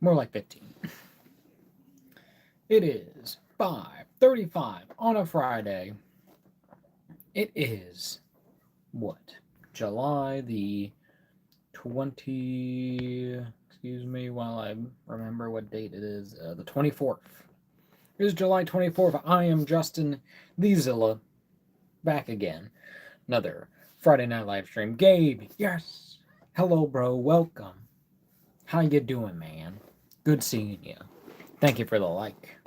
More like 15. It is 5:35 on a Friday. It is what? July the 20. Excuse me while I remember what date it is. The 24th. It is July 24th. I am Justin the Zilla, back again. Another Friday night live stream. Gabe, yes. Hello, bro. Welcome. How you doing, man? Good seeing you. Thank you for the like.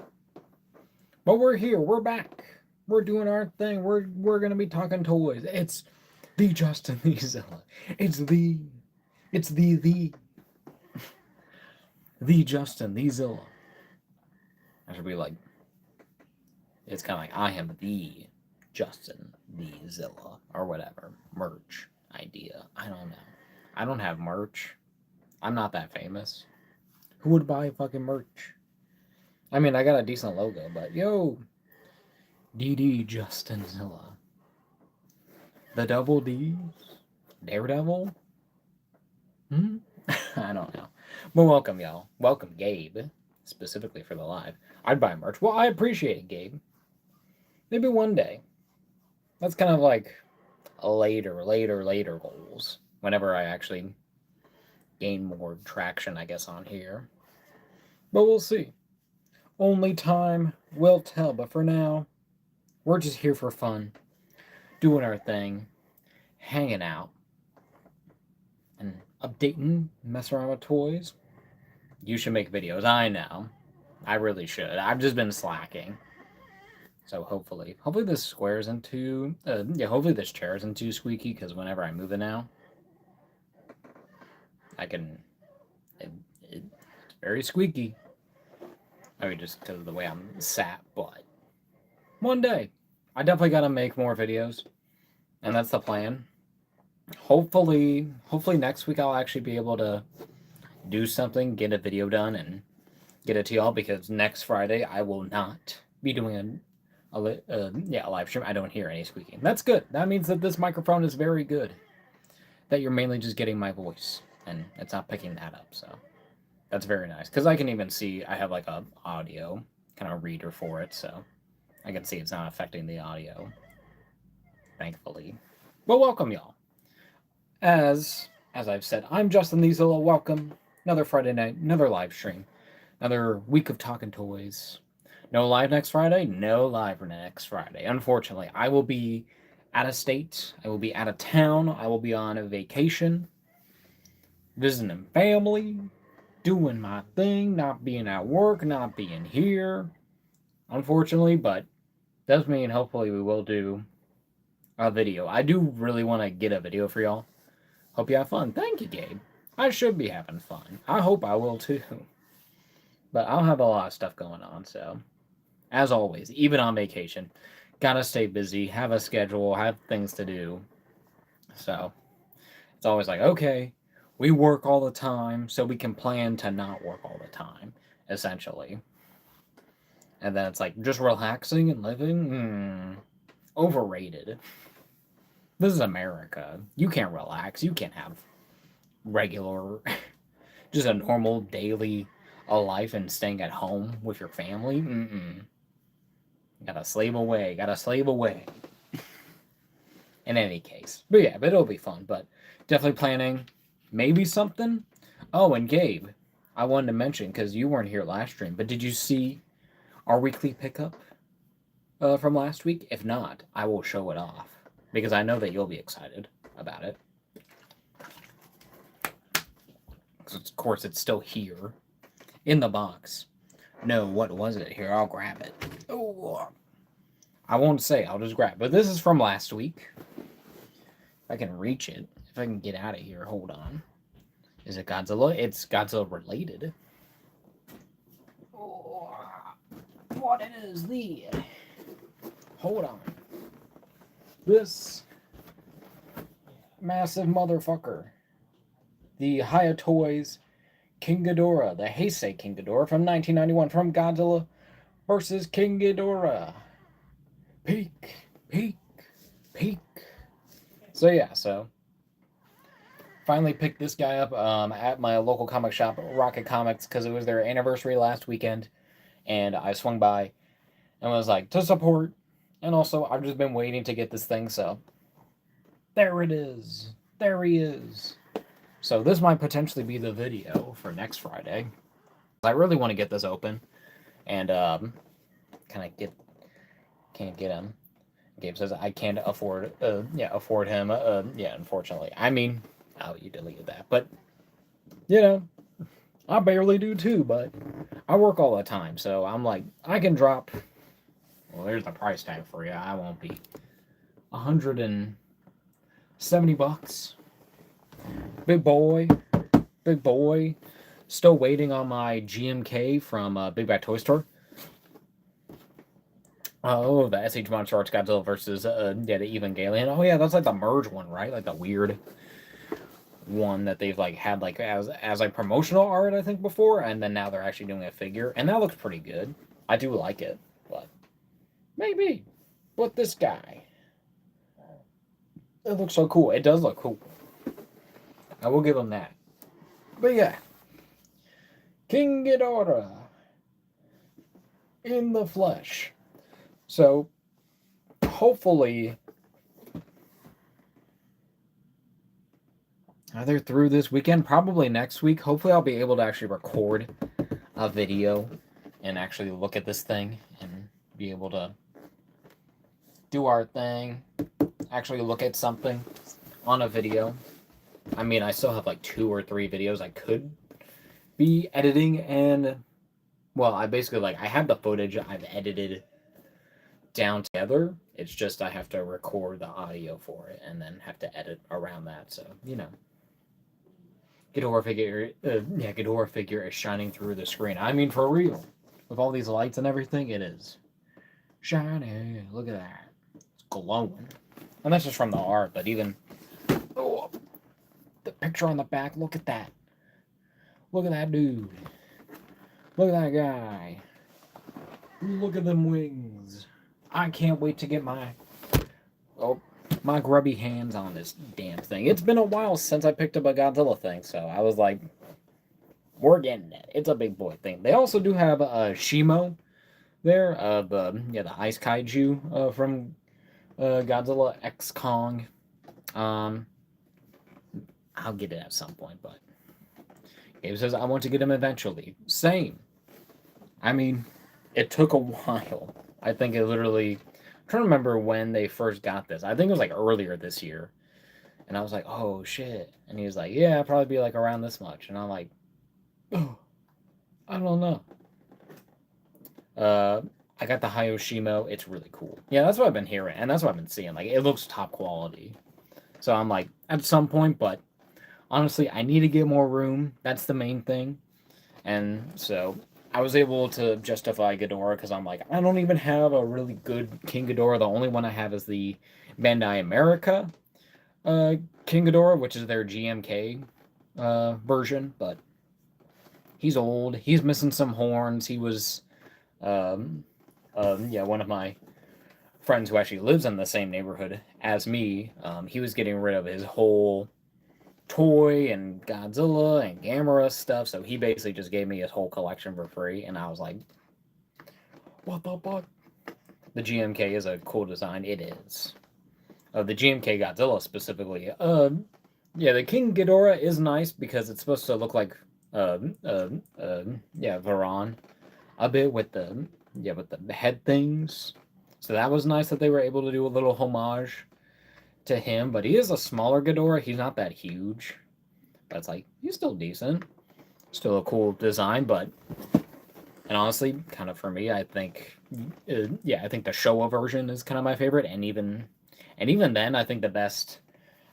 But we're here. We're back. We're doing our thing. We're gonna be talking toys. It's the Justin the Zilla. It's the the Justin the Zilla. I should be like. It's kind of like I am the Justin the Zilla or whatever merch idea. I don't know. I don't have merch. I'm not that famous. Who would buy fucking merch? I mean, I got a decent logo, but yo, DD Justin Zilla. The double D's? Daredevil? I don't know. But welcome, y'all. Welcome, Gabe. Specifically for the live. I'd buy merch. Well, I appreciate it, Gabe. Maybe one day. That's kind of like a later goals. Whenever I actually gain more traction, I guess, on here. But we'll see. Only time will tell. But for now, we're just here for fun. Doing our thing. Hanging out. And updating. Messing around with toys. You should make videos. I know. I really should. I've just been slacking. So hopefully this square isn't too, hopefully this chair isn't too squeaky, because whenever I move it now, I can, it's very squeaky. I mean, just because of the way I'm sat, but one day, I definitely got to make more videos, and that's the plan. Hopefully next week I'll actually be able to do something, get a video done, and get it to y'all, because next Friday I will not be doing a live stream. I don't hear any squeaking. That's good. That means that this microphone is very good. That you're mainly just getting my voice, and it's not picking that up, so that's very nice. Because I can even see I have like a audio kind of reader for it, so I can see it's not affecting the audio, thankfully. Well, welcome, y'all. As I've said, I'm Justin the Zilla. Welcome. Another Friday night, another live stream, another week of talking toys. No live next Friday? No live next Friday. Unfortunately, I will be out of state. I will be out of town. I will be on a vacation, visiting family, doing my thing, not being at work, not being here. Unfortunately, but does mean hopefully we will do a video. I do really want to get a video for y'all. Hope you have fun. Thank you, Gabe. I should be having fun. I hope I will too. But I'll have a lot of stuff going on, so as always, even on vacation, gotta stay busy, have a schedule, have things to do. So it's always like, okay, we work all the time, so we can plan to not work all the time, essentially. And then it's like, just relaxing and living? Overrated. This is America. You can't relax. You can't have regular, just a normal daily life and staying at home with your family. Gotta slave away. In any case. But yeah, but it'll be fun. But definitely planning maybe something. Oh, and Gabe, I wanted to mention, because you weren't here last stream, but did you see our weekly pickup from last week? If not, I will show it off, because I know that you'll be excited about it. Of course, it's still here in the box. No, what was it? Here, I'll grab it. Oh, I won't say. I'll just grab it. But this is from last week. If I can reach it. If I can get out of here. Hold on. Is it Godzilla? It's Godzilla related. Oh, what is the... Hold on. This massive motherfucker. The Hayatoys King Ghidorah. The Heisei King Ghidorah from 1991. From Godzilla versus King Ghidorah. Peek. So yeah, so finally picked this guy up at my local comic shop, Rocket Comics, because it was their anniversary last weekend, and I swung by and was like, to support, and also I've just been waiting to get this thing, so there it is. There he is. So this might potentially be the video for next Friday. I really want to get this open, and can't get him. Gabe says I can't afford afford him. Unfortunately. I mean, oh, you deleted that, but you know, I barely do too. But I work all the time, so I'm like, I can drop. Well, there's the price tag for you. I won't be $170. Big boy, big boy. Still waiting on my GMK from Big Bad Toy Store. Oh, the SH Monster Arts Godzilla versus the Evangelion. Oh yeah, that's like the merge one, right? Like the weird one that they've like had like as like promotional art, I think, before, and then now they're actually doing a figure, and that looks pretty good. I do like it, but maybe. But this guy, it looks so cool. It does look cool. I will give him that. But yeah, King Ghidorah in the flesh. So, hopefully, either through this weekend, probably next week, hopefully I'll be able to actually record a video and actually look at this thing and be able to do our thing, actually look at something on a video. I mean, I still have like 2 or 3 videos I could be editing, and, well, I basically, like, I have the footage I've edited down together. It's just I have to record the audio for it and then have to edit around that. So, you know, Ghidorah figure is shining through the screen. I mean, for real, with all these lights and everything, it is shiny. Look at that, it's glowing, and that's just from the art. But even the picture on the back, look at that. Look at that dude. Look at that guy. Look at them wings. I can't wait to get my grubby hands on this damn thing. It's been a while since I picked up a Godzilla thing, so I was like, we're getting it. It's a big boy thing. They also do have a Shimo there, the ice kaiju from Godzilla X Kong. I'll get it at some point, but Gabe says I want to get him eventually. Same. I mean, it took a while. I think it literally, I'm trying to remember when they first got this. I think it was like earlier this year. And I was like, oh shit. And he was like, yeah, probably be like around this much. And I'm like, oh, I don't know. I got the Hayoshimo. It's really cool. Yeah, that's what I've been hearing. And that's what I've been seeing. Like, it looks top quality. So I'm like, at some point, but honestly, I need to get more room. That's the main thing. And so I was able to justify Ghidorah because I'm like, I don't even have a really good King Ghidorah. The only one I have is the Bandai America King Ghidorah, which is their GMK version. But he's old. He's missing some horns. He was, one of my friends who actually lives in the same neighborhood as me. He was getting rid of his whole toy and Godzilla and Gamera stuff, so he basically just gave me his whole collection for free, and I was like, what the fuck? The GMK is a cool design. It is. The GMK Godzilla specifically. The King Ghidorah is nice because it's supposed to look like Varan a bit with the head things. So that was nice that they were able to do a little homage to him, but he is a smaller Ghidorah. He's not that huge. But it's like, he's still decent. Still a cool design, but... And honestly, kind of for me, I think... I think the Showa version is kind of my favorite, and even then, I think the best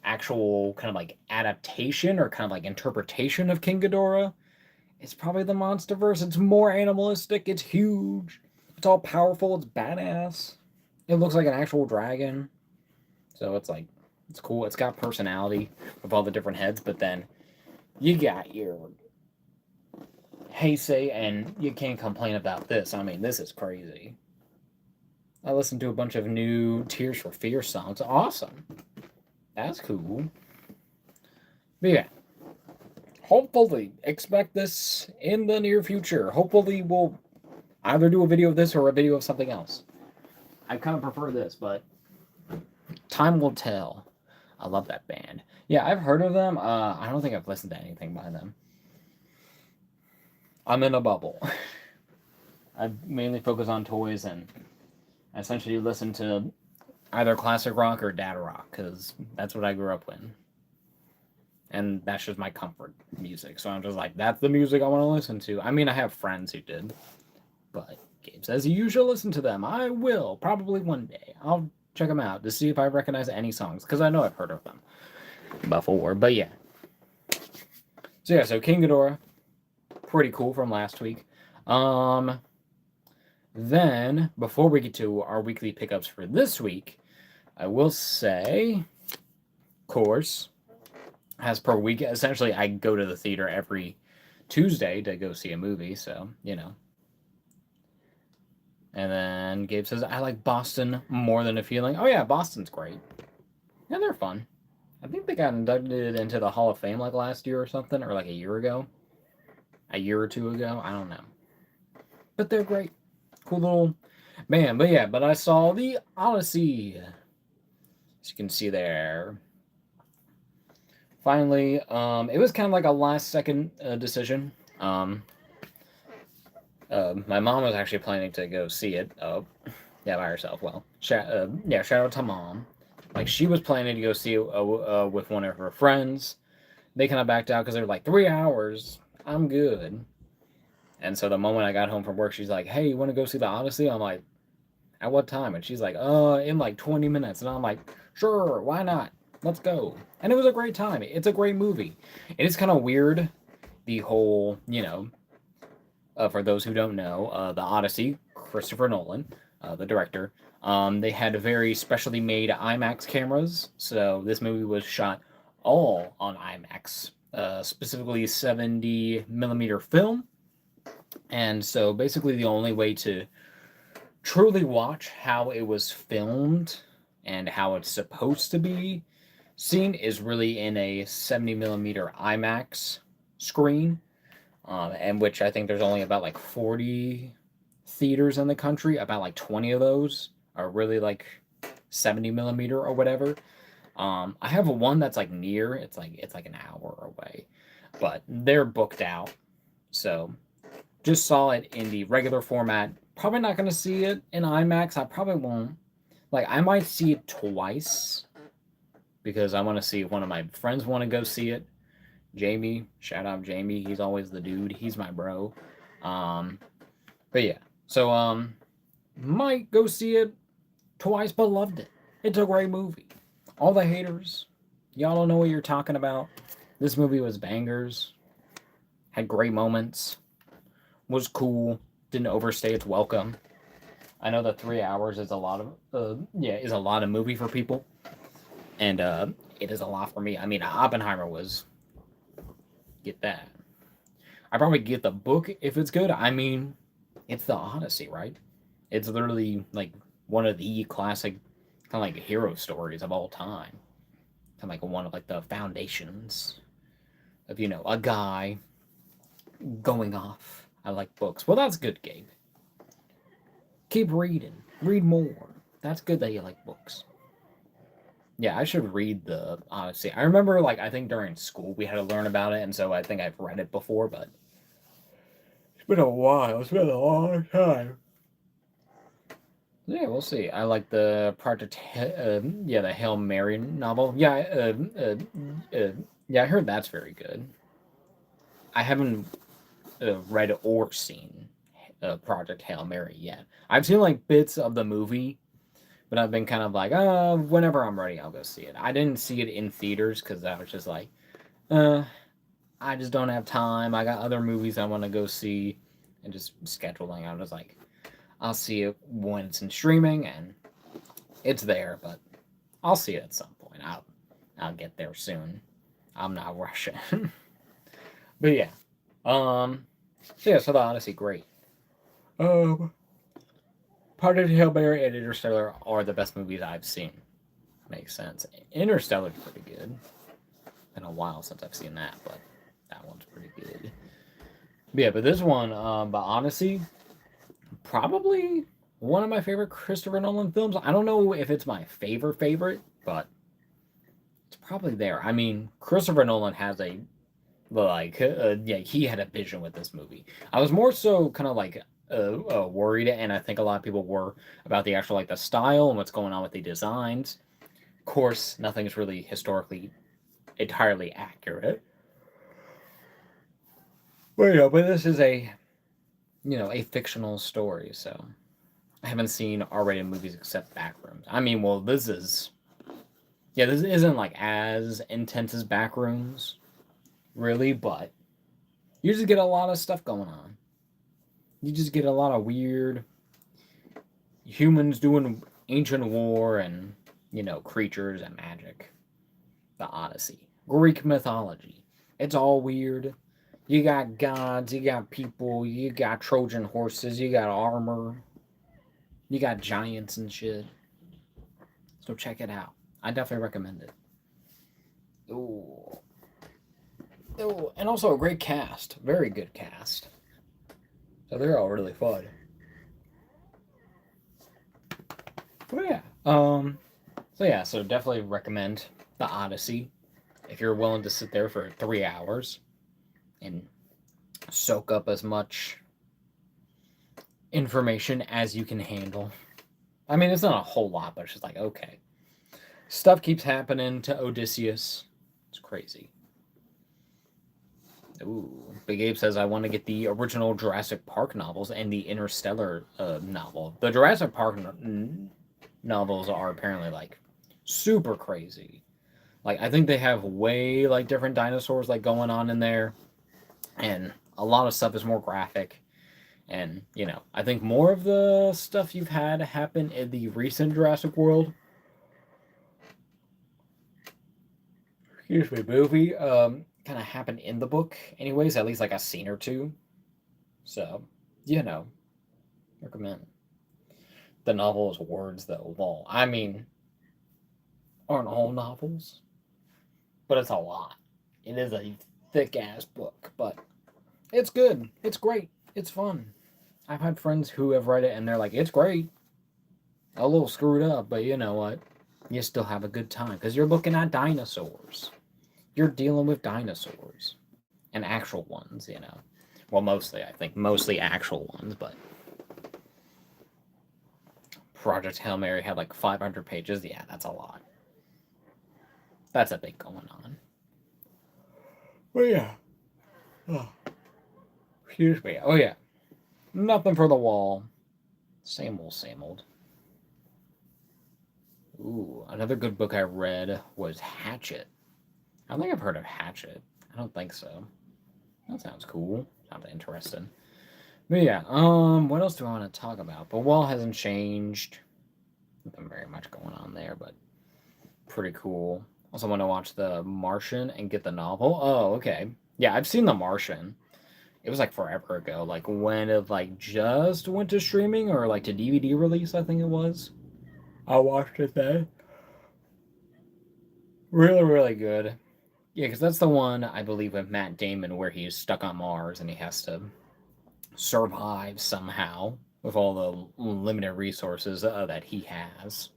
actual kind of like adaptation or kind of like interpretation of King Ghidorah is probably the MonsterVerse. It's more animalistic, it's huge, it's all powerful, it's badass. It looks like an actual dragon. So it's like, it's cool. It's got personality with all the different heads, but then you got your Heisei, and you can't complain about this. I mean, this is crazy. I listened to a bunch of new Tears for Fears songs. Awesome. That's cool. But yeah, hopefully expect this in the near future. Hopefully we'll either do a video of this or a video of something else. I kind of prefer this, but time will tell. I love that band. Yeah, I've heard of them. I don't think I've listened to anything by them. I'm in a bubble. I mainly focus on toys and I essentially listen to either classic rock or dad rock because that's what I grew up with. And that's just my comfort music. So I'm just like, that's the music I want to listen to. I mean, I have friends who did, but Gabe says you should listen to them. I will, probably one day. I'll check them out to see if I recognize any songs because I know I've heard of them before. But yeah. So yeah, so King Ghidorah, pretty cool from last week. Then, before we get to our weekly pickups for this week, I will say, of course, as per week, essentially I go to the theater every Tuesday to go see a movie, so, you know. And then Gabe says, I like Boston more than a feeling. Oh yeah, Boston's great. Yeah, they're fun. I think they got inducted into the Hall of Fame like last year or something, or like a year ago. A year or two ago, I don't know. But they're great. Cool little man. But yeah, but I saw the Odyssey. As you can see there. Finally, it was kind of like a last second decision. My mom was actually planning to go see it. Yeah, by herself. Well, shout out to mom. Like she was planning to go see it with one of her friends. They kind of backed out because they were like 3 hours. I'm good. And so the moment I got home from work, she's like, "Hey, you want to go see the Odyssey?" I'm like, "At what time?" And she's like, in like 20 minutes." And I'm like, "Sure, why not? Let's go." And it was a great time. It's a great movie. It is kind of weird, the whole, for those who don't know, the Odyssey, Christopher Nolan, the director, they had very specially made IMAX cameras. So this movie was shot all on IMAX, specifically 70 millimeter film. And so basically the only way to truly watch how it was filmed and how it's supposed to be seen is really in a 70 millimeter IMAX screen, and which I think there's only about like 40 theaters in the country. About like 20 of those are really like 70 millimeter or whatever. I have one that's like near. It's like an hour away, but they're booked out. So just saw it in the regular format. Probably not going to see it in IMAX. I probably won't. Like, I might see it twice because I want to see if one of my friends want to go see it. Jamie, shout out Jamie. He's always the dude. He's my bro. But yeah, so might go see it twice, but loved it. It's a great movie. All the haters, y'all don't know what you're talking about. This movie was bangers. Had great moments. Was cool. Didn't overstay its welcome. I know that 3 hours is a lot of movie for people, and it is a lot for me. I mean, Oppenheimer was get that. I probably get the book if it's good. I mean, it's the Odyssey, right? It's literally like one of the classic kind of like hero stories of all time. Kind of like one of like the foundations of a guy going off. I like books. Well, that's good, Gabe. Keep reading. Read more. That's good that you like books. Yeah, I should read the Odyssey. I remember, like, I think during school we had to learn about it, and so I think I've read it before, but it's been a while. It's been a long time. Yeah, we'll see. I like the the Hail Mary novel. Yeah, yeah, I heard that's very good. I haven't read or seen Project Hail Mary yet. I've seen like bits of the movie, but I've been kind of like, whenever I'm ready, I'll go see it. I didn't see it in theaters because I was just like, I just don't have time. I got other movies I want to go see, and just scheduling. I was like, I'll see it when it's in streaming, and it's there, but I'll see it at some point. I'll get there soon. I'm not rushing. But yeah, so the Odyssey, great. Project Hail Mary and Interstellar are the best movies I've seen. Makes sense. Interstellar's pretty good. Been a while since I've seen that, but that one's pretty good. But yeah, but this one, but Odyssey, probably one of my favorite Christopher Nolan films. I don't know if it's my favorite, but it's probably there. I mean, Christopher Nolan has a yeah, he had a vision with this movie. I was more so kind of like worried, and I think a lot of people were about the actual like the style and what's going on with the designs. Of course, nothing's really historically entirely accurate. But yeah, but this is a a fictional story, so I haven't seen R-rated movies except Backrooms. I mean, well, this isn't like as intense as Backrooms, really, but you just get a lot of stuff going on. You just get a lot of weird humans doing ancient war and creatures and magic. The Odyssey, Greek mythology. It's all weird. You got gods, you got people, you got Trojan horses, you got armor, you got giants and shit. So check it out. I definitely recommend it. Ooh. Ooh, and also a great cast. Very good cast. So they're all really fun. But yeah. So definitely recommend the Odyssey if you're willing to sit there for 3 hours and soak up as much information as you can handle. I mean, it's not a whole lot, but it's just like, okay. Stuff keeps happening to Odysseus. It's crazy. Ooh, Big Ape says, I want to get the original Jurassic Park novels and the Interstellar novel. The Jurassic Park novels are apparently like super crazy. Like, I think they have way like different dinosaurs like going on in there, and a lot of stuff is more graphic. And I think more of the stuff you've had happen in the recent Jurassic World, movie, kind of happened in the book, anyways. At least like a scene or two. So, recommend. The novel is words though. Well, I mean, aren't all novels, but it's a lot. It is a thick ass book, but it's good. It's great. It's fun. I've had friends who have read it and they're like, it's great. A little screwed up, but you know what? You still have a good time because you're looking at dinosaurs. You're dealing with dinosaurs and actual ones. Well, mostly, I think. Mostly actual ones, but Project Hail Mary had like 500 pages. Yeah, that's a lot. That's a big going on. But yeah. Oh. Excuse me. Oh, yeah. Nothing for the wall. Same old, same old. Ooh, another good book I read was Hatchet. I don't think I've heard of Hatchet. I don't think so. That sounds cool. Sounds interesting. But yeah, what else do I want to talk about? The wall hasn't changed. Nothing very much going on there, but pretty cool. Also want to watch The Martian and get the novel. Oh, okay. Yeah, I've seen The Martian. It was like forever ago. Like when it like just went to streaming or like to DVD release, I think it was. I watched it then. Really, really good. Yeah, because that's the one I believe with Matt Damon where he's stuck on Mars and he has to survive somehow with all the limited resources that he has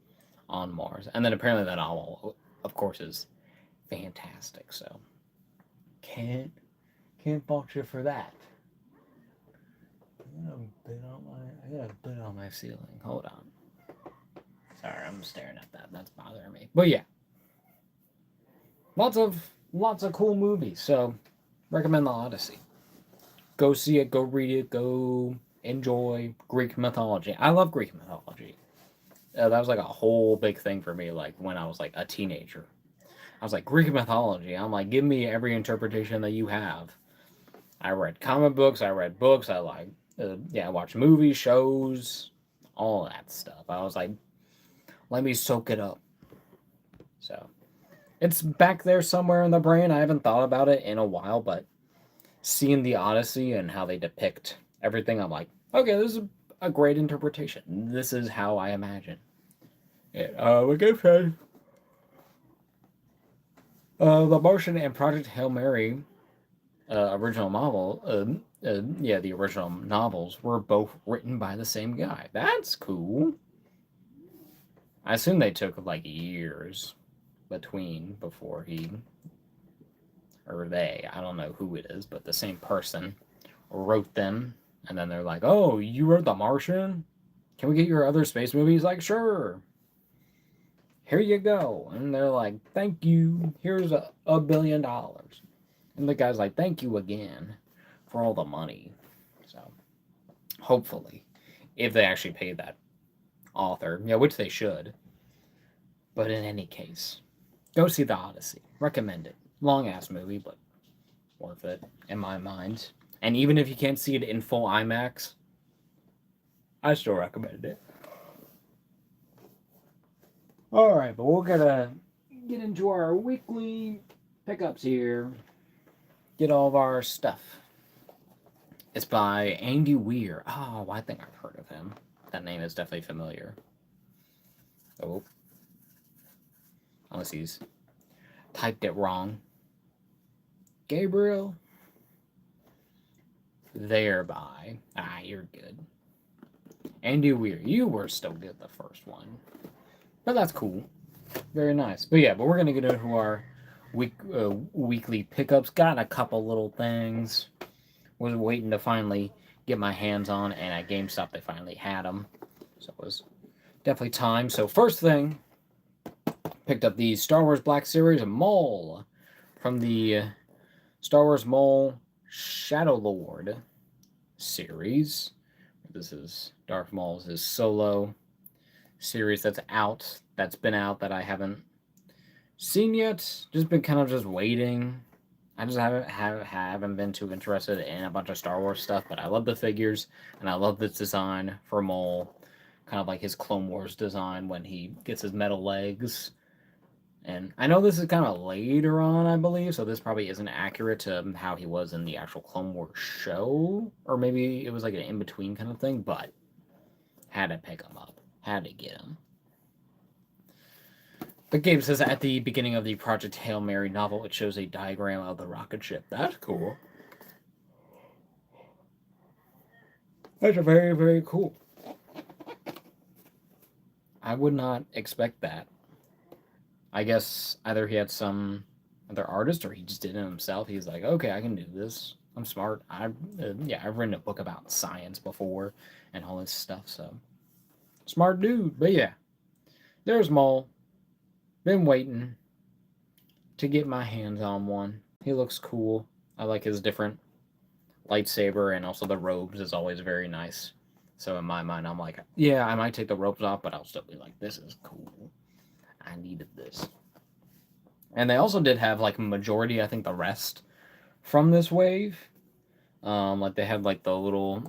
on Mars. And then apparently that novel, of course, is fantastic. So can't fault you for that. I got a bit on my ceiling. Hold on. Sorry, I'm staring at that. That's bothering me. But yeah, lots of cool movies. So recommend the Odyssey. Go see it. Go read it. Go enjoy Greek mythology. I love Greek mythology. That was like a whole big thing for me. Like when I was like a teenager, I was like Greek mythology. I'm like, give me every interpretation that you have. I read comic books. I read books. I watched movies, shows, all that stuff. I was like, let me soak it up. So it's back there somewhere in the brain. I haven't thought about it in a while, but seeing the Odyssey and how they depict everything, I'm like, okay, this is a great interpretation. This is how I imagine it. Like I said, The Martian and Project Hail Mary original novel, yeah, the original novels were both written by the same guy. That's cool. I assume they took like years before he or they, I don't know who it is, but the same person wrote them. And then they're like, "Oh, you wrote The Martian? Can we get your other space movies?" Like, sure. Here you go. And they're like, "Thank you. Here's a billion dollars." And the guy's like, "Thank you again for all the money." So hopefully, if they actually pay that author, yeah, which they should. But in any case, go see The Odyssey. Recommend it. Long ass movie, but worth it in my mind. And even if you can't see it in full IMAX, I still recommend it. All right, but we're gonna get into our weekly pickups here. Get all of our stuff. It's by Andy Weir. Oh, I think I've heard of him. That name is definitely familiar. Oh, unless he's typed it wrong. Gabriel. Thereby. Ah, you're good. Andy Weir. You were still good the first one. But that's cool. Very nice. But yeah, but we're going to get into our weekly pickups. Got a couple little things. Was waiting to finally get my hands on, and at GameStop they finally had them. So it was definitely time. So first thing, picked up the Star Wars Black Series Maul from the Star Wars Maul Shadow Lord series. This is Darth Maul's his solo series that's been out that I haven't seen yet. Just been kind of just waiting. I just haven't been too interested in a bunch of Star Wars stuff, but I love the figures and I love this design for Maul, kind of like his Clone Wars design when he gets his metal legs. And I know this is kind of later on, I believe, so this probably isn't accurate to how he was in the actual Clone Wars show, or maybe it was like an in between kind of thing. But had to pick him up, had to get him. But Gabe says at the beginning of the Project Hail Mary novel, it shows a diagram of the rocket ship. That's cool. That's very, very cool. I would not expect that. I guess either he had some other artist or he just did it himself. He's like, okay, I can do this. I'm smart. I've written a book about science before and all this stuff. So smart dude. But yeah, there's Maul. Been waiting to get my hands on one. He looks cool. I like his different lightsaber, and also the robes is always very nice. So in my mind, I'm like, yeah, I might take the robes off, but I'll still be like, this is cool. I needed this. And they also did have like majority, I think, the rest from this wave. Like they had like the little,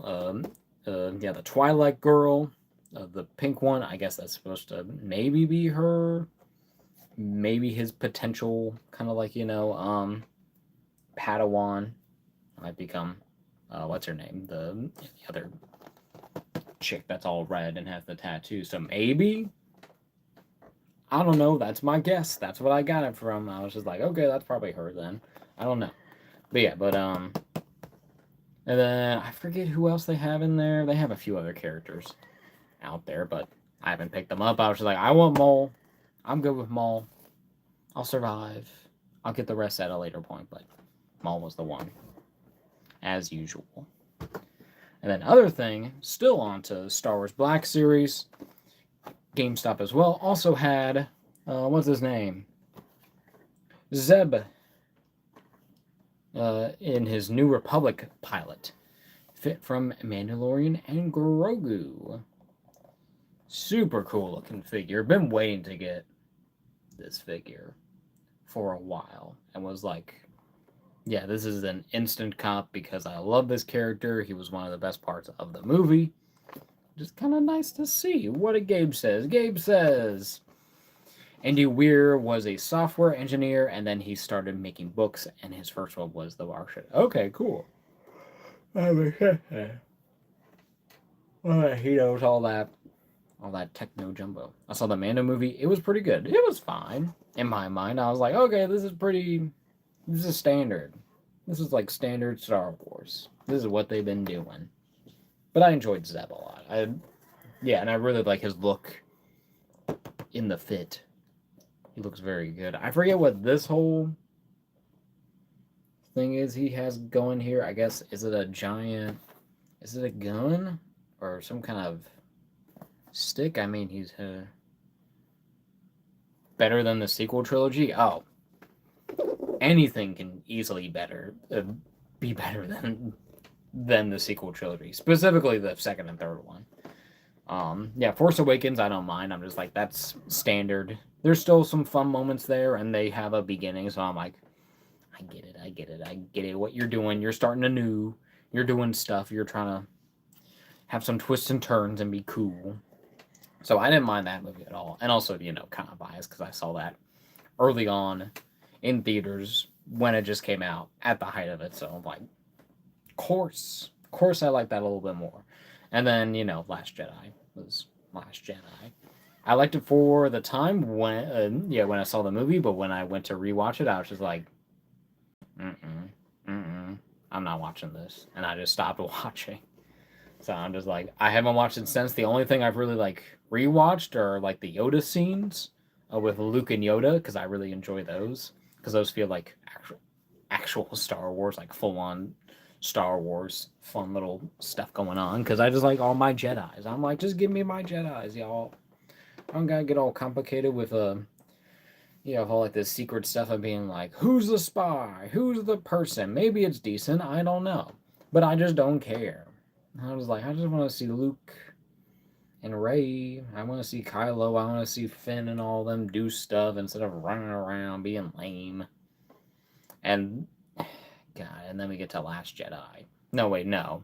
the Twilight girl, the pink one. I guess that's supposed to maybe be her. Maybe his potential kind of like, Padawan might become, what's her name? The other chick that's all red and has the tattoo. So maybe, I don't know. That's my guess. That's what I got it from. I was just like, okay, that's probably her then. I don't know. But yeah, and then I forget who else they have in there. They have a few other characters out there, but I haven't picked them up. I was just like, I want Maul. I'm good with Maul. I'll survive. I'll get the rest at a later point, but Maul was the one, as usual. And then other thing, still on to Star Wars Black Series, GameStop as well, also had, what's his name? Zeb, in his New Republic pilot, fit from Mandalorian and Grogu. Super cool looking figure. Been waiting to get this figure for a while, and was like, yeah, this is an instant cop because I love this character. He was one of the best parts of the movie. Just kind of nice to see. What did Gabe says? Gabe says Andy Weir was a software engineer, and then he started making books, and his first one was The Martian. Okay, cool. Well, he knows all that. all that techno jumbo. I saw the Mando movie. It was pretty good. It was fine in my mind. I was like, okay, this is standard. This is like standard Star Wars. This is what they've been doing. But I enjoyed Zeb a lot. Yeah, and I really like his look in the fit. He looks very good. I forget what this whole thing is he has going here. I guess, is it a gun? Or some kind of stick? I mean, he's better than the sequel trilogy. Oh, anything can easily be better than the sequel trilogy, specifically the second and third one. Yeah, Force Awakens, I don't mind. I'm just like, that's standard. There's still some fun moments there, and they have a beginning, so I'm like, I get it. What you're doing, you're starting anew. You're doing stuff. You're trying to have some twists and turns and be cool. So I didn't mind that movie at all. And also, kind of biased because I saw that early on in theaters when it just came out at the height of it. So I'm like, of course I like that a little bit more. And then, Last Jedi was Last Jedi. I liked it for the time when I saw the movie, but when I went to rewatch it, I was just like, I'm not watching this. And I just stopped watching. So I'm just like, I haven't watched it since. The only thing I've really like rewatched are like the Yoda scenes with Luke and Yoda, because I really enjoy those, because those feel like actual Star Wars, like full on Star Wars, fun little stuff going on. Because I just like all my Jedis. I'm like, just give me my Jedis, y'all. I don't gotta get all complicated with all like this secret stuff of being like, who's the spy? Who's the person? Maybe it's decent. I don't know, but I just don't care. I was like, I just want to see Luke and Rey. I want to see Kylo. I want to see Finn and all them do stuff instead of running around being lame. And God, and then we get to Last Jedi. No, wait, no.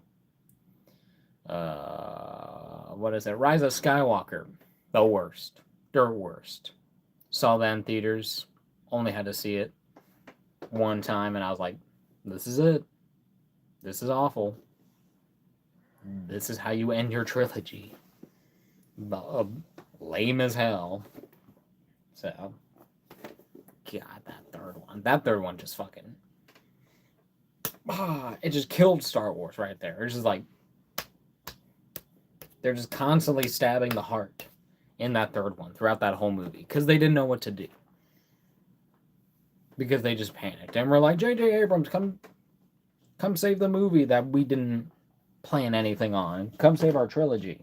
What is it? Rise of Skywalker. The worst. Dirt worst. Saw that in theaters. Only had to see it one time, and I was like, this is it. This is awful. This is how you end your trilogy. Lame as hell. So, God, that third one just fucking, it just killed Star Wars right there. It's just like, they're just constantly stabbing the heart in that third one throughout that whole movie, because they didn't know what to do. Because they just panicked, and we're like, J.J. Abrams, come save the movie that we didn't plan anything on. Come save our trilogy.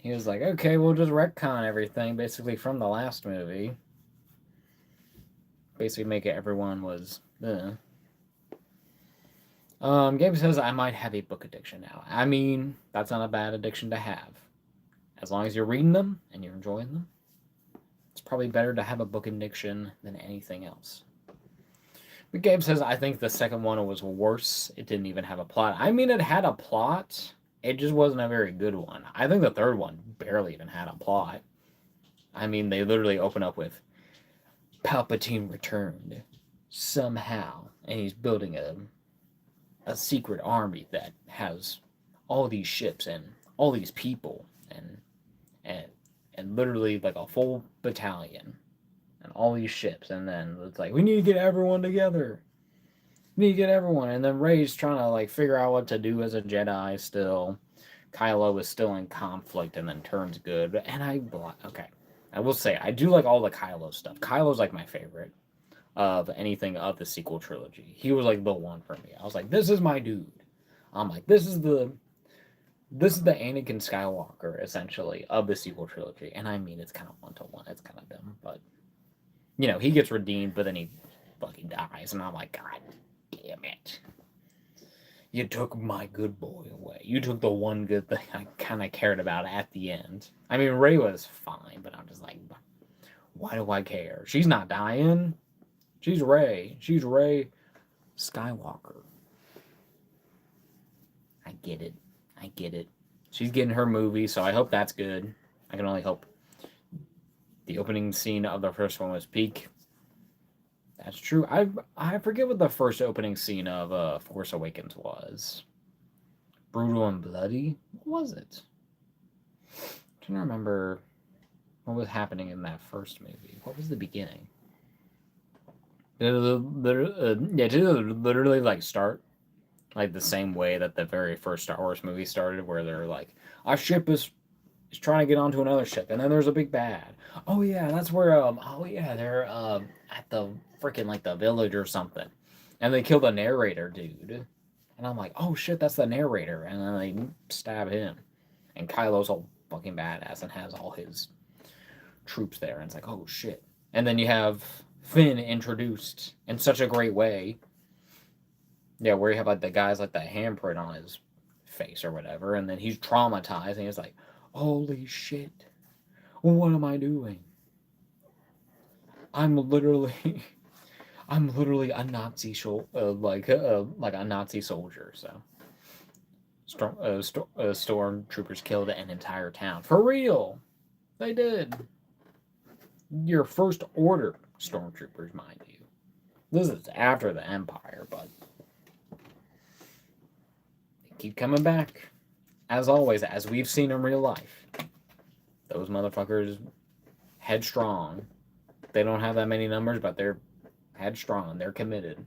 He was like, okay, we'll just retcon everything basically from the last movie. Basically make it everyone was... Gabe says, I might have a book addiction now. I mean, that's not a bad addiction to have. As long as you're reading them and you're enjoying them, it's probably better to have a book addiction than anything else. But Gabe says, I think the second one was worse. It didn't even have a plot. I mean, it had a plot. It just wasn't a very good one. I think the third one barely even had a plot. I mean, they literally open up with Palpatine returned somehow, and he's building a secret army that has all these ships and all these people and literally like a full battalion and all these ships, and then it's like, we need to get everyone together. We need to get everyone. And then Rey's trying to like figure out what to do as a Jedi still. Kylo is still in conflict and then turns good. And I will say, I do like all the Kylo stuff. Kylo's like my favorite of anything of the sequel trilogy. He was like the one for me. I was like, this is my dude. I'm like, this is the Anakin Skywalker, essentially, of the sequel trilogy. And I mean, it's kind of one-to-one. It's kind of dumb, but he gets redeemed, but then he fucking dies, and I'm like, God damn it. You took my good boy away. You took the one good thing I kind of cared about at the end. I mean, Rey was fine, but I'm just like, why do I care? She's not dying. She's Rey. She's Rey Skywalker. I get it. She's getting her movie, so I hope that's good. I can only hope. The opening scene of the first one was peak. That's true. I forget what the first opening scene of Force Awakens was. Brutal and bloody? What was it? trying to remember what was happening in that first movie. What was the beginning? Did it literally like start like the same way that the very first Star Wars movie started, where they're like, our ship is trying to get onto another ship, and then there's a big bad. Oh yeah, that's where oh yeah, they're at the freaking like the village or something, and they kill the narrator dude, and I'm like, oh shit, that's the narrator, and then they stab him, and Kylo's all fucking badass and has all his troops there, and it's like, oh shit, and then you have Finn introduced in such a great way. Yeah, where you have like the guys like the handprint on his face or whatever, and then he's traumatized, and he's like, holy shit, what am I doing? I'm literally, I'm literally a Nazi like a Nazi soldier. So, stormtroopers killed an entire town for real. They did. Your first order stormtroopers, mind you. This is after the Empire, but they keep coming back. As always, as we've seen in real life, those motherfuckers headstrong. They don't have that many numbers, but they're headstrong. They're committed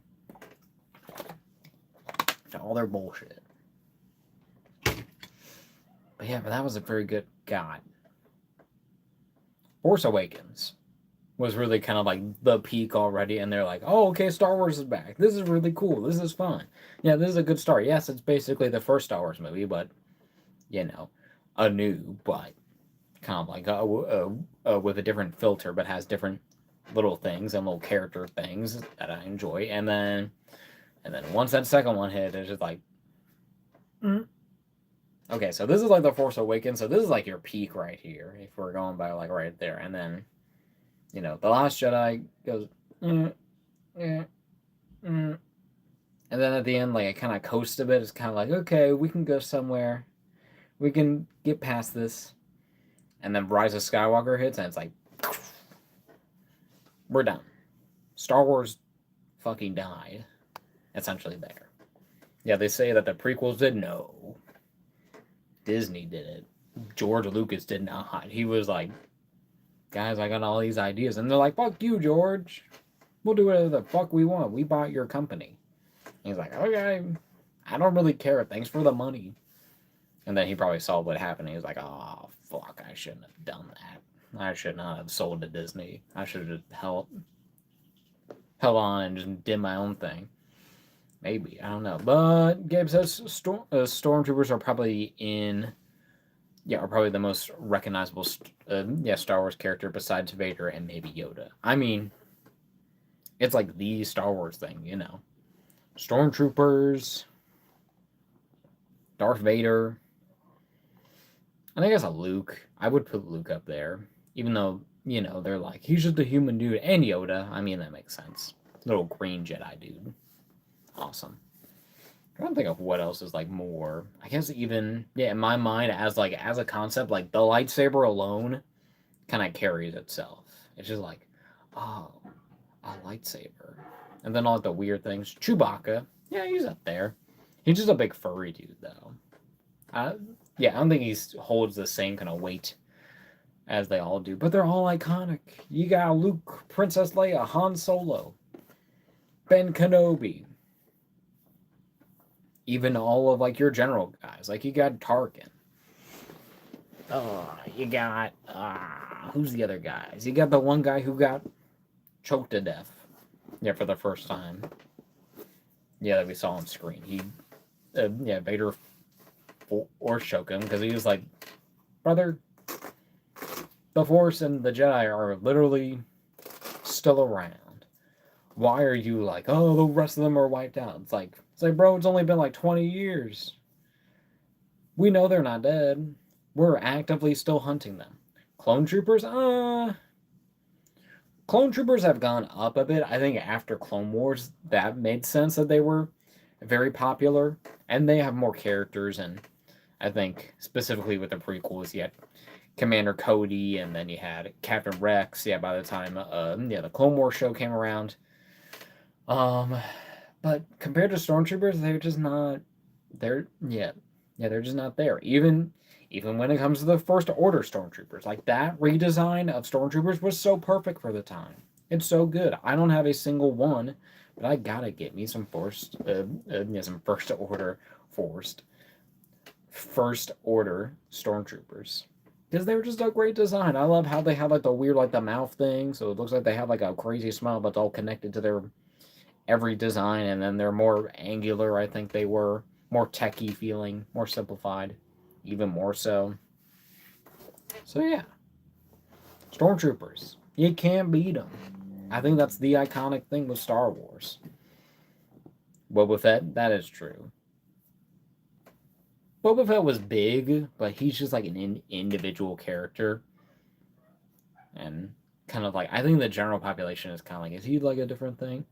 to all their bullshit. But yeah, but that was a very good God. Force Awakens was really kind of like the peak already, and they're like, oh, okay, Star Wars is back. This is really cool. This is fun. Yeah, this is a good start. Yes, it's basically the first Star Wars movie, but, you know, anew, but kind of like with a different filter, but has different little things and little character things that I enjoy. And then once that second one hit, it's just like, okay, so this is like the Force Awakens. So this is like your peak right here, if we're going by like right there. And then, you know, the Last Jedi goes, and then at the end, like it kind of coasts a bit. It's kind of like, okay, we can go somewhere, we can get past this. And then Rise of Skywalker hits, and it's like, we're done. Star Wars fucking died, essentially there. Yeah, they say that the prequels did. No. Disney did it. George Lucas did not. He was like, guys, I got all these ideas. And they're like, fuck you, George. We'll do whatever the fuck we want. We bought your company. And he's like, okay, I don't really care. Thanks for the money. And then he probably saw what happened. He was like, oh, fuck, I shouldn't have done that. I should not have sold to Disney. I should have just held on and just did my own thing. Maybe. I don't know. But Gabe says stormtroopers are probably are probably the most recognizable Star Wars character besides Vader and maybe Yoda. I mean, it's like the Star Wars thing, you know. Stormtroopers, Darth Vader, and I guess a Luke. I would put Luke up there, even though, you know, they're like, he's just a human dude. And Yoda. I mean, that makes sense. Little green Jedi dude. Awesome. I don't think of what else is like more. I guess even, yeah, in my mind, as a concept, like the lightsaber alone kind of carries itself. It's just like, oh, a lightsaber. And then all the weird things. Chewbacca, yeah, he's up there. He's just a big furry dude, though. Yeah, I don't think he holds the same kind of weight as they all do, but they're all iconic. You got Luke, Princess Leia, Han Solo, Ben Kenobi, even all of like your general guys. Like you got Tarkin. You got who's the other guys? You got the one guy who got choked to death. Yeah, for the first time. Yeah, that we saw on screen. He, Vader or choke him because he was like, brother, the Force and the Jedi are literally still around. Why are you like, oh, the rest of them are wiped out? It's like, bro, it's only been like 20 years. We know they're not dead. We're actively still hunting them. Clone troopers? Clone troopers have gone up a bit. I think after Clone Wars, that made sense that they were very popular. And they have more characters. And I think specifically with the prequels, you had Commander Cody, and then you had Captain Rex. Yeah, by the time the Clone Wars show came around. But compared to Stormtroopers, they're just not. Yeah, they're just not there. Even when it comes to the First Order Stormtroopers, like that redesign of Stormtroopers was so perfect for the time. It's so good. I don't have a single one, but I gotta get me some some forced First Order Stormtroopers because they were just a great design. I love how they have like the weird like the mouth thing, so it looks like they have like a crazy smile, but it's all connected to their every design, and then they're more angular. I think they were more techy feeling, more simplified, even more so. So yeah, Stormtroopers, you can't beat them. I think that's the iconic thing with Star Wars. Boba Fett, that is true. Boba Fett was big, but he's just like an individual character, and kind of like I think the general population is kind of like, is he like a different thing?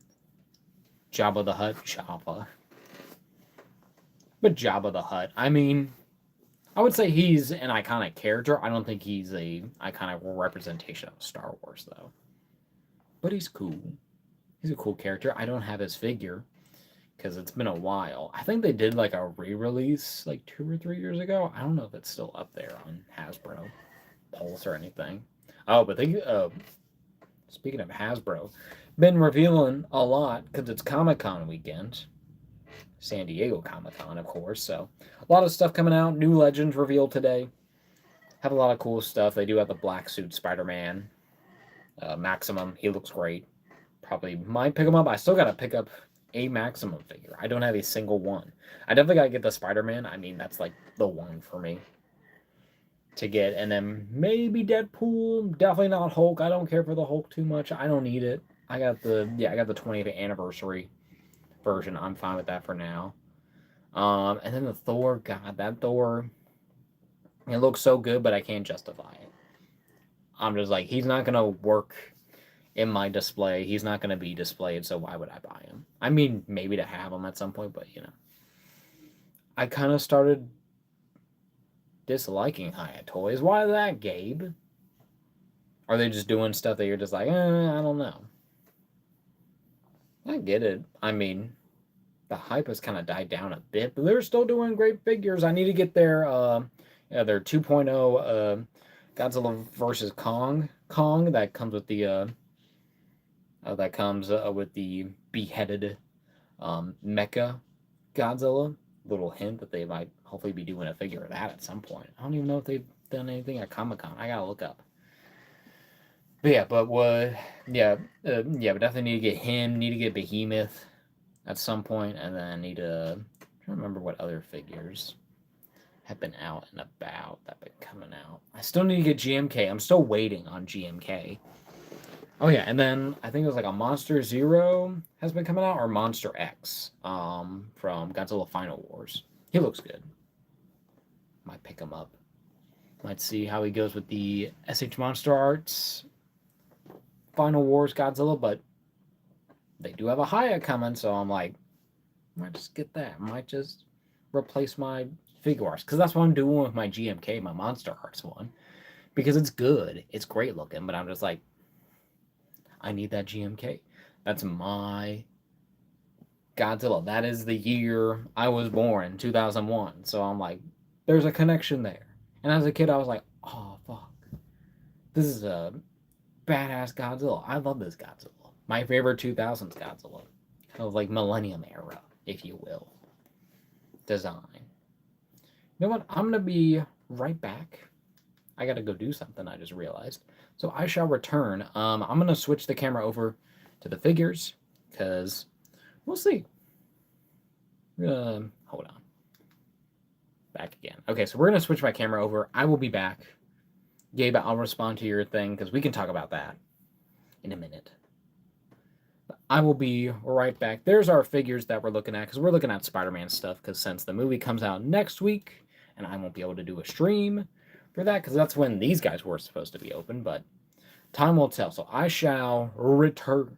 Jabba the Hutt, Jabba, but Jabba the Hutt. I mean, I would say he's an iconic character. I don't think he's a iconic representation of Star Wars though. But he's cool. He's a cool character. I don't have his figure because it's been a while. I think they did like a re-release like 2 or 3 years ago. I don't know if it's still up there on Hasbro Pulse or anything. Oh, but they speaking of Hasbro, been revealing a lot because it's Comic-Con weekend. San Diego Comic-Con, of course. So a lot of stuff coming out. New Legends revealed today. Have a lot of cool stuff. They do have the black suit Spider-Man. Maximum, he looks great. Probably might pick him up. I still gotta pick up a Maximum figure. I don't have a single one. I definitely gotta get the Spider-Man. I mean, that's like the one for me to get. And then maybe Deadpool. Definitely not Hulk. I don't care for the Hulk too much. I don't need it. I got the 20th anniversary version. I'm fine with that for now. And then the Thor. God, that Thor. It looks so good, but I can't justify it. I'm just like, he's not gonna work in my display. He's not gonna be displayed, so why would I buy him? I mean, maybe to have him at some point, but I kind of started disliking Hiya Toys. Why that, Gabe? Are they just doing stuff that you're just like, I don't know. I get it. I mean, the hype has kind of died down a bit, but they're still doing great figures. I need to get their 2.0 Godzilla versus Kong that comes with the beheaded mecha Godzilla. Little hint that they might hopefully be doing a figure of that at some point. I don't even know if they've done anything at Comic-Con. I gotta look up. But yeah, but what? Yeah, but definitely need to get him. Need to get Behemoth at some point, and then need to. I'm trying to remember what other figures have been out and about that have been coming out. I still need to get GMK. I'm still waiting on GMK. Oh yeah, and then I think it was like a Monster Zero has been coming out, or Monster X from Godzilla Final Wars. He looks good. Might pick him up. Might see how he goes with the SH Monster Arts Final Wars Godzilla, but they do have a Hiya coming, so I'm like, might just get that. Might just replace my Figuarts, because that's what I'm doing with my GMK, my Monster Arts one, because it's good. It's great looking, but I'm just like, I need that GMK. That's my Godzilla. That is the year I was born, 2001. So I'm like, there's a connection there. And as a kid, I was like, oh, fuck. This is a badass Godzilla. I love this Godzilla. My favorite 2000s Godzilla. Kind of like Millennium era, if you will. Design. You know what? I'm going to be right back. I got to go do something, I just realized. So I shall return. I'm going to switch the camera over to the figures, because we'll see. Hold on. Back again. Okay, so we're going to switch my camera over. I will be back. Gabe, I'll respond to your thing, because we can talk about that in a minute. But I will be right back. There's our figures that we're looking at, because we're looking at Spider-Man stuff, because since the movie comes out next week, and I won't be able to do a stream for that, because that's when these guys were supposed to be open, but time will tell. So I shall return.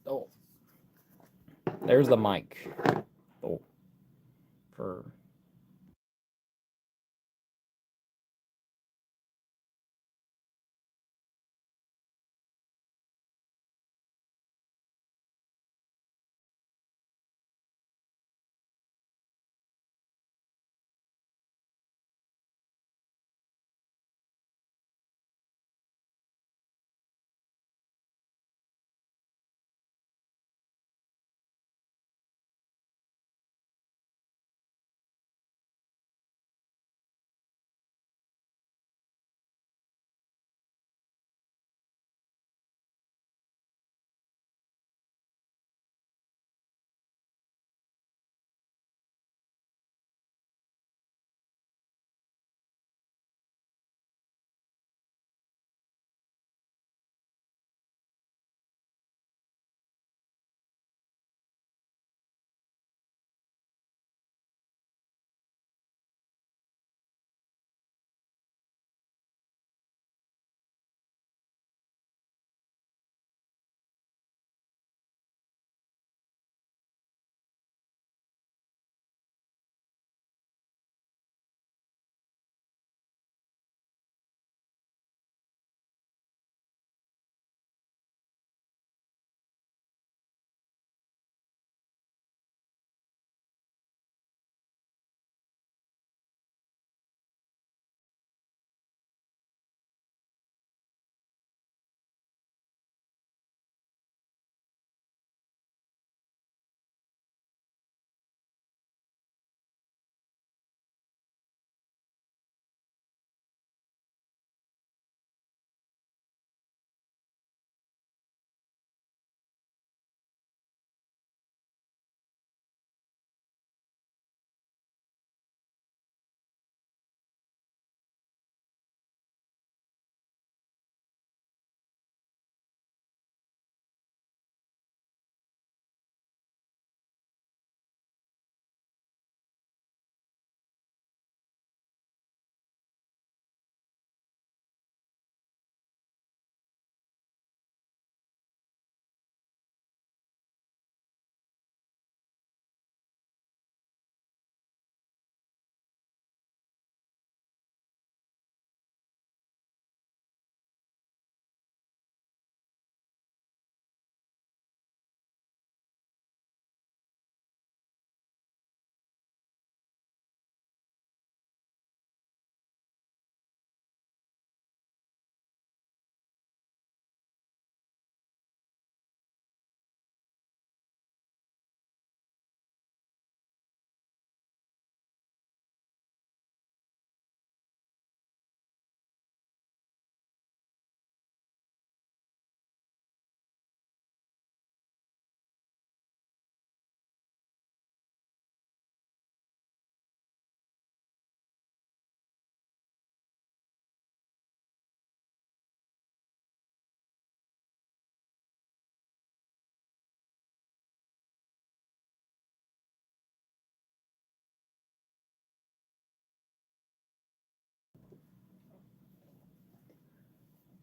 Oh, there's the mic. Oh, for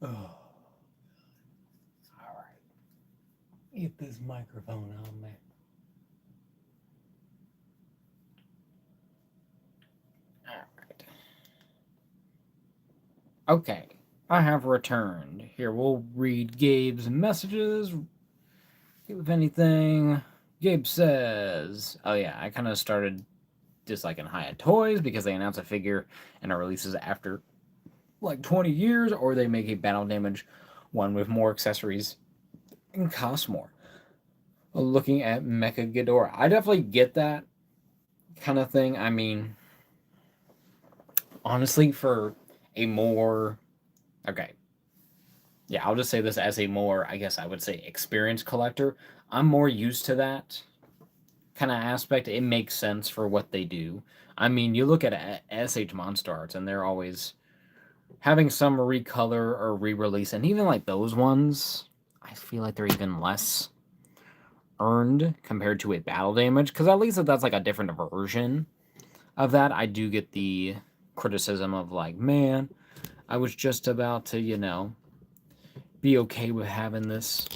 Oh, all right. Get this microphone on there. All right. Okay. I have returned. Here, we'll read Gabe's messages. If anything, Gabe says, oh yeah, I kind of started disliking Hiya Toys because they announce a figure and it releases after like 20 years, or they make a battle damage one with more accessories and cost more. Looking at Mecha Ghidorah, I definitely get that kind of thing. I mean, honestly, for a more, okay, yeah, I'll just say this as a more, I guess I would say, experienced collector. I'm more used to that kind of aspect. It makes sense for what they do. I mean, you look at SH Monster Arts, and they're always having some recolor or re-release, and even like those ones, I feel like they're even less earned compared to a battle damage, because at least if that's like a different version of that, I do get the criticism of like, man, I was just about to, be okay with having this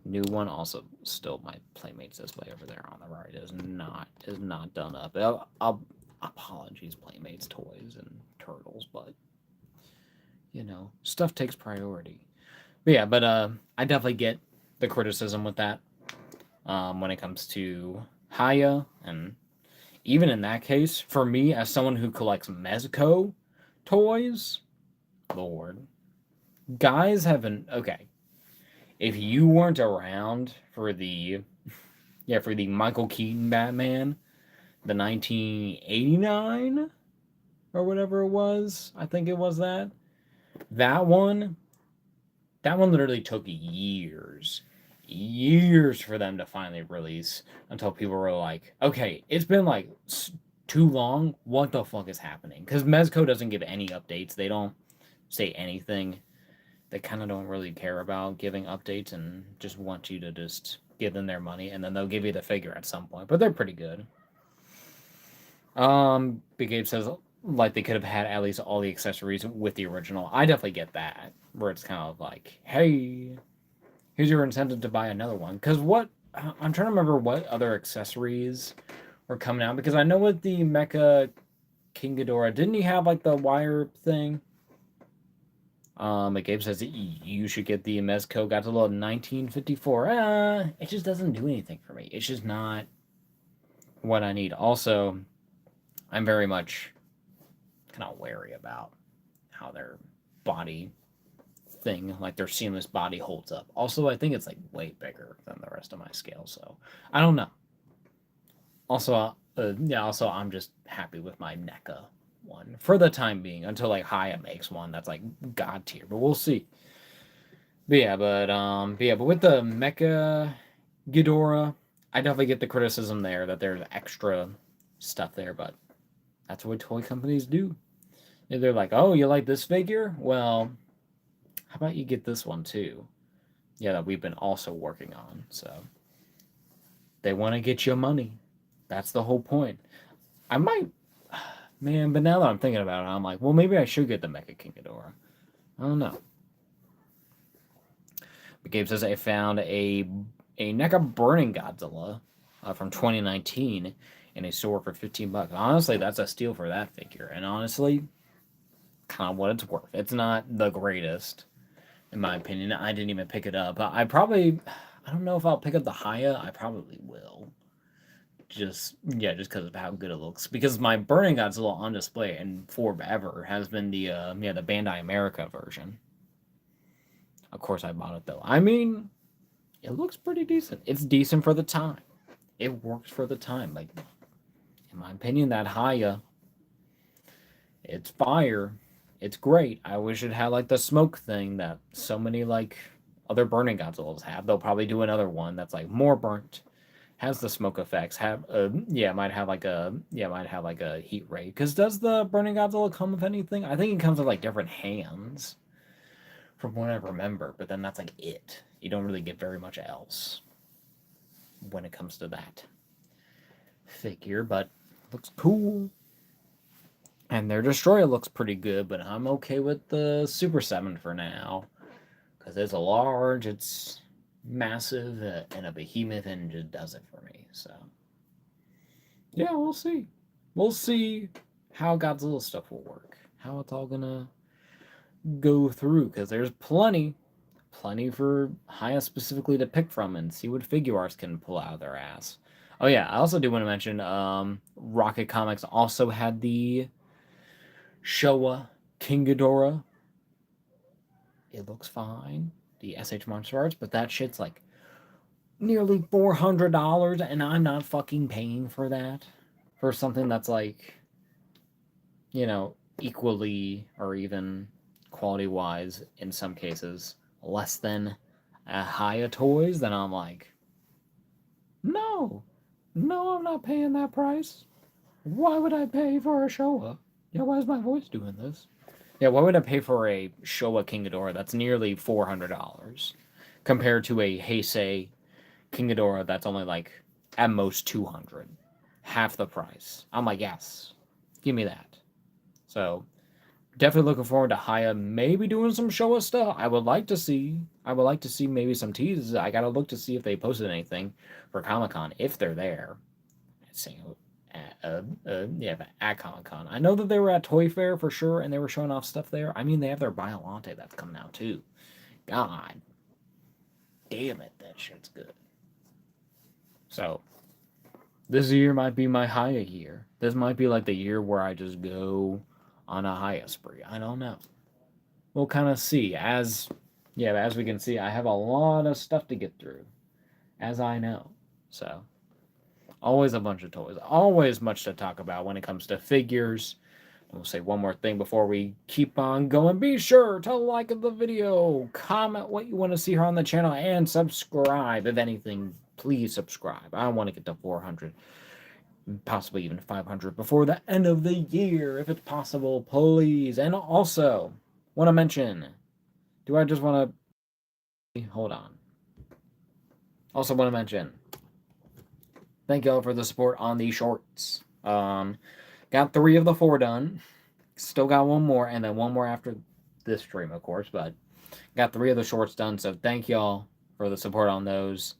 new one. Also, still my Playmates display over there on the right is not done up. Apologies, Playmates toys and turtles, but stuff takes priority. But yeah, I definitely get the criticism with that when it comes to Haya, and even in that case, for me as someone who collects Mezco toys, Lord, guys haven't okay. If you weren't around for the Michael Keaton Batman, the 1989 or whatever it was, I think it was that one literally took years for them to finally release, until people were like, okay, it's been like too long, what the fuck is happening? Because Mezco doesn't give any updates, they don't say anything, they kind of don't really care about giving updates and just want you to just give them their money, and then they'll give you the figure at some point, but they're pretty good. Big Gabe says, like, they could have had at least all the accessories with the original. I definitely get that, where it's kind of like, hey, here's your incentive to buy another one. Because I'm trying to remember what other accessories were coming out, because I know with the Mecha King Ghidorah, didn't he have like the wire thing? Gabe says you should get the Mezco Godzilla 1954. It just doesn't do anything for me. It's just not what I need. Also, I'm very much kind of wary about how their body thing, like their seamless body, holds up. Also, I think it's like way bigger than the rest of my scale, so I don't know. Also, also I'm just happy with my NECA one for the time being, until like Haya makes one that's like god tier, but we'll see. But with the Mecha Ghidorah, I definitely get the criticism there that there's extra stuff there, but that's what toy companies do. They're like, oh, you like this figure? Well, how about you get this one too? Yeah, that we've been also working on. So they want to get your money. That's the whole point. I might, man, but now that I'm thinking about it, I'm like, well, maybe I should get the Mecha King Ghidorah. I don't know. But Gabe says I found a NECA Burning Godzilla from 2019 in a store for $15. Honestly, that's a steal for that figure. And honestly, kind of what it's worth. It's not the greatest, in my opinion. I didn't even pick it up. I don't know if I'll pick up the Haya. I probably will. Just because of how good it looks. Because my Burning Godzilla on display and forever has been the Bandai America version. Of course, I bought it though. I mean, it looks pretty decent. It's decent for the time. It works for the time. Like, in my opinion, that Haya, it's fire. It's great. I wish it had like the smoke thing that so many like other Burning Godzillas have. They'll probably do another one that's like more burnt, has the smoke effects. Might have like a heat ray. Because does the Burning Godzilla come with anything? I think it comes with like different hands, from what I remember. But then that's like it. You don't really get very much else when it comes to that figure. But looks cool. And their Destroyer looks pretty good, but I'm okay with the Super 7 for now. because it's large, it's massive, and a behemoth, and just does it for me. So yeah, we'll see. We'll see how Godzilla stuff will work. How it's all gonna go through, because there's plenty for Haya specifically to pick from and see what figure arts can pull out of their ass. Oh yeah, I also do want to mention Rocket Comics also had the Showa King Ghidorah. It looks fine. The SH Monster Arts, but that shit's like nearly $400, and I'm not fucking paying for that. For something that's like, equally or even quality wise in some cases less than a Haya Toys, then I'm like, no, I'm not paying that price. Why would I pay for a Showa? Yeah, why is my voice doing this? Yeah, why would I pay for a Showa King Ghidorah that's nearly $400 compared to a Heisei King Ghidorah that's only like at most 200, half the price? I'm like, yes, give me that. So definitely looking forward to Haya maybe doing some Showa stuff. I would like to see maybe some teases. I gotta look to see if they posted anything for Comic-Con if they're there. At Comic-Con. I know that they were at Toy Fair for sure, and they were showing off stuff there. I mean, they have their Biolante that's coming out too. God damn it, that shit's good. So this year might be my Haya year. This might be like the year where I just go on a Haya spree. I don't know. We'll kind of see. As we can see, I have a lot of stuff to get through, as I know. So always a bunch of toys. Always much to talk about when it comes to figures. And we'll say one more thing before we keep on going. Be sure to like the video, comment what you want to see here on the channel, and subscribe. If anything, please subscribe. I want to get to 400, possibly even 500 before the end of the year, if it's possible, please. And also, want to mention, do I just want to... Hold on. Also want to mention, thank y'all for the support on these shorts. Got 3 of the 4 done. Still got 1 more, and then 1 more after this stream, of course. But got 3 of the shorts done, so thank y'all for the support on those.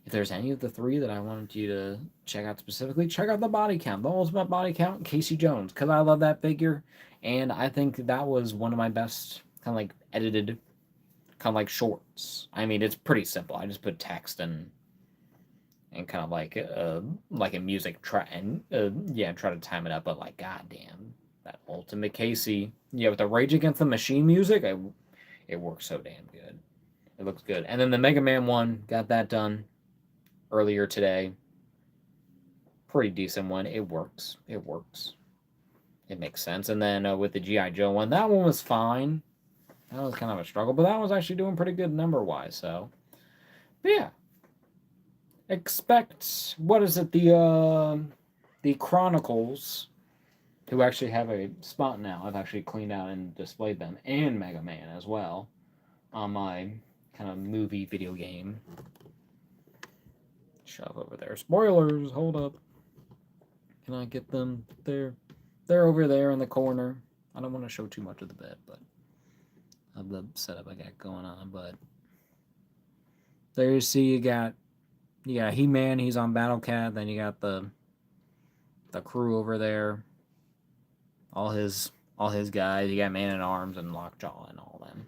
If there's any of the 3 that I wanted you to check out specifically, check out the body count, the ultimate body count, Casey Jones, because I love that figure, and I think that was one of my best kind of like edited kind of like shorts. I mean, it's pretty simple. I just put text and kind of like a music try to time it up, but like goddamn, that ultimate Casey, with the Rage Against the Machine music, it works so damn good. It looks good. And then the Mega Man one, got that done earlier today. Pretty decent one. It works. It makes sense. And then with the G.I. Joe one, that one was fine. That was kind of a struggle, but that was actually doing pretty good number-wise, so. But yeah. Expect, what is it, the Chronicles, who actually have a spot now. I've actually cleaned out and displayed them, and Mega Man as well, on my kind of movie video game shelf over there. Spoilers, hold up. Can I get them there? They're over there in the corner. I don't want to show too much of the bed, but of the setup I got going on, but there you see you got He-Man, he's on Battle Cat, then you got the crew over there. All his guys. You got Man-at-Arms and Lockjaw and all them.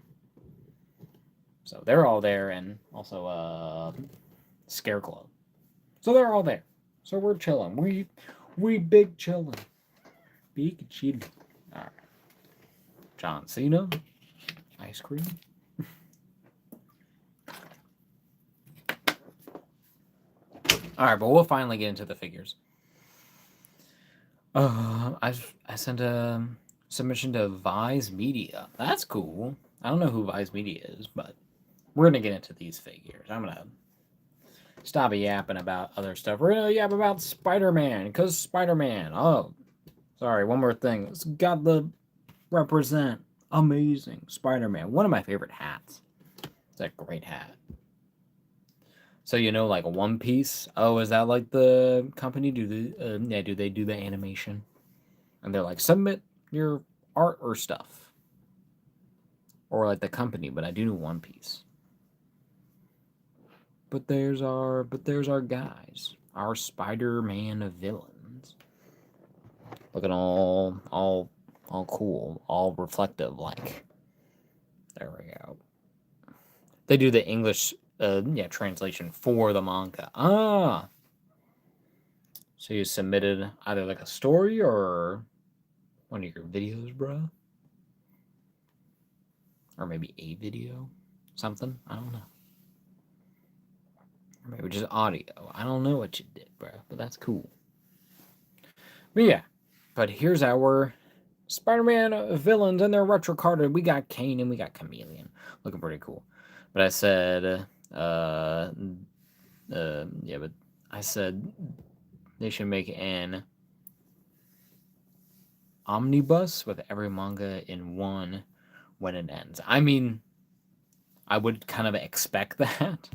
So they're all there, and also Scarecrow. So they're all there. So we're chilling. We big chilling. Big chilling. Alright. John Cena. Ice cream. Alright, but we'll finally get into the figures. I sent a submission to Vice Media. That's cool. I don't know who Vice Media is, but we're gonna get into these figures. I'm gonna stop yapping about other stuff. We're gonna yap about Spider-Man, because Spider-Man. Oh, sorry, one more thing. It's got the represent amazing Spider-Man. One of my favorite hats. It's a great hat. So like One Piece. Oh, is that like the company? Do they do the animation? And they're like, submit your art or stuff. or like the company, but I do know One Piece. But there's our guys, our Spider-Man villains, looking all cool, all reflective. Like, there we go. They do the English translation for the manga. Ah, so you submitted either like a story or one of your videos, bro, or maybe a video, something. I don't know. Or maybe just audio. I don't know what you did, bro, but that's cool. But yeah, but here's our Spider-Man villains, and they're retro carded. We got Kaine and we got Chameleon, looking pretty cool. But I said, but I said they should make an omnibus with every manga in one when it ends. I mean, I would kind of expect that.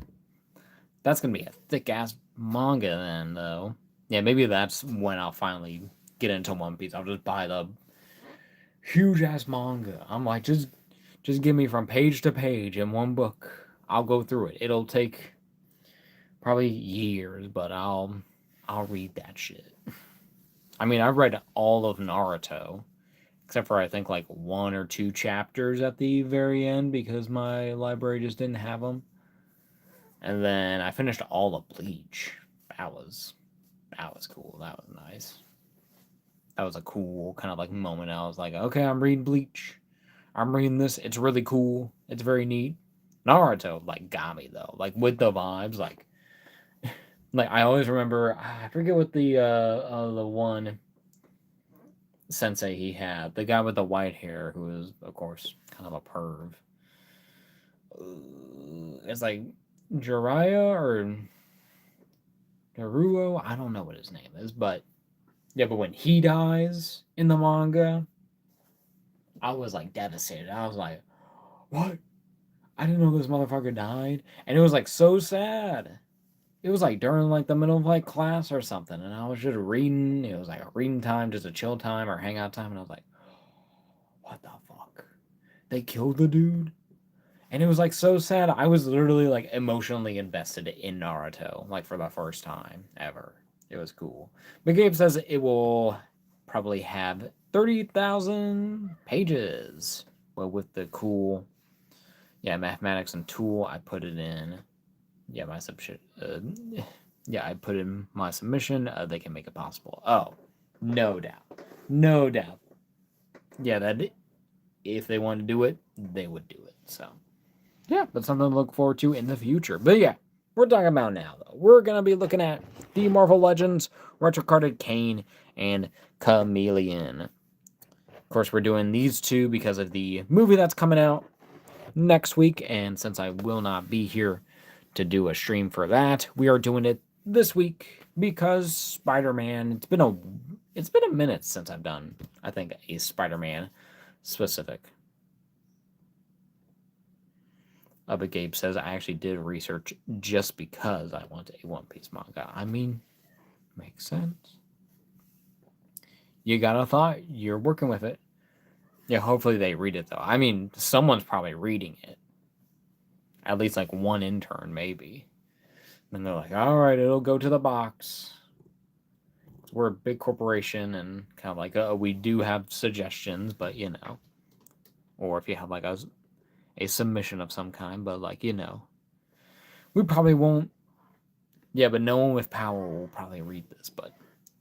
That's gonna be a thick ass manga then, though. Yeah, maybe that's when I'll finally get into One Piece. I'll just buy the huge ass manga. I'm like, just give me from page to page in one book. I'll go through it. It'll take probably years, but I'll read that shit. I mean, I've read all of Naruto, except for I think like 1 or 2 chapters at the very end because my library just didn't have them. And then I finished all of Bleach. That was cool. That was nice. That was a cool kind of like moment. I was like, okay, I'm reading Bleach. I'm reading this. It's really cool. It's very neat. Naruto like got me though, like with the vibes, like I always remember. I forget what the one sensei he had, the guy with the white hair, who was of course kind of a perv. It's like Jiraiya or Naruto. I don't know what his name is, but yeah. But when he dies in the manga, I was like devastated. I was like, what? I didn't know this motherfucker died, and it was like so sad. It was like during like the middle of like class or something, and I was just reading. It was like a reading time, just a chill time or hangout time, and I was like, what the fuck? They killed the dude? And it was like so sad. I was literally like emotionally invested in Naruto, like for the first time ever. It was cool. But Gabe says it will probably have 30,000 pages. Well, with the cool, mathematics and tool, I put it in. Yeah, my submission. I put in my submission. They can make it possible. Oh, no doubt, no doubt. Yeah, that if they want to do it, they would do it. So. Yeah, but something to look forward to in the future. But yeah, we're talking about now, though. We're going to be looking at the Marvel Legends, retro carded Kaine, and Chameleon. Of course, we're doing these two because of the movie that's coming out next week, and since I will not be here to do a stream for that, we are doing it this week because Spider-Man, it's been a minute since I've done, I think, a Spider-Man specific. But Gabe says, I actually did research just because I want a One Piece manga. I mean, makes sense. You got a thought, you're working with it. Yeah, hopefully they read it, though. I mean, someone's probably reading it. At least, like, one intern, maybe. And they're like, all right, it'll go to the box. We're a big corporation, and kind of like, we do have suggestions, but, you know. Or if you have, like, a submission of some kind, but, like, you know. We probably won't. Yeah, but no one with power will probably read this, but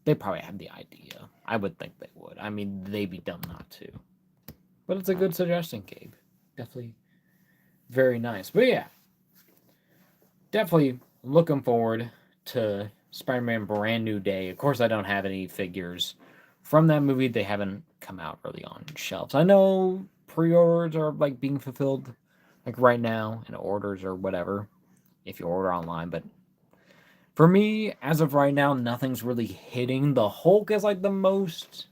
they probably have the idea. I would think they would. I mean, they'd be dumb not to. But it's a good suggestion, Gabe. Definitely very nice. But yeah, definitely looking forward to Spider-Man Brand New Day. Of course, I don't have any figures from that movie. They haven't come out really on shelves. I know pre-orders are like being fulfilled like right now, and orders or whatever if you order online, but for me, as of right now, nothing's really hitting. The Hulk is like the most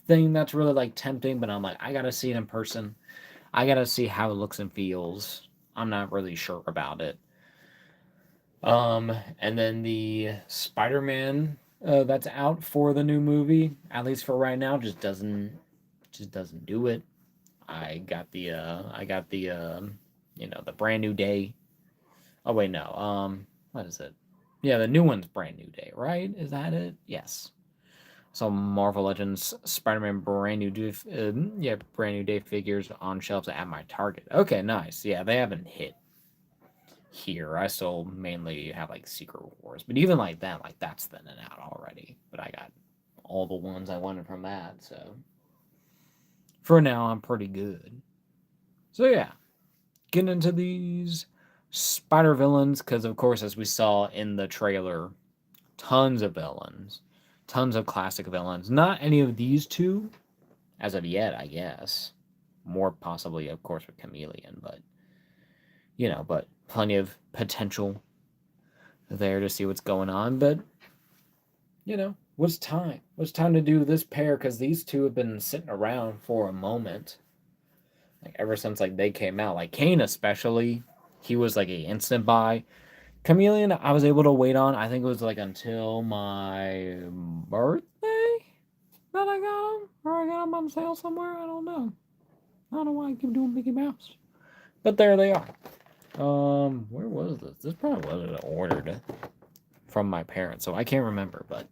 thing that's really like tempting, but I'm like, I gotta see it in person. I gotta see how it looks and feels. I'm not really sure about it. And then the Spider-Man that's out for the new movie, at least for right now, just doesn't do it. I got the you know, the brand new day. Oh wait, no. What is it? Yeah, the new one's brand new day, right? Is that it? Yes. So Marvel Legends Spider-Man brand new day, yeah, brand new day figures on shelves at my Target. Okay, nice. Yeah, they haven't hit here. I still mainly have like Secret Wars, but even like that, like that's thinning out already. But I got all the ones I wanted from that, so for now I'm pretty good. So yeah, getting into these spider villains because of course, as we saw in the trailer, tons of villains, tons of classic villains. Not any of these two as of yet, I guess. More possibly, of course, with Chameleon, but you know, but plenty of potential there to see what's going on. But you know, what's time? What's time to do this pair? Because these two have been sitting around for a moment, like ever since like they came out. Like Kaine, especially, he was like a instant buy. Chameleon, I was able to wait on. I think it was like until my birthday that I got them, or I got them on sale somewhere. I don't know. I don't know why I keep doing Mickey Mouse, but there they are. Where was this? This probably wasn't ordered from my parents, so I can't remember. But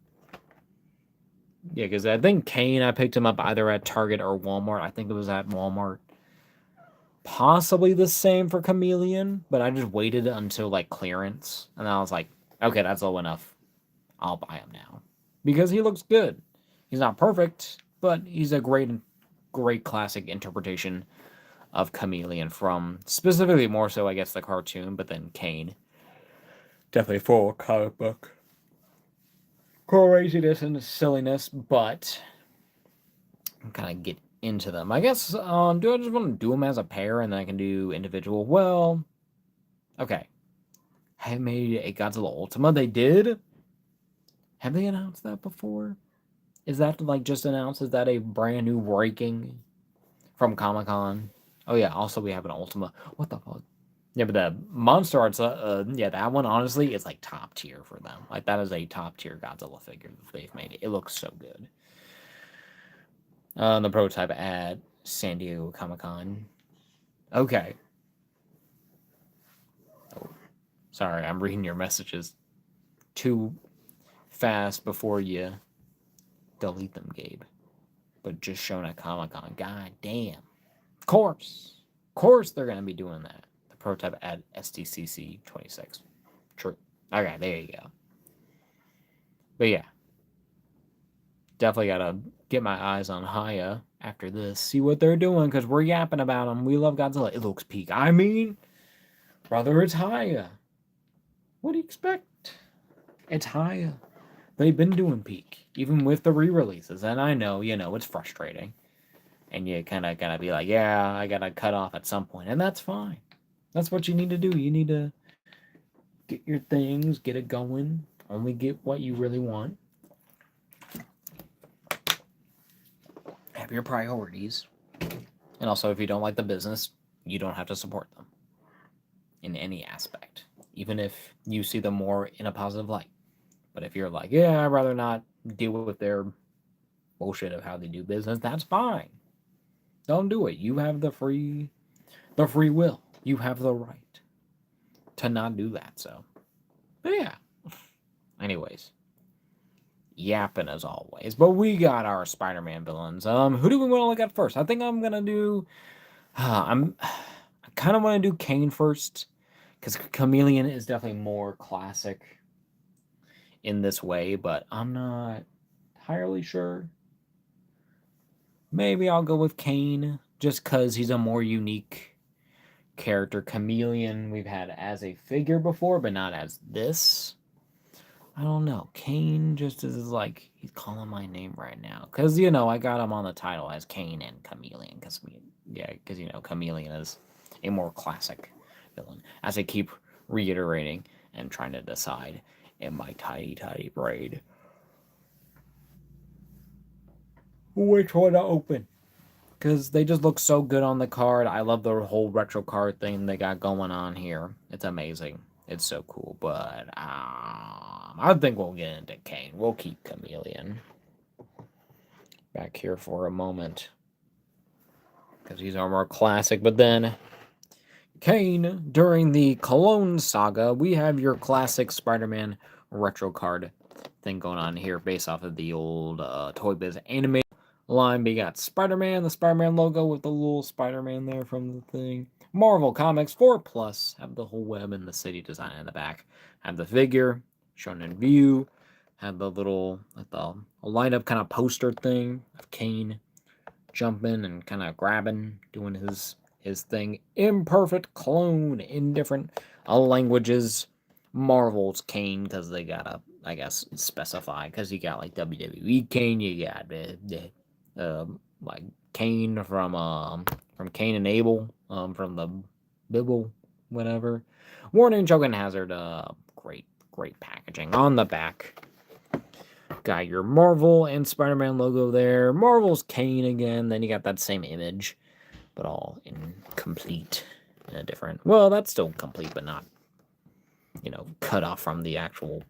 yeah, because I think Kaine, I picked him up either at Target or Walmart. I think it was at Walmart. Possibly the same for Chameleon, but I just waited until like clearance, and I was like, okay, that's low enough. I'll buy him now because he looks good. He's not perfect, but he's a great classic interpretation of Chameleon from specifically more so, I guess, the cartoon, but then Kaine. Definitely full comic book craziness and silliness, but I'm kind of get into them. I guess, do I just want to do them as a pair and then I can do individual? Well, okay. Have made a Godzilla Ultima. They did. Have they announced that before? Is that like just announced? Is that a brand new breaking from Comic Con? Oh yeah. Also, we have an Ultima. What the fuck? Yeah, but the Monster Arts, yeah, that one honestly is like top tier for them. Like that is a top tier Godzilla figure that they've made. It looks so good. The prototype at San Diego Comic Con. Okay. Oh, sorry, I'm reading your messages too fast before you delete them, Gabe. But just shown at Comic Con. God damn. Of course they're gonna be doing that. The prototype at SDCC 26. True. Okay, there you go. But yeah, definitely gotta get my eyes on Haya after this. See what they're doing because we're yapping about them. We love Godzilla. It looks peak. I mean, brother, it's Haya. What do you expect? It's Haya. They've been doing peak, even with the re-releases. And I know, it's frustrating. And you kind of gotta be like, yeah, I gotta cut off at some point. And that's fine. That's what you need to do. You need to get your things, get it going, only get what you really want. Have your priorities. And also, if you don't like the business, you don't have to support them in any aspect, even if you see them more in a positive light. But if you're like, yeah, I'd rather not deal with their bullshit of how they do business, that's fine. Don't do it. You have the free will. You have the right to not do that. So, but yeah. Anyways, yapping as always. But we got our Spider-Man villains. Who do we want to look at first? I think I'm gonna do. I kind of want to do Kaine first because Chameleon is definitely more classic in this way, but I'm not entirely sure. Maybe I'll go with Kaine just because he's a more unique character. Chameleon we've had as a figure before, but not as this. I don't know. Kaine just is like, he's calling my name right now. Because, I got him on the title as Kaine and Chameleon. Because, Chameleon is a more classic villain. As I keep reiterating and trying to decide in my tiny brain which one to open. Because they just look so good on the card. I love the whole retro card thing they got going on here. It's amazing. It's so cool. But I think we'll get into Kaine. We'll keep Chameleon back here for a moment. because he's our more classic. But then Kaine, during the Cologne Saga, we have your classic Spider-Man retro card thing going on here based off of the old Toy Biz anime line. We got Spider-Man, the Spider-Man logo with the little Spider-Man there from the thing. Marvel Comics 4+, have the whole web and the city design in the back. Have the figure shown in view. Have the little, like the light-up kind of poster thing of Kaine jumping and kind of grabbing, doing his thing. Imperfect clone in different languages. Marvel's Kaine, because they gotta, I guess, specify, because you got like WWE Kaine, you got like Kaine from Cain and Abel, from the Bible, whatever. Warning, Choking Hazard, great packaging on the back. Got your Marvel and Spider-Man logo there. Marvel's Kaine again. Then you got that same image, but all incomplete in a different... Well, that's still complete, but not, cut off from the actual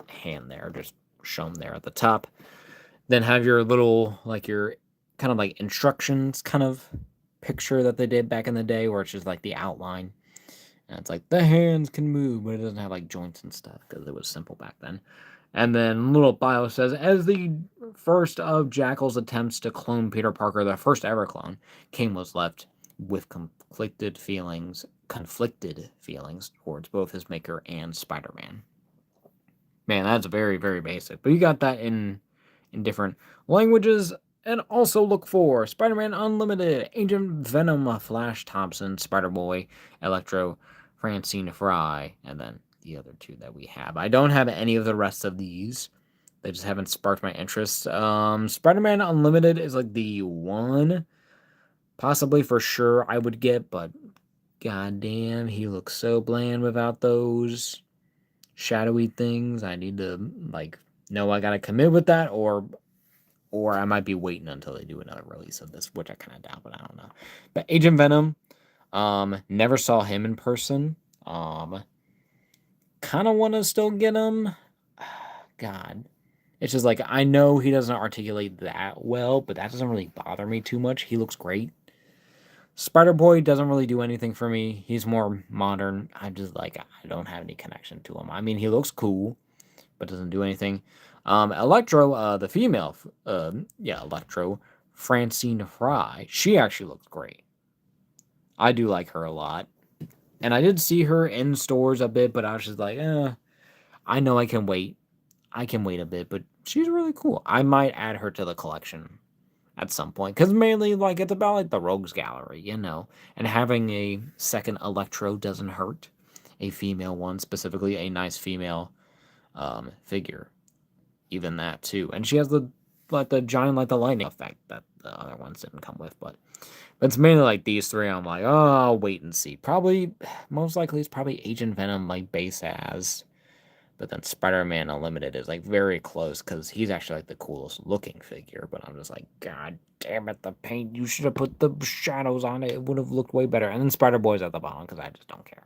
hand there. Just shown there at the top. Then have your little, like your kind of like instructions kind of picture that they did back in the day, where it's just like the outline. And it's like the hands can move, but it doesn't have like joints and stuff because it was simple back then. And then little bio says, as the first of Jackal's attempts to clone Peter Parker, the first ever clone, Kaine was left with conflicted feelings towards both his maker and Spider-Man. Man, that's very, very basic. But you got that in different languages. And also look for Spider-Man Unlimited, Agent Venom, Flash Thompson, Spider-Boy, Electro, Francine Fry, and then the other two that we have. I don't have any of the rest of these. They just haven't sparked my interest. Spider-Man Unlimited is like the one, possibly for sure, I would get, but goddamn, he looks so bland without those shadowy things. I need to, know I gotta commit with that, or I might be waiting until they do another release of this, which I kind of doubt, but I don't know. But Agent Venom, never saw him in person. Kind of want to still get him. God. It's just like, I know he doesn't articulate that well, but that doesn't really bother me too much. He looks great. Spider-Boy doesn't really do anything for me. He's more modern. I'm just like, I don't have any connection to him. I mean, he looks cool, but doesn't do anything. Electro, the female, Electro, Francine Fry, she actually looks great. I do like her a lot. And I did see her in stores a bit, but I was just like, I know I can wait. I can wait a bit, but she's really cool. I might add her to the collection at some point, because mainly, it's about, the Rogues Gallery, and having a second Electro doesn't hurt. A female one, specifically a nice female figure. Even that, too. And she has the giant, the lightning effect that the other ones didn't come with, but it's mainly, these three. I'm like, oh, I'll wait and see. Probably, most likely, it's probably Agent Venom, base as. But then Spider-Man Unlimited is, very close, because he's actually, the coolest looking figure. But I'm just like, God damn it, the paint. You should have put the shadows on it. It would have looked way better. And then Spider-Boy's at the bottom, because I just don't care.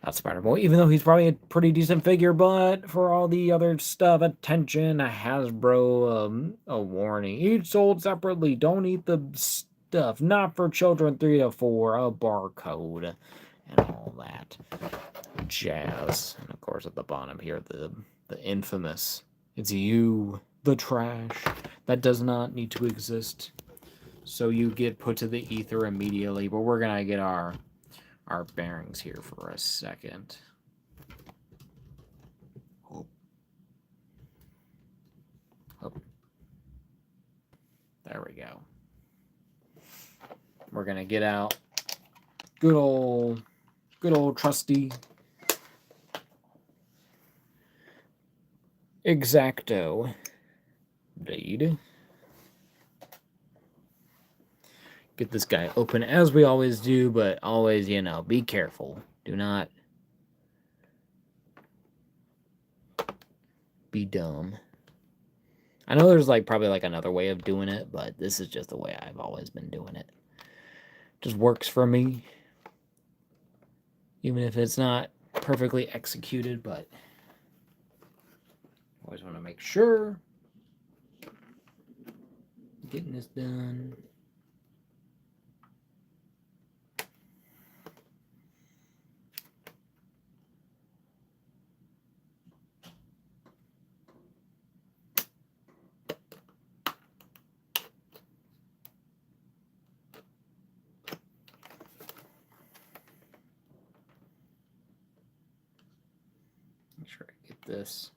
That's Spider-Boy, even though he's probably a pretty decent figure, but for all the other stuff, attention, a Hasbro, a warning. Each sold separately. Don't eat the stuff. Not for children 3 to 4. A barcode. And all that jazz. And of course, at the bottom here, the infamous, it's you, the trash, that does not need to exist. So you get put to the ether immediately, but we're gonna get our bearings here for a second. Oh. There we go. We're gonna get out good old trusty X-Acto blade. Get this guy open as we always do, but always, be careful. Do not be dumb. I know there's probably another way of doing it, but this is just the way I've always been doing it. Just works for me. Even if it's not perfectly executed, but always want to make sure getting this done. this.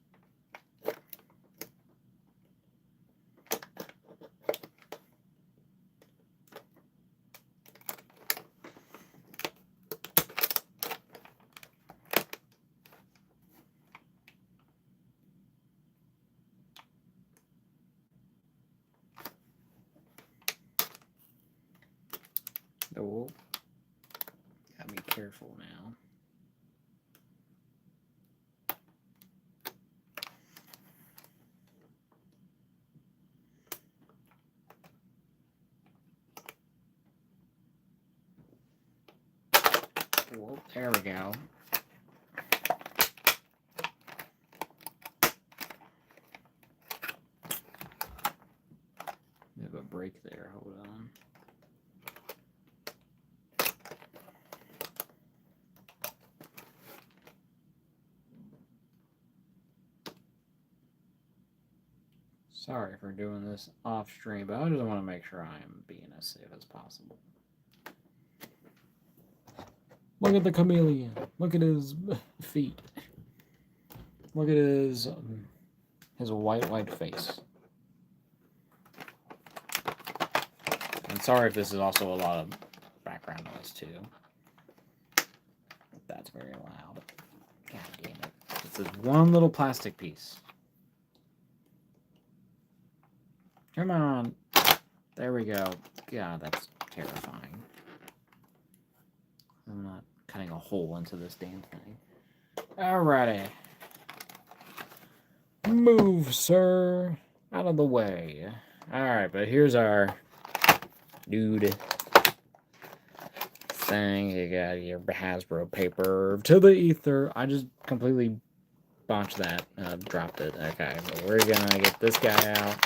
Oh, gotta be careful now. Well, there we go. We have a break there. Hold on. Sorry for doing this off stream, but I just want to make sure I am being as safe as possible. Look at the chameleon. Look at his feet. Look at his white face. And sorry if this is also a lot of background noise too. That's very loud. God damn it. It's this one little plastic piece. Come on. There we go. God, that's terrifying. I'm not cutting a hole into this damn thing. Alrighty. Move, sir. Out of the way. Alright, but here's our dude thing. You got your Hasbro paper to the ether. I just completely botched that. Dropped it. Okay, but we're gonna get this guy out.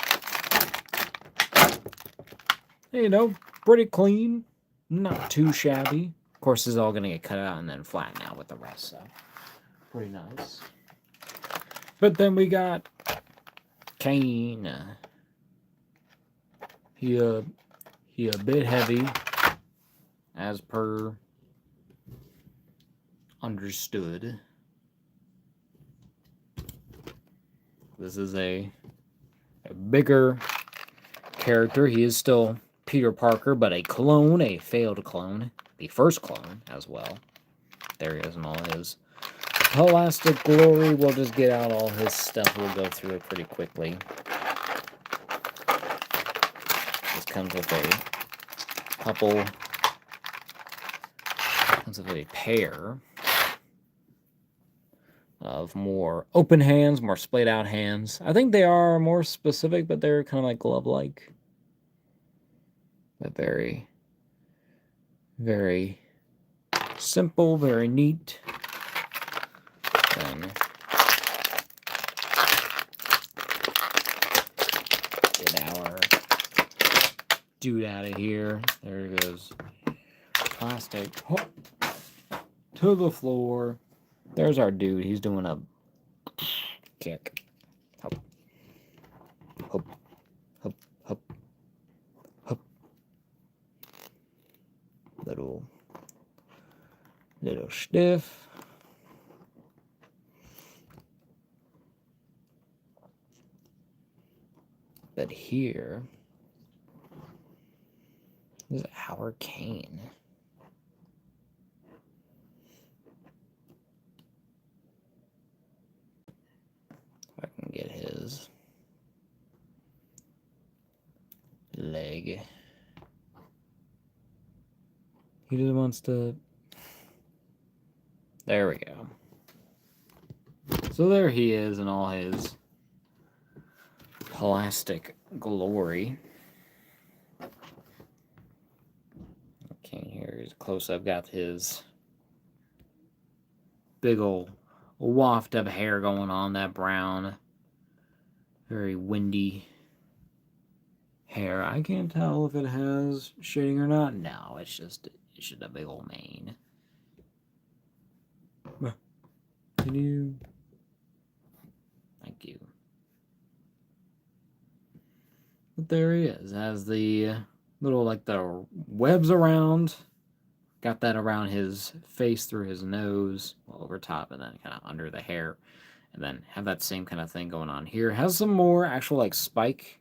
You know, pretty clean. Not too shabby. Of course, this is all gonna get cut out and then flattened out with the rest, so pretty nice. But then we got Kaine. He a bit heavy, as per understood. This is a bigger character. He is still Peter Parker, but a clone, a failed clone. The first clone as well. There he is in all his elastic glory. We'll just get out all his stuff. We'll go through it pretty quickly. This comes with a couple. Comes with a pair of more open hands, more splayed out hands. I think they are more specific, but they're kind of like glove-like. But very, very simple, very neat. Then get our dude out of here. There he goes. Plastic. Hop. To the floor. There's our dude. He's doing a kick. Hop. Hop. Hop. Hop. Hop. Little stiff. But here is our Kaine. If I can get his leg. He just wants to. There we go. So there he is in all his plastic glory. Okay, here's close up. Got his big old waft of hair going on, that brown, very windy hair. I can't tell if it has shading or not. No, it's just a big old mane. Can you? Thank you. But there he is. Has the little, like, the webs around. Got that around his face through his nose, well, over top, and then kind of under the hair. And then have that same kind of thing going on here. Has some more actual like spike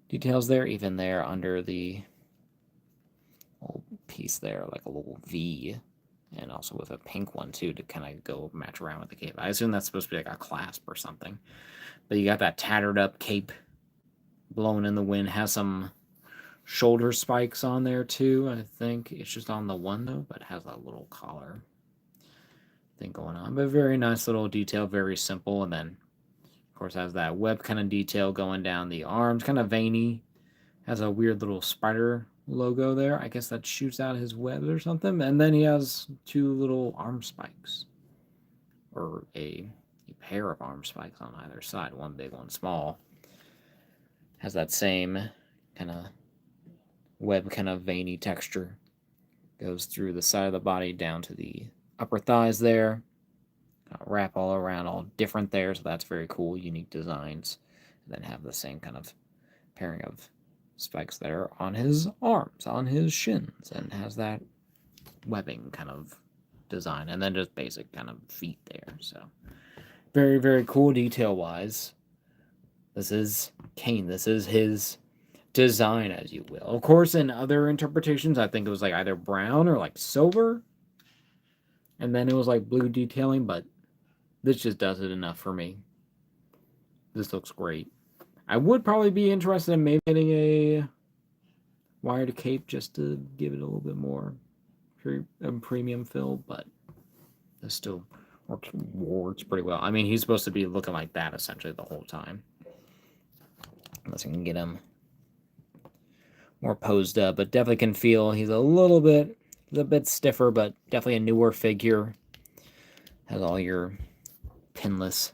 details there, even there under the little piece there, like a little V. And also with a pink one too to kind of go match around with the cape. I assume that's supposed to be like a clasp or something. But you got that tattered up cape blowing in the wind. Has some shoulder spikes on there too. I think it's just on the one though, but it has a little collar thing going on. But very nice little detail, very simple. And then of course has that web kind of detail going down the arms, kind of veiny. Has a weird little spider logo there. I guess that shoots out his webs or something. And then he has two little arm spikes, or a pair of arm spikes on either side, one big, one small. Has that same kind of web, kind of veiny texture. Goes through the side of the body down to the upper thighs there. Wrap all around, all different there, so that's very cool, unique designs. And then have the same kind of pairing of spikes there on his arms, on his shins, and has that webbing kind of design, and then just basic kind of feet there. So very, very cool detail-wise. This is Kaine. This is his design, as you will. Of course, in other interpretations, I think it was like either brown or like silver, and then it was like blue detailing, but this just does it enough for me. This looks great. I would probably be interested in maybe getting a wired cape just to give it a little bit more premium feel, but this still works pretty well. I mean, he's supposed to be looking like that essentially the whole time. Unless I can get him more posed up, but definitely can feel he's a bit stiffer, but definitely a newer figure. Has all your pinless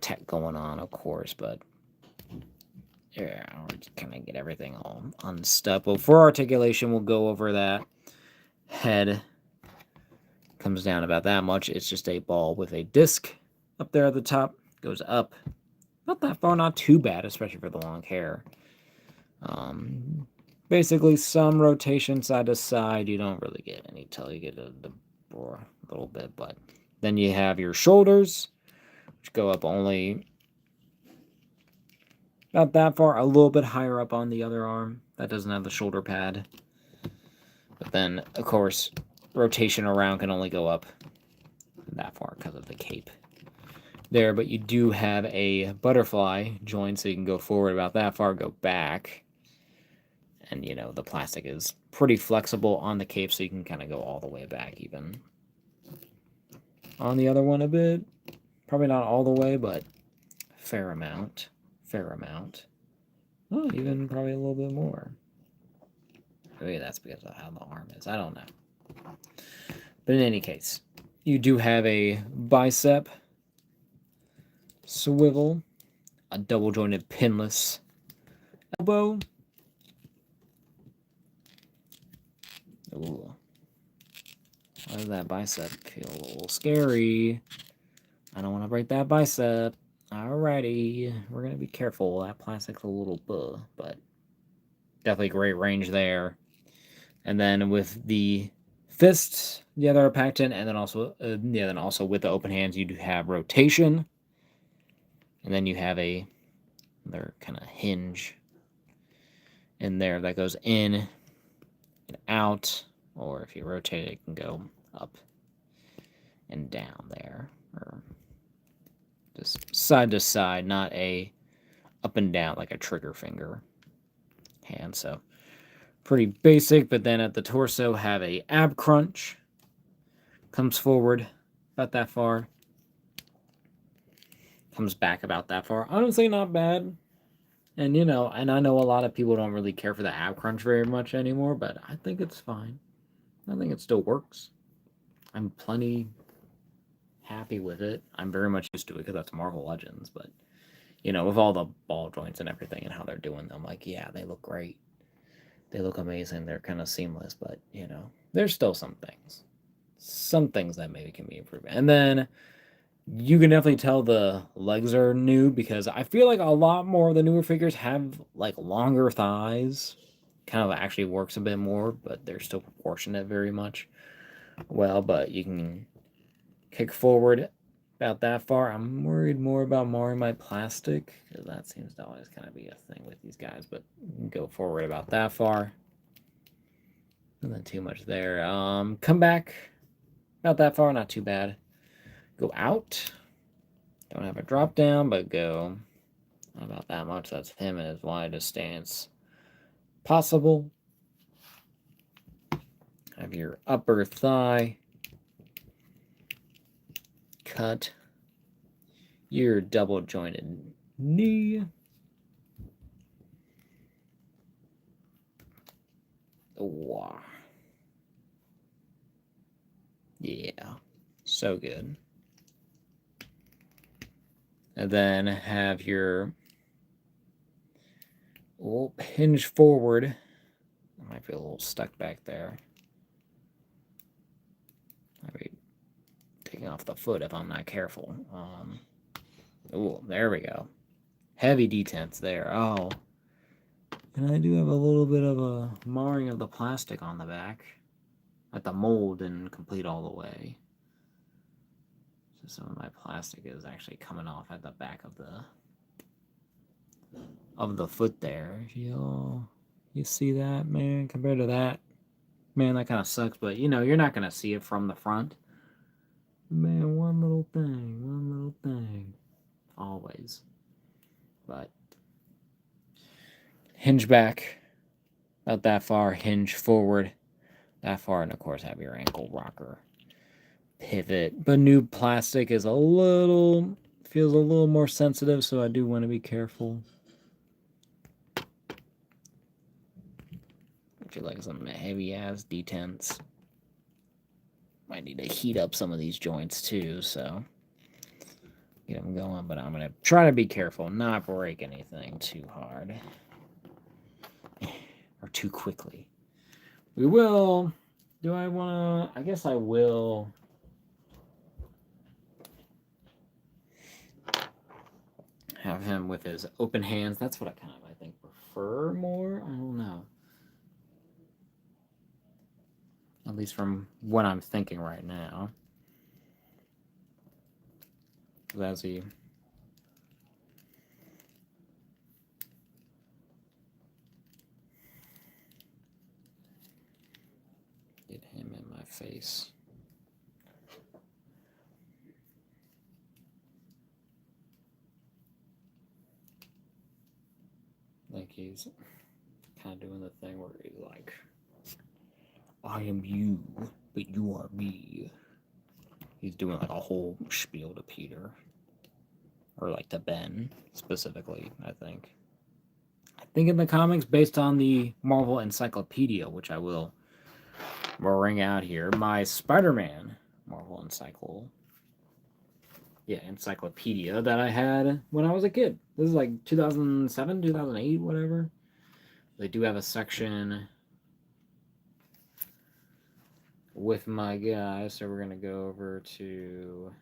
tech going on, of course, but yeah, we're just kind of get everything all unstuck. Well, for articulation, we'll go over that. Head comes down about that much. It's just a ball with a disc up there at the top. Goes up. Not that far, not too bad, especially for the long hair. Basically, some rotation side to side. You don't really get any till you get a little bit, but then you have your shoulders, which go up only about that far, a little bit higher up on the other arm. That doesn't have the shoulder pad. But then, of course, rotation around can only go up that far because of the cape there. But you do have a butterfly joint, so you can go forward about that far, go back. And, you know, the plastic is pretty flexible on the cape, so you can kind of go all the way back even. On the other one a bit. Probably not all the way, but fair amount. Fair amount. Oh, even probably a little bit more. Maybe that's because of how the arm is. I don't know. But in any case, you do have a bicep swivel, a double-jointed pinless elbow. Ooh. Why does that bicep feel a little scary? I don't want to break that bicep. Alrighty. We're going to be careful. That plastic's a little but definitely great range there. And then with the fists, the other are packed in, and then also with the open hands, you do have rotation. And then you have another kind of hinge in there that goes in and out, or if you rotate it, it can go up and down there, or just side to side, not a up and down like a trigger finger hand. So pretty basic. But then at the torso, have a ab crunch, comes forward about that far, comes back about that far. Honestly, not bad. And, you know, and I know a lot of people don't really care for the ab crunch very much anymore, but I think it's fine. I think it still works. I'm plenty happy with it. I'm very much used to it because that's Marvel Legends, but, you know, with all the ball joints and everything and how they're doing them, like, yeah, they look great. They look amazing. They're kind of seamless, but, you know, there's still some things that maybe can be improved. And then you can definitely tell the legs are new because I feel like a lot more of the newer figures have like longer thighs. Kind of actually works a bit more, but they're still proportionate very much well. But you can kick forward about that far. I'm worried more about marring my plastic, because that seems to always kind of be a thing with these guys, but go forward about that far. Nothing too much there. Come back about that far, not too bad. Go out. Don't have a drop down, but go about that much. That's him in his widest stance possible. Have your upper thigh cut. Your double jointed knee. Wow. Yeah, so good. And then have your hinge forward. I might be a little stuck back there. I'll be taking off the foot if I'm not careful. Oh, there we go. Heavy detents there. Oh. And I do have a little bit of a marring of the plastic on the back. Like the mold didn't complete all the way. So some of my plastic is actually coming off at the back of the foot there. You see that, man? Compared to that, man, that kind of sucks. But you know, you're not gonna see it from the front. Man, one little thing, always. But hinge back about that far, hinge forward that far, and of course have your ankle rocker pivot. But new plastic is feels a little more sensitive, so I do want to be careful. I feel like some heavy ass detents. Might need to heat up some of these joints too, so get them going. But I'm gonna try to be careful, not break anything too hard or too quickly. We will. Do I want to? I guess I will. Have him with his open hands. That's what I think, prefer more. I don't know. At least from what I'm thinking right now. As he get him in my face. Like he's kind of doing the thing where he's like, I am you, but you are me. He's doing like a whole spiel to Peter. Or like to Ben, specifically, I think. I think in the comics, based on the Marvel Encyclopedia, which I will bring out here, my Spider-Man Marvel Encyclopedia that I had when I was a kid. This is like 2007, 2008, whatever. They do have a section with my guy, so we're going to go over to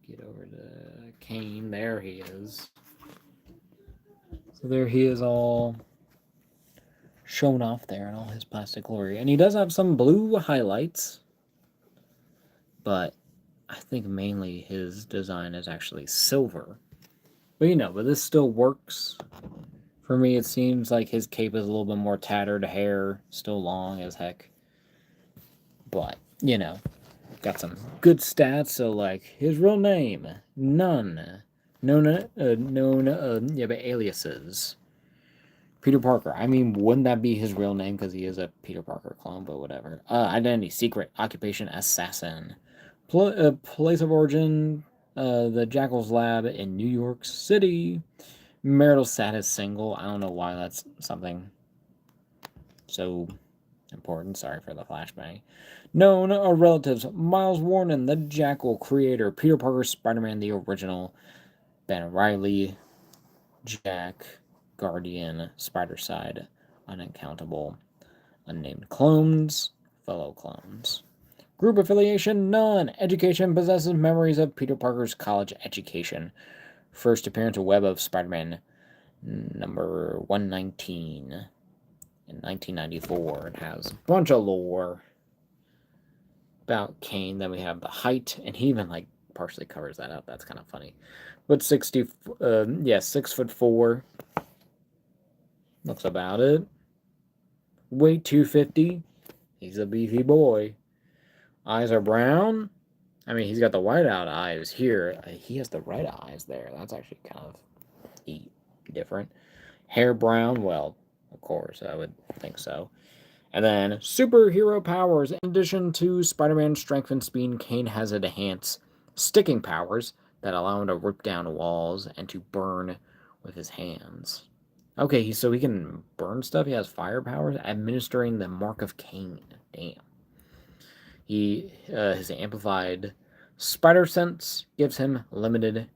get over to Kaine. There he is. So there he is, all shown off there in all his plastic glory. And he does have some blue highlights, but I think mainly his design is actually silver. But but this still works. For me, it seems like his cape is a little bit more tattered, hair still long as heck. But, got some good stats. So, like, his real name, none. Known aliases. Peter Parker. I mean, wouldn't that be his real name? Because he is a Peter Parker clone, but whatever. Identity, secret, occupation, assassin. Place of origin, the Jackal's Lab in New York City. Marital status, single. I don't know why that's something so important. Sorry for the flashbang. Known relatives, Miles Warren, the Jackal creator, Peter Parker, Spider-Man, the original, Ben Reilly, Jack, Guardian, Spider-Side, Unaccountable, Unnamed Clones, Fellow Clones. Group affiliation, none. Education, possesses memories of Peter Parker's college education. First appearance of Web of Spider-Man number 119 in 1994. It has a bunch of lore about Kaine. Then we have the height, and he even like partially covers that up. That's kind of funny. But 6'4". Looks about it. Weight 250. He's a beefy boy. Eyes are brown. I mean, he's got the whiteout eyes here. He has the red eyes there. That's actually kind of different. Hair brown. Well, of course, I would think so. And then superhero powers. In addition to Spider-Man's strength and speed, Kaine has enhanced sticking powers that allow him to rip down walls and to burn with his hands. Okay, so he can burn stuff. He has fire powers, administering the Mark of Kaine. Damn. His amplified spider sense gives him limited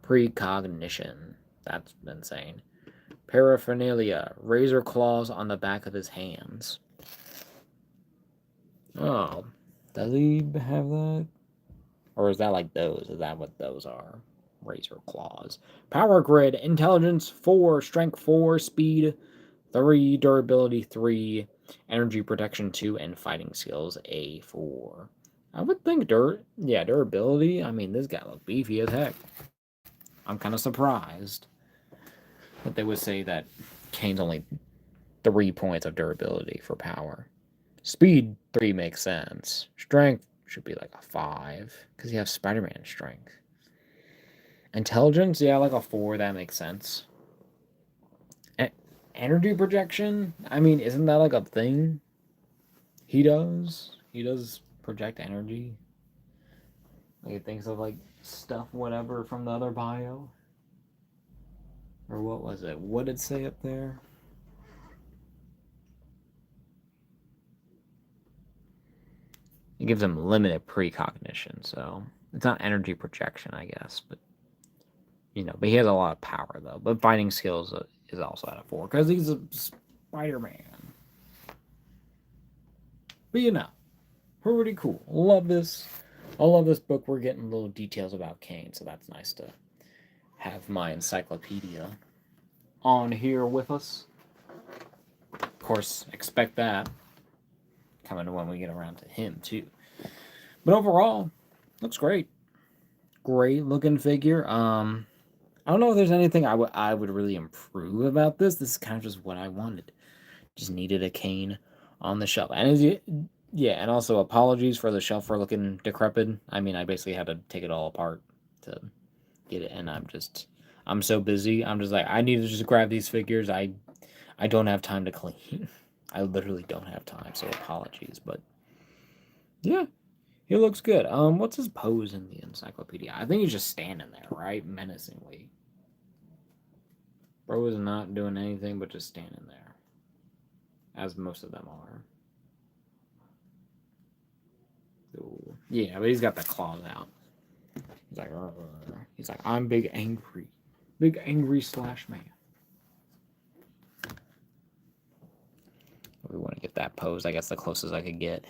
precognition. That's insane. Paraphernalia, razor claws on the back of his hands. Oh, does he have that? Or is that like those? Is that what those are? Razor claws. Power grid, intelligence 4, strength 4, speed 3, durability 3, energy protection 2, and fighting skills A4. I would think durability. I mean, this guy looks beefy as heck. I'm kind of surprised that they would say that Kaine's only 3 points of durability for power. Speed 3 makes sense. Strength should be like a 5 because you have Spider-Man strength. Intelligence, yeah, like a 4. That makes sense. Energy projection, I mean, isn't that like a thing he does? He does project energy. Like he thinks of like stuff, whatever, from the other bio. Or what was it? What did it say up there? It gives him limited precognition, so it's not energy projection, I guess, but but he has a lot of power though. But fighting skills is also at a 4 because he's a Spider-Man. But pretty cool. Love this. I love this book. We're getting little details about Kaine, so that's nice to have my encyclopedia on here with us. Of course, expect that coming when we get around to him too. But overall, looks great. Great looking figure. I don't know if there's anything I would really improve about this. This is kind of just what I wanted. Just needed a Kaine on the shelf. And also apologies for the shelf for looking decrepit. I mean, I basically had to take it all apart to get it, and I'm so busy. I'm just like, I need to just grab these figures. I don't have time to clean. I literally don't have time, so apologies. But yeah, he looks good. What's his pose in the encyclopedia? I think he's just standing there, right? Menacingly. Bro is not doing anything but just standing there. As most of them are. Ooh. Yeah, but he's got the claws out. He's like, I'm big angry slash man. We want to get that pose. I guess the closest I could get.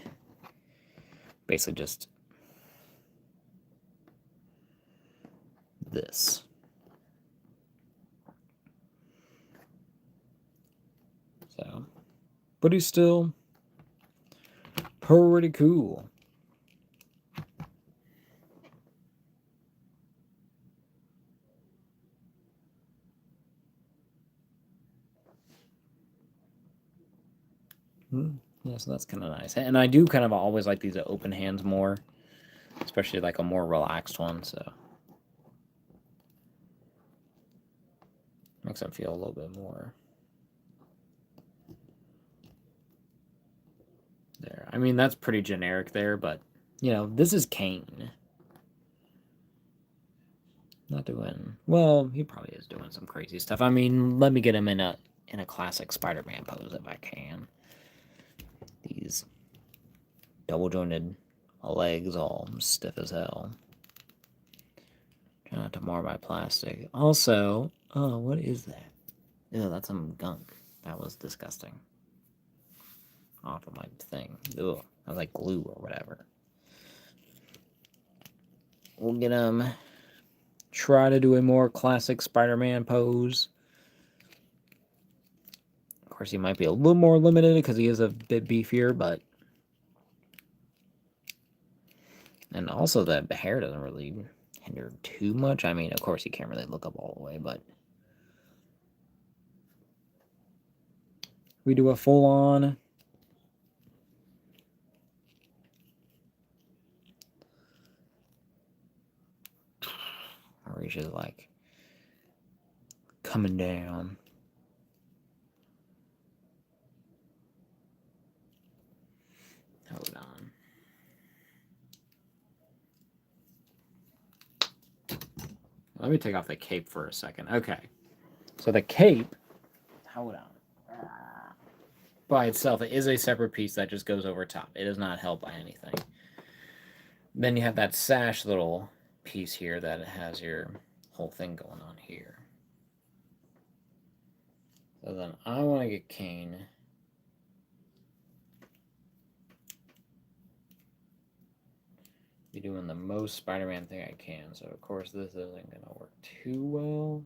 Basically just this. So, but he's still pretty cool. Yeah, so that's kind of nice. And I do kind of always like these open hands more, especially like a more relaxed one, so makes them feel a little bit more there. I mean, that's pretty generic there, but this is Kaine. Not doing well. He probably is doing some crazy stuff. I mean, let me get him in a classic Spider-Man pose if I can. These double jointed legs all stiff as hell. Try not to mar my plastic. Also, oh, what is that? Ew, that's some gunk. That was disgusting. Off of my thing. Ugh, that was like glue or whatever. We'll get him. Try to do a more classic Spider-Man pose. course, he might be a little more limited because he is a bit beefier, but... And also the hair doesn't really hinder too much. I mean, of course, you can't really look up all the way, but... We do a full-on... Or he's just, like, coming down. Hold on. Let me take off the cape for a second. Okay. So the cape, hold on. By itself, it is a separate piece that just goes over top. It does not help by anything. Then you have that sash little piece here that has your whole thing going on here. So then I want to get Kaine. Be doing the most Spider-Man thing I can. So of course this isn't going to work too well.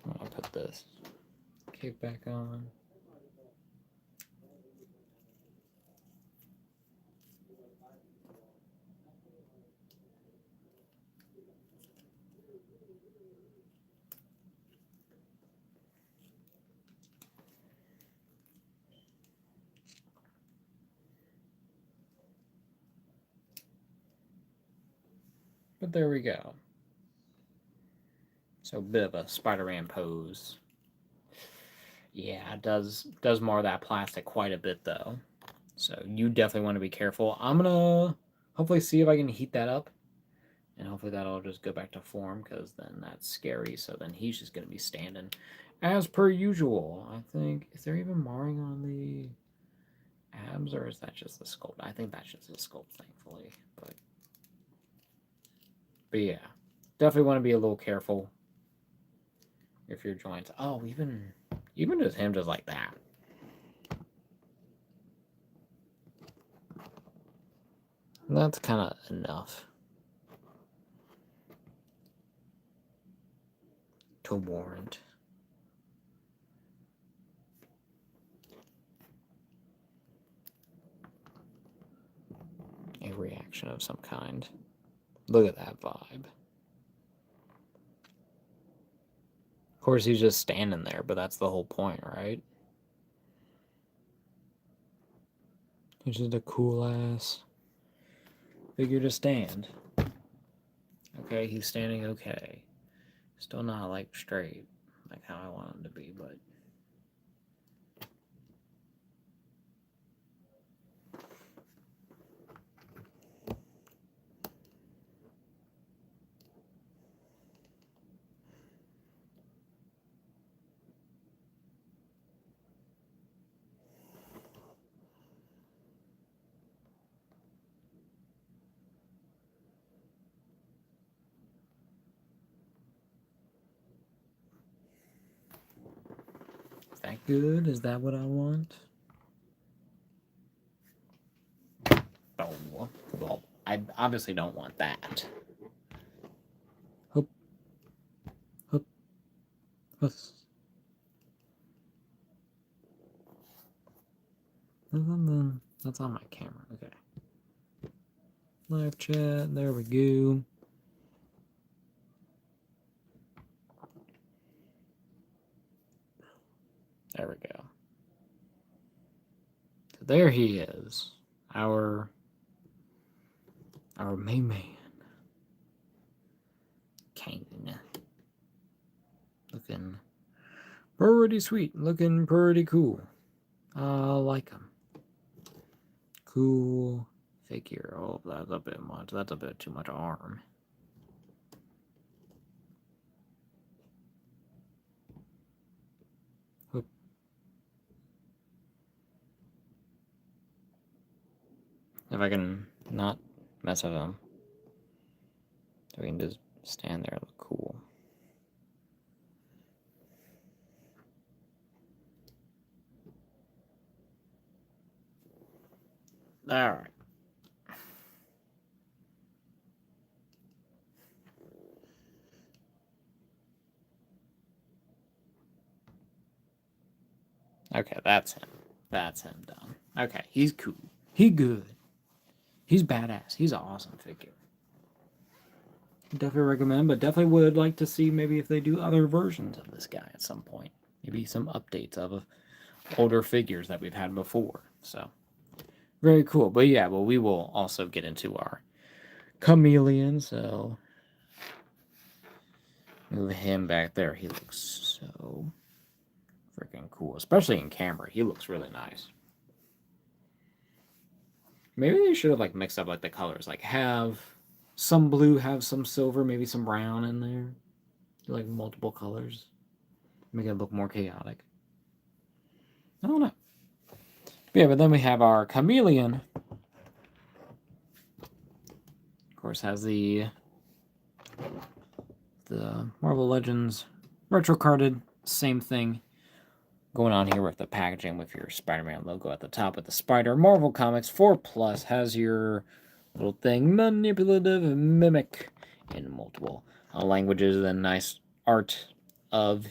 I'm going to put this cape back on. But there we go. So a bit of a Spider-Man pose. Yeah, it does mar that plastic quite a bit though. So you definitely want to be careful. I'm gonna hopefully see if I can heat that up. And hopefully that'll just go back to form, because then that's scary. So then he's just gonna be standing as per usual. I think, is there even marring on the abs, or is that just the sculpt? I think that's just the sculpt, thankfully. But yeah, definitely want to be a little careful if your joints. Oh, even just him just like that. That's kind of enough to warrant a reaction of some kind. Look at that vibe. Of course, he's just standing there, but that's the whole point, right? He's just a cool-ass figure to stand. Okay, he's standing okay. Still not, like, straight, like how I want him to be, but... Is that good? Is that what I want? Oh, well, I obviously don't want that. Hoop. Hoop. Huss. That's on my camera. Okay. Live chat. There we go. There we go. So there he is. Our main man. Kaine. Looking pretty sweet. Looking pretty cool. I like him. Cool figure. Oh, that's a bit much. That's a bit too much arm. Whoop. If I can not mess with him, so we can just stand there and look cool. Alright. Okay, that's him. That's him done. Okay, he's cool. He good. He's badass. He's an awesome figure. Definitely recommend, but definitely would like to see maybe if they do other versions of this guy at some point. Maybe some updates of older figures that we've had before. So, very cool. But yeah, well, we will also get into our Chameleon. So, move him back there. He looks so freaking cool, especially in camera. He looks really nice. Maybe they should have like mixed up like the colors, like have some blue, have some silver, maybe some brown in there, like multiple colors, make it look more chaotic. I don't know. Yeah, but then we have our Chameleon. Of course, has the Marvel Legends retro carded, same thing going on here with the packaging with your Spider-Man logo at the top with the spider. Marvel Comics 4+ has your little thing, manipulative mimic, in multiple languages, and nice art of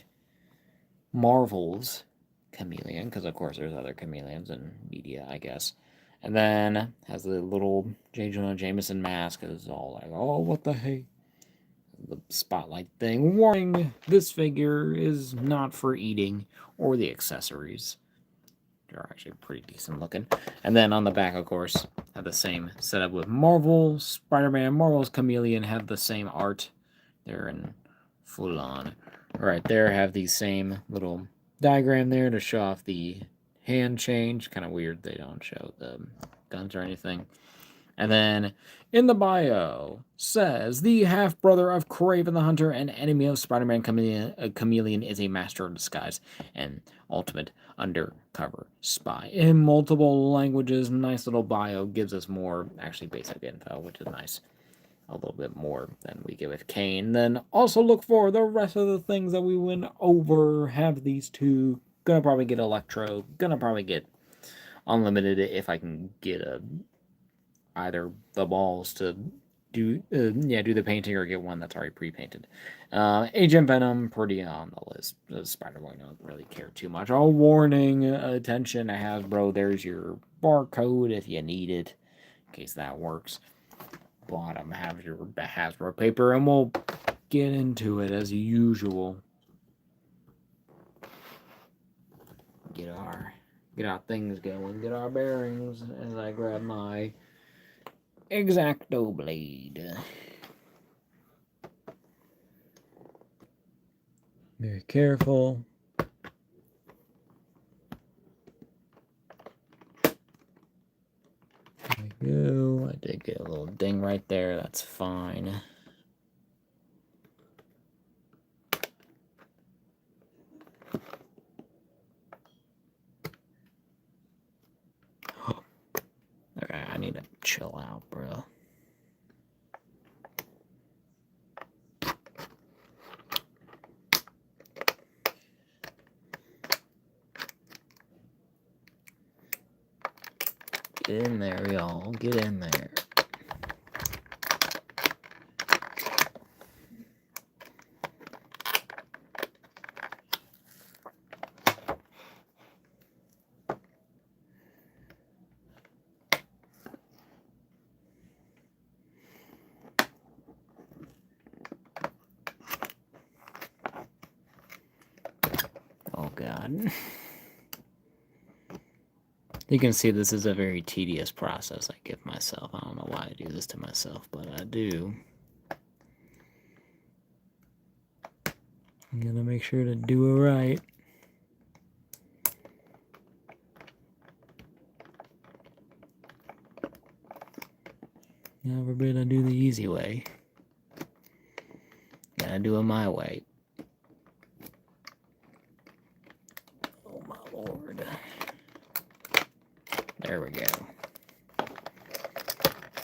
Marvel's Chameleon, because of course there's other chameleons in media, I guess. And then has the little J. Jonah Jameson mask. Is all like, oh, what the hey? The spotlight thing. Warning, this figure is not for eating, or the accessories. They're actually pretty decent looking. And then on the back, of course, have the same setup with Marvel, Spider-Man, Marvel's Chameleon have the same art. They're in full on. Right there, have the same little diagram there to show off the hand change. Kind of weird they don't show the guns or anything. And then in the bio says the half-brother of Kraven the Hunter and enemy of Spider-Man Chameleon is a master of disguise and ultimate undercover spy. In multiple languages, nice little bio, gives us more actually basic info, which is nice. A little bit more than we get with Kaine. Then also look for the rest of the things that we went over. Have these two. Gonna probably get Electro. Gonna probably get Unlimited if I can get either the balls to do the painting or get one that's already pre-painted. Agent Venom, pretty on the list. Spider-Man, don't really care too much. Oh, warning, attention, Hasbro, there's your barcode if you need it, in case that works. Bottom have your Hasbro paper, and we'll get into it as usual. Get our things going, get our bearings as I grab my X-Acto blade. Very careful. There we go. I did get a little ding right there. That's fine. Okay, I need to chill out, bro. Get in there, y'all. Get in there. Oh, God. You can see this is a very tedious process I give myself. I don't know why I do this to myself, but I do. I'm gonna make sure to do it right. Never been to do the easy way. Gotta do it my way. Oh my lord. There we go.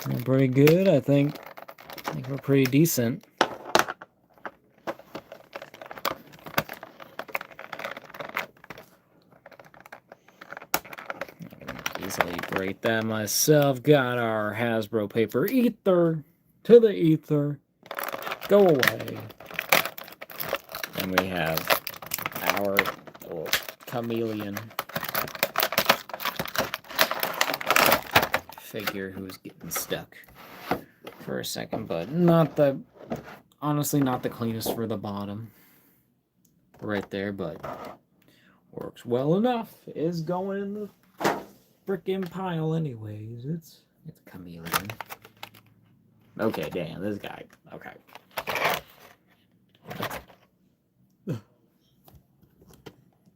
We're pretty good, I think. I think we're pretty decent. I can easily break that myself. Got our Hasbro paper. Ether to the ether. Go away. And we have our little chameleon figure who was getting stuck for a second, but honestly not the cleanest for the bottom right there, but works well enough. Is going in the frickin' pile anyways. It's Chameleon. Okay, damn, this guy. Okay.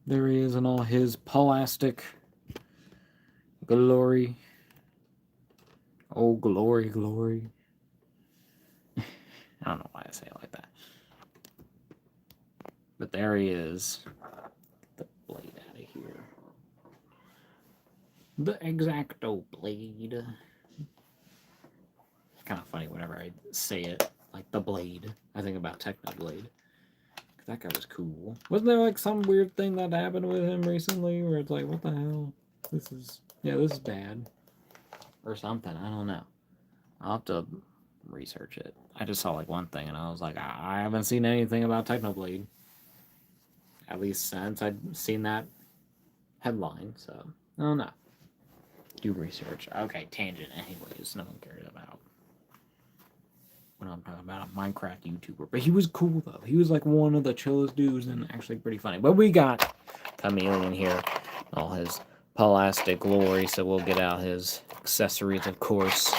There he is in all his plastic glory. Oh, glory, glory. I don't know why I say it like that. But there he is. Get the blade out of here. The X-Acto blade. It's kind of funny whenever I say it, like the blade. I think about Technoblade. That guy was cool. Wasn't there like some weird thing that happened with him recently where it's like, what the hell? This is bad. Or something. I don't know. I'll have to research it. I just saw like one thing and I was like, I haven't seen anything about Technoblade. At least since I'd seen that headline, so I don't know. Do research. Okay, tangent anyways, no one cares about what I'm talking about, a Minecraft YouTuber. But he was cool though. He was like one of the chillest dudes and actually pretty funny. But we got Chameleon here, all his plastic glory, so we'll get out his accessories, of course.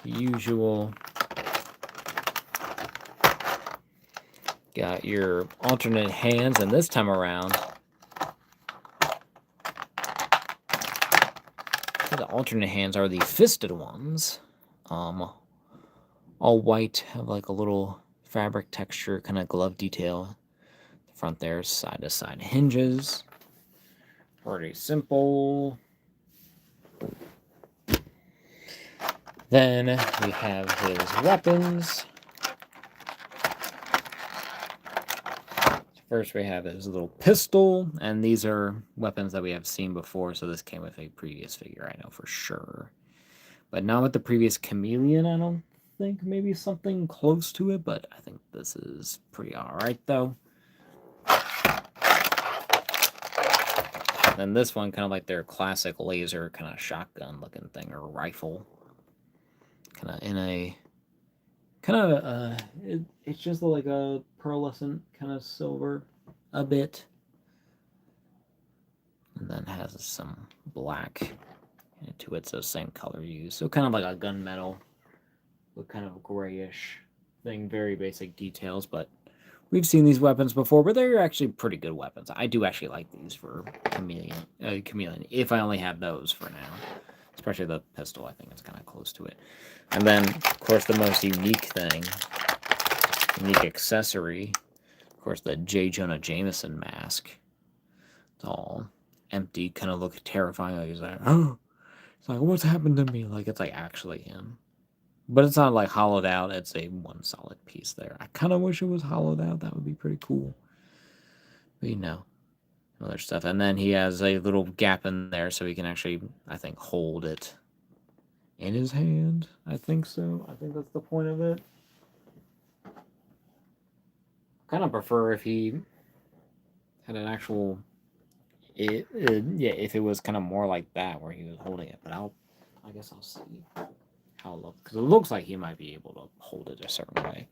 Usual. Got your alternate hands, and this time around, the alternate hands are the fisted ones. All white, have like a little fabric texture, kind of glove detail. The front there, side-to-side hinges. Pretty simple. Then we have his weapons. First we have his little pistol, and these are weapons that we have seen before, so this came with a previous figure, I know for sure. But not with the previous Chameleon, I don't think. Maybe something close to it, but I think this is pretty alright, though. Then this one, kind of like their classic laser kind of shotgun-looking thing, or rifle. Kind of in a... it's just like a pearlescent kind of silver a bit. And then has some black into it, so same color used. So kind of like a gunmetal, but kind of grayish thing. Very basic details, but we've seen these weapons before, but they're actually pretty good weapons. I do actually like these for Chameleon, if I only have those for now. Especially the pistol, I think it's kind of close to it. And then, of course, the most unique accessory, of course, the J. Jonah Jameson mask. It's all empty, kind of look terrifying. Like he's like, oh, it's like, what's happened to me? Like, it's like actually him. But it's not like hollowed out. It's a one solid piece there. I kind of wish it was hollowed out. That would be pretty cool. But you know, other stuff. And then he has a little gap in there so he can actually, I think, hold it in his hand. I think so. I think that's the point of it. Kind of prefer if he had an actual... yeah, if it was kind of more like that where he was holding it. But I guess I'll see how it looks. Because it looks like he might be able to hold it a certain way.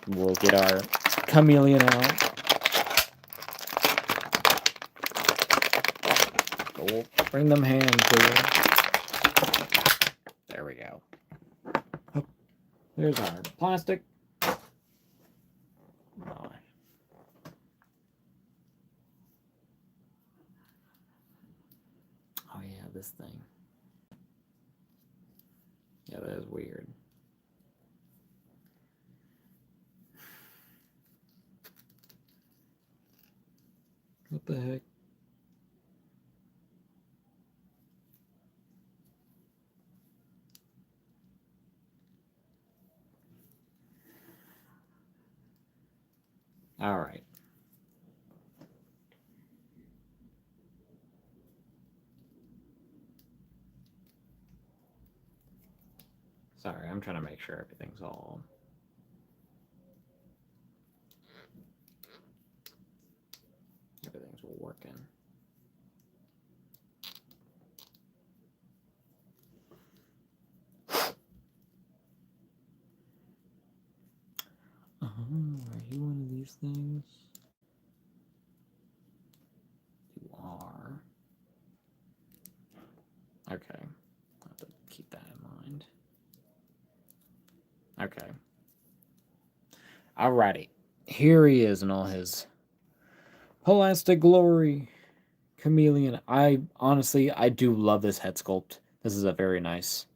We'll get our Chameleon out. We'll bring them hands, boy. There we go. Oh, there's our plastic. Oh yeah, this thing. Yeah, that is weird. What the heck? All right. Sorry, I'm trying to make sure everything's working. Are you one of these things? You are. Okay. I'll have to keep that in mind. Okay. Alrighty. Here he is in all his plastic glory. Chameleon. I do love this head sculpt. This is a very nice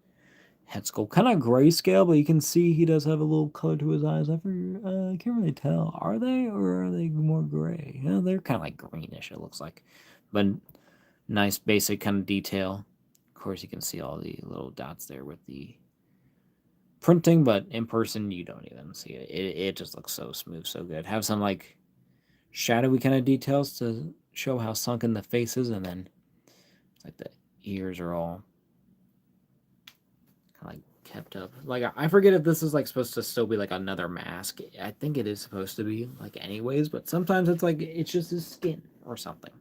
head sculpt. Kind of grayscale, but you can see he does have a little color to his eyes. I can't really tell. Are they, or are they more gray? Yeah, they're kind of like greenish, it looks like. But nice basic kind of detail. Of course, you can see all the little dots there with the printing, but in person, you don't even see it. It just looks so smooth, so good. Have some like shadowy kind of details to show how sunken the face is, and then like the ears are all kind of like kept up. Like I forget if this is like supposed to still be like another mask. I think it is supposed to be like anyways, but sometimes it's like it's just his skin or something.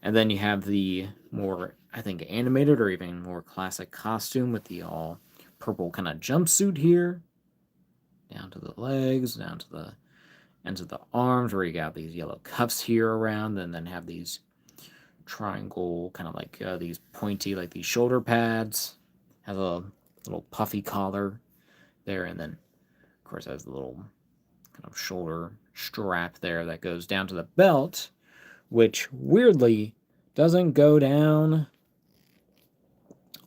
And then you have the more, I think, animated or even more classic costume with the all purple kind of jumpsuit here, down to the legs, down to the ends of the arms, where you got these yellow cuffs here around, and then have these triangle kind of like these pointy, like these shoulder pads. Has a little puffy collar there, and then of course has the little kind of shoulder strap there that goes down to the belt, which weirdly doesn't go down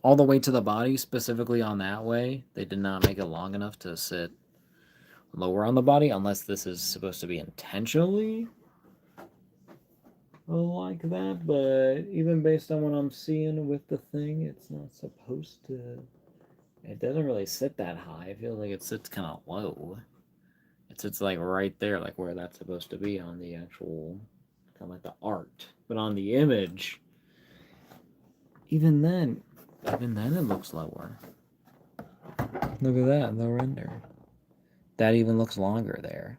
all the way to the body, specifically on that way. They did not make it long enough to sit lower on the body, unless this is supposed to be intentionally like that, but even based on what I'm seeing with the thing, it's not supposed to. It doesn't really sit that high. I feel like it sits kind of low. It sits like right there, like where that's supposed to be on the actual, kind of like the art. But on the image, even then it looks lower. Look at that, the render. That even looks longer there.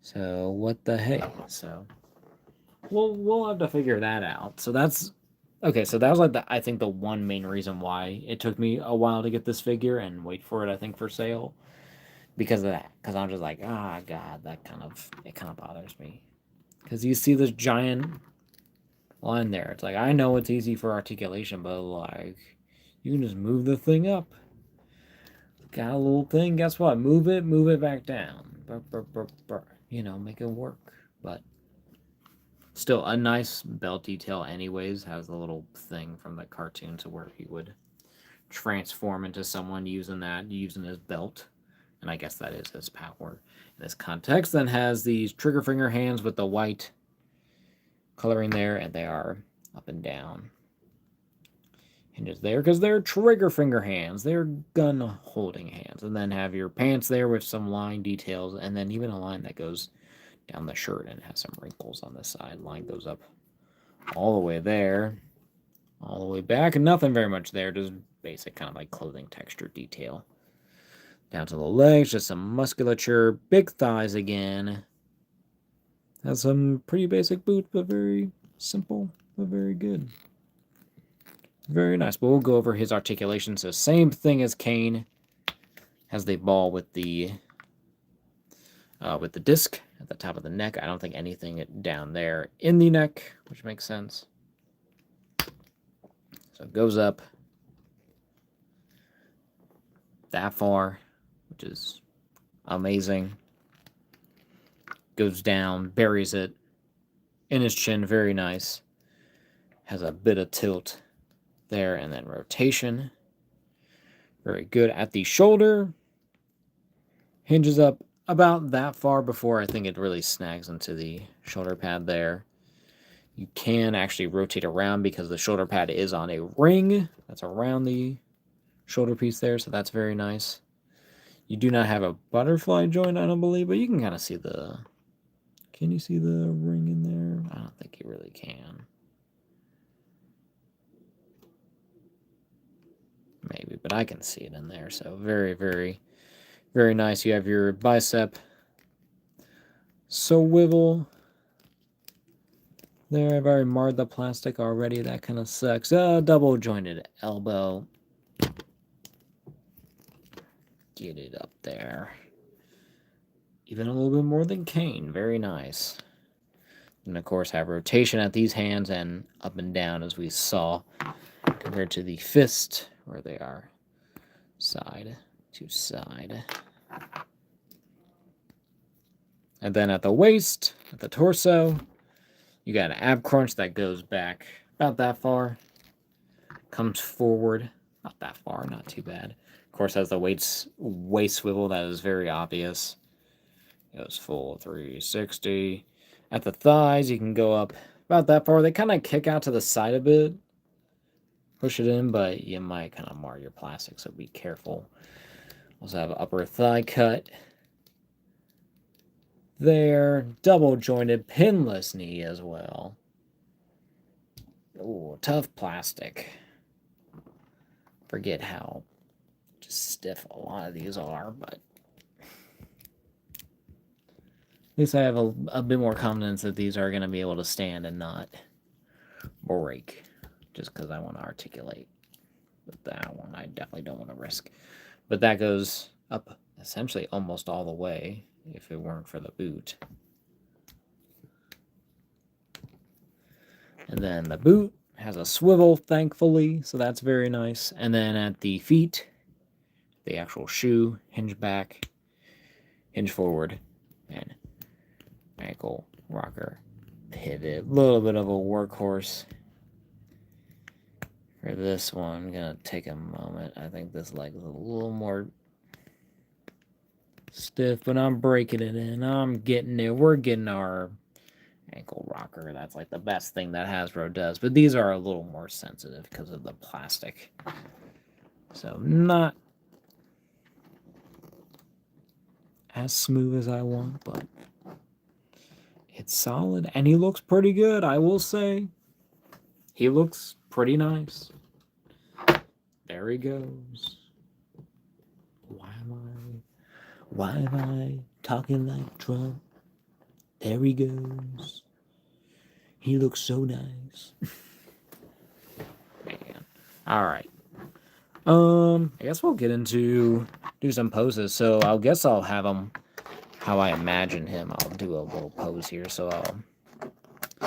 So what the hey? So we'll have to figure that out. So that's okay. So that was like I think the one main reason why it took me a while to get this figure and wait for it. I think for sale, because of that. Because I'm just like, god, it kind of bothers me. Because you see this giant line there. It's like, I know it's easy for articulation, but like you can just move the thing up. Got a little thing. Guess what? Move it back down. You know, make it work. But still, a nice belt detail anyways. Has a little thing from the cartoon to where he would transform into someone using his belt. And I guess that is his power. In this context, then has these trigger finger hands with the white coloring there, and they are up and down. Hinges there because they're trigger finger hands. They're gun holding hands. And then have your pants there with some line details, and then even a line that goes down the shirt and has some wrinkles on the side. Line goes up all the way there, all the way back, and nothing very much there. Just basic kind of like clothing texture detail. Down to the legs, just some musculature. Big thighs again. Has some pretty basic boots, but very simple, but very good. Very nice. But we'll go over his articulation. So same thing as Kaine. Has the ball with the disc at the top of the neck. I don't think anything down there in the neck, which makes sense. So it goes up that far, which is amazing. Goes down, buries it in his chin. Very nice. Has a bit of tilt there, and then rotation. Very good at the shoulder. Hinges up about that far before I think it really snags into the shoulder pad there. You can actually rotate around because the shoulder pad is on a ring that's around the shoulder piece there, so that's very nice. You do not have a butterfly joint, I don't believe, but you can kind of see the... Can you see the ring in there? I don't think you really can. Maybe, but I can see it in there, so very, very, very nice. You have your bicep swivel there. I've already marred the plastic already. That kind of sucks. Double jointed elbow. Get it up there. Even a little bit more than Kaine. Very nice. And of course have rotation at these hands and up and down as we saw, compared to the fist where they are side to side. And then at the waist, at the torso, you got an ab crunch that goes back about that far, comes forward, not that far, not too bad. Of course, has the waist swivel that is very obvious. Goes full 360. At the thighs, you can go up about that far. They kind of kick out to the side a bit. Push it in, but you might kind of mar your plastic, so be careful. Also have upper thigh cut. There. Double jointed pinless knee as well. Ooh, tough plastic. Forget how just stiff a lot of these are, but at least I have a bit more confidence that these are going to be able to stand and not break, just because I want to articulate. But that one I definitely don't want to risk. But that goes up essentially almost all the way if it weren't for the boot. And then the boot has a swivel, thankfully, so that's very nice. And then at the feet, the actual shoe, hinge back, hinge forward, and ankle rocker pivot. A little bit of a workhorse for this one. I'm gonna take a moment. I think this leg is a little more stiff, but I'm breaking it in. I'm getting it. We're getting our ankle rocker. That's like the best thing that Hasbro does, but these are a little more sensitive because of the plastic. So not as smooth as I want, but it's solid, and he looks pretty good, I will say. He looks pretty nice. There he goes. Why am I talking like Trump? There he goes. He looks so nice. Man. Alright. I guess we'll get into do some poses. So I guess I'll have him how I imagine him. I'll do a little pose here. So I'll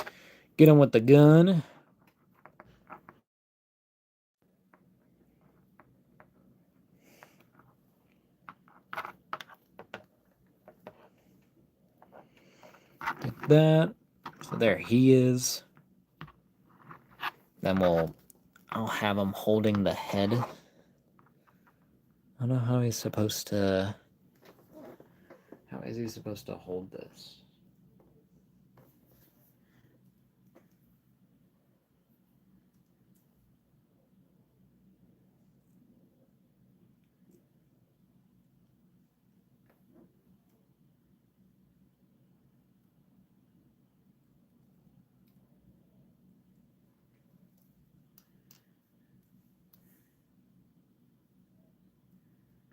get him with the gun. Like that. So there he is. Then I'll have him holding the head. I don't know how he's supposed to. How is he supposed to hold this?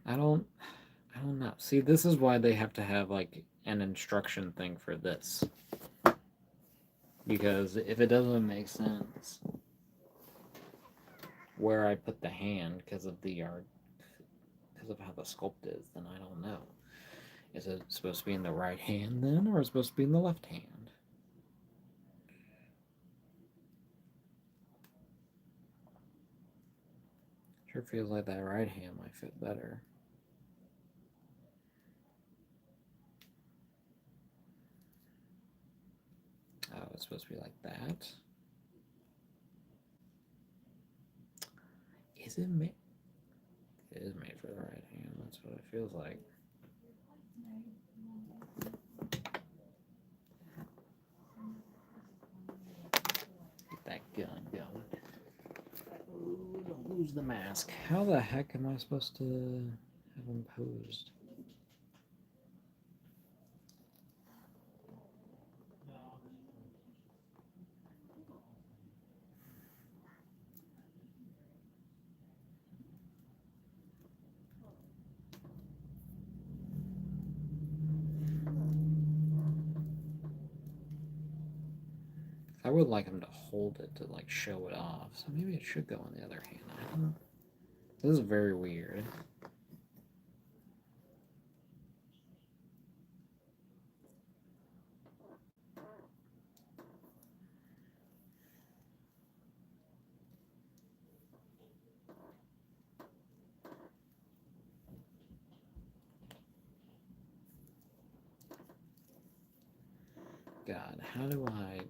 I don't know. See, this is why they have to have like an instruction thing for this. Because if it doesn't make sense where I put the hand because of the art, because of how the sculpt is, then I don't know. Is it supposed to be in the right hand then, or is it supposed to be in the left hand? Sure feels like that right hand might fit better. Oh, it's supposed to be like that. Is it made? It is made for the right hand. That's what it feels like. Get that gun going. Ooh, don't lose the mask. How the heck am I supposed to have him posed? I would like him to hold it to like show it off, so maybe it should go on the other hand. I don't know. This is very weird. God, how do I...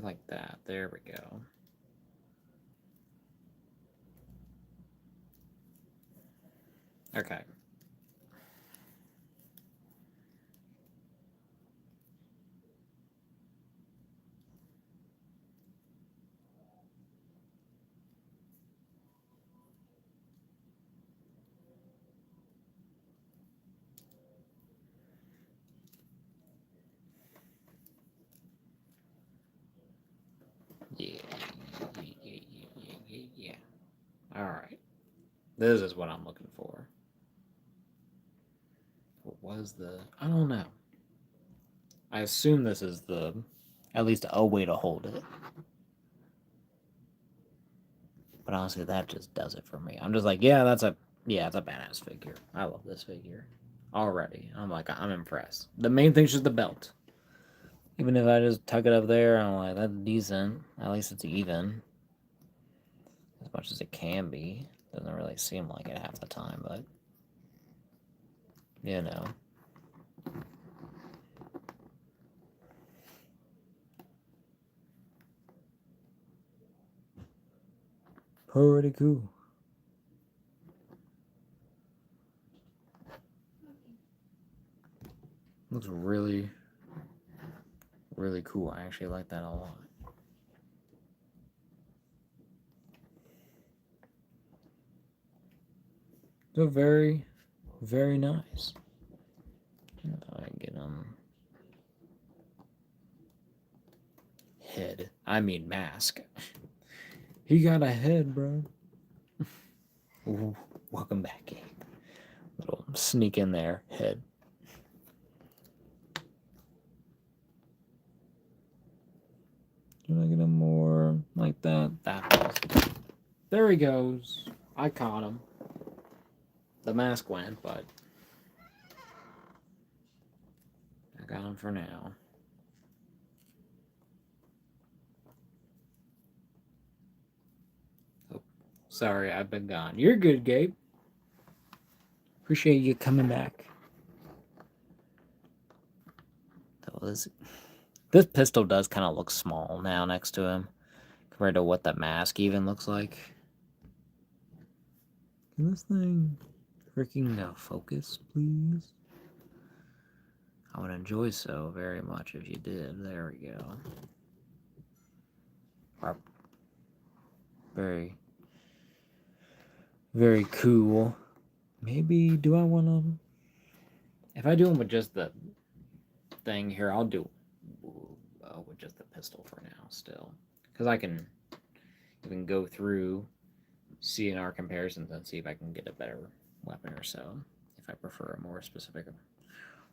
like that. There we go. Okay. Yeah. Yeah. All right. This is what I'm looking for. What was the... I don't know. I assume this is the... at least a way to hold it. But honestly, that just does it for me. I'm just like, yeah, it's a badass figure. I love this figure. Already. I'm like, I'm impressed. The main thing's just the belt. Even if I just tuck it up there, I'm like, that's decent. At least it's even. As much as it can be. Doesn't really seem like it half the time, but... you know. Pretty cool. Looks really, really cool. I actually like that a lot. So very, very nice. If I can get head. I mean mask. He got a head, bro. Ooh, welcome back, Gabe. Little sneak in there, head. Can I get him more like that? There he goes. I caught him. The mask went, but I got him for now. Oh, sorry, I've been gone. You're good, Gabe. Appreciate you coming back. This pistol does kind of look small now next to him compared to what the mask even looks like. Can this thing freaking focus, please? I would enjoy so very much if you did. There we go. Very, very cool. Maybe, do I want to... if I do them with just the thing here, I'll do with just the pistol for now still. Because I can even go through, see in our comparisons, and see if I can get a better weapon or so. If I prefer a more specific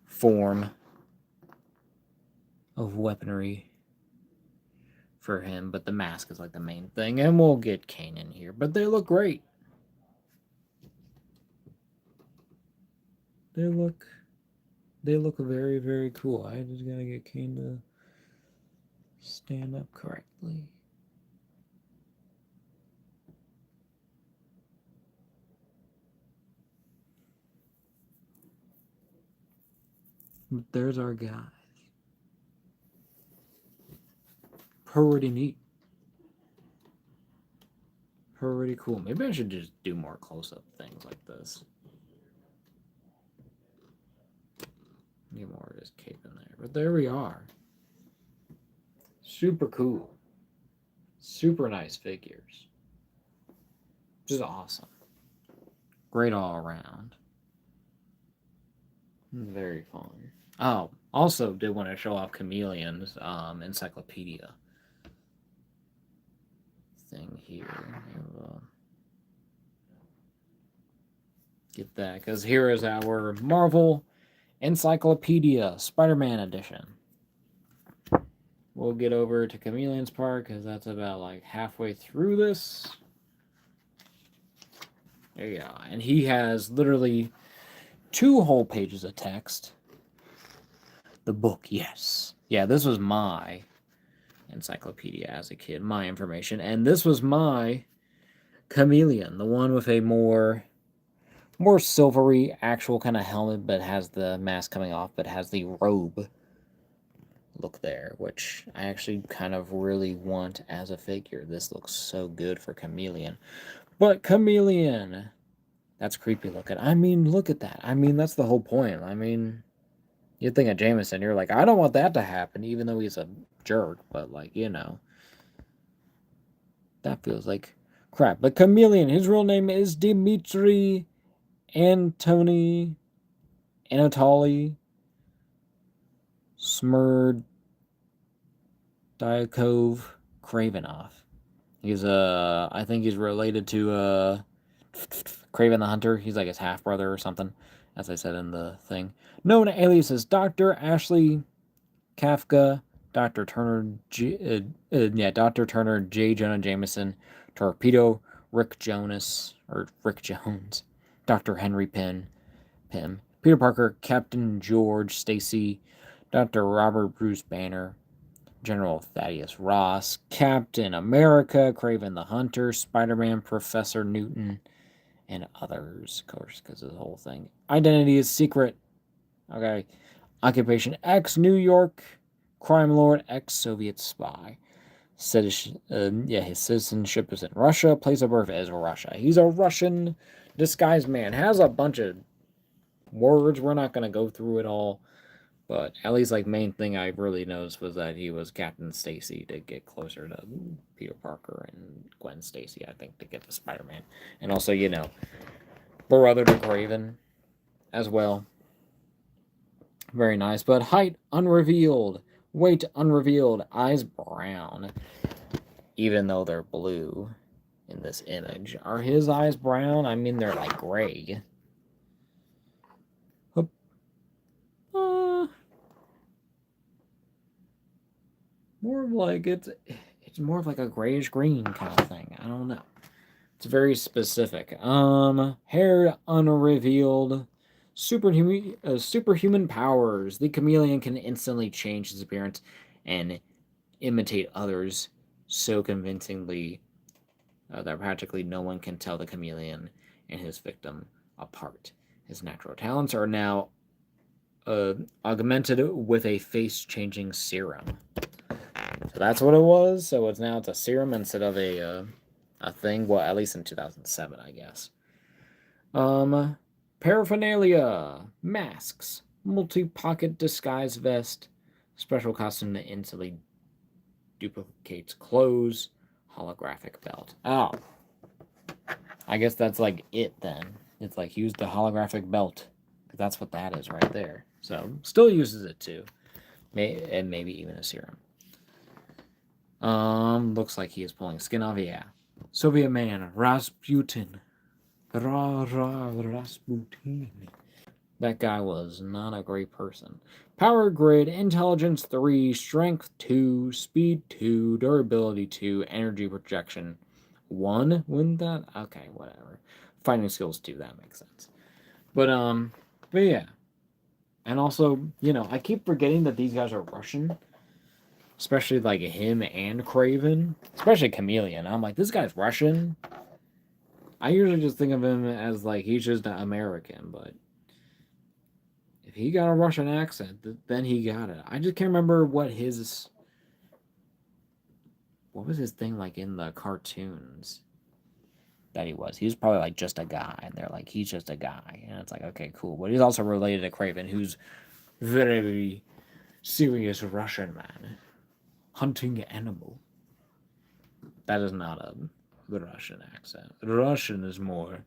form of weaponry for him. But the mask is like the main thing. And we'll get Kaine in here. But they look great. They look very, very cool. I just gotta get Kaine to stand up correctly. But there's our guy. Pretty neat. Pretty cool. Maybe I should just do more close-up things like this. Get more of his cape in there. But there we are. Super cool. Super nice figures. Just awesome. Great all around. Very fun. Oh, also did want to show off Chameleon's encyclopedia thing here. Get that, because here is our Marvel Encyclopedia Spider-Man edition. We'll get over to Chameleon's part because that's about like halfway through this. There you go. And he has literally 2 whole pages of text. The book, yes. Yeah, this was my encyclopedia as a kid, my information. And this was my Chameleon, the one with a more more silvery actual kind of helmet, but has the mask coming off, but has the robe look there, which I actually kind of really want as a figure. This looks so good for Chameleon. But Chameleon, that's creepy looking. I mean, look at that. I mean, that's the whole point. I mean, you think of Jameson, you're like, I don't want that to happen, even though he's a jerk, but like, you know, that feels like crap. But Chameleon, his real name is Dmitry Anatoly Smerdyakov Kravenov. He's I think he's related to Craven the Hunter. He's like his half brother or something, as I said in the thing. Known aliases Dr. Ashley Kafka, Dr. Turner Dr. Turner J. Jonah Jameson, Torpedo Rick Jones, Dr. Henry Pym, Peter Parker, Captain George Stacy, Dr. Robert Bruce Banner, General Thaddeus Ross, Captain America, Craven the Hunter, Spider-Man, Professor Newton, and others, of course, because of the whole thing. Identity is secret. Okay. Occupation X, New York, crime lord, ex-Soviet spy. His citizenship is in Russia. Place of birth is Russia. He's a Russian disguised man. Has a bunch of words. We're not going to go through it all. But at least, like, main thing I really noticed was that he was Captain Stacy to get closer to Peter Parker and Gwen Stacy, I think, to get to Spider-Man. And also, you know, brother to Craven as well. Very nice. But height unrevealed. Weight unrevealed. Eyes brown. Even though they're blue in this image. Are his eyes brown? I mean, they're like gray. More of like it's more of like a grayish green kind of thing. I don't know. It's very specific. Hair unrevealed. Superhuman powers. The chameleon can instantly change his appearance and imitate others so convincingly that practically no one can tell the chameleon and his victim apart. His natural talents are now augmented with a face-changing serum. So that's what it was. So it's a serum instead of a thing. Well, at least in 2007, I guess. Paraphernalia, masks, multi-pocket disguise vest, special costume that instantly duplicates clothes, holographic belt. Oh, I guess that's like it then. It's like use the holographic belt. That's what that is right there. So still uses it too, and maybe even a serum. Looks like he is pulling skin off. Yeah, Soviet man Rasputin. Rasputin. That guy was not a great person. Power grid, intelligence 3, strength 2, speed 2, durability 2, energy projection 1. Wouldn't that? Okay, whatever. Fighting skills 2, that makes sense. But yeah. And also, you know, I keep forgetting that these guys are Russian. Especially like him and Craven. Especially Chameleon. I'm like, this guy's Russian. I usually just think of him as like he's just an American, but if he got a Russian accent, then he got it. I just can't remember what was his thing like in the cartoons that he was. He was probably like just a guy, and they're like, he's just a guy. And it's like, okay, cool. But he's also related to Craven, who's very serious Russian man. Hunting animal. That is not a Russian accent. Russian is more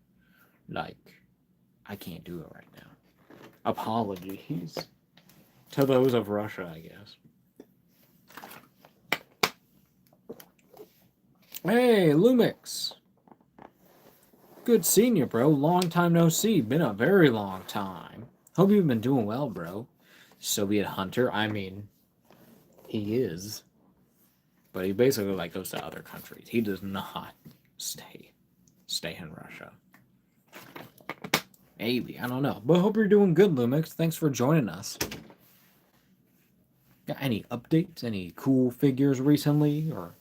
like, I can't do it right now. Apologies to those of Russia, I guess. Hey, Lumix. Good seeing you, bro. Long time no see. Been a very long time. Hope you've been doing well, bro. Soviet hunter. I mean, he is. But he basically like goes to other countries. He does not stay in Russia. Maybe. I don't know. But I hope you're doing good, Lumix. Thanks for joining us. Got any updates? Any cool figures recently? Or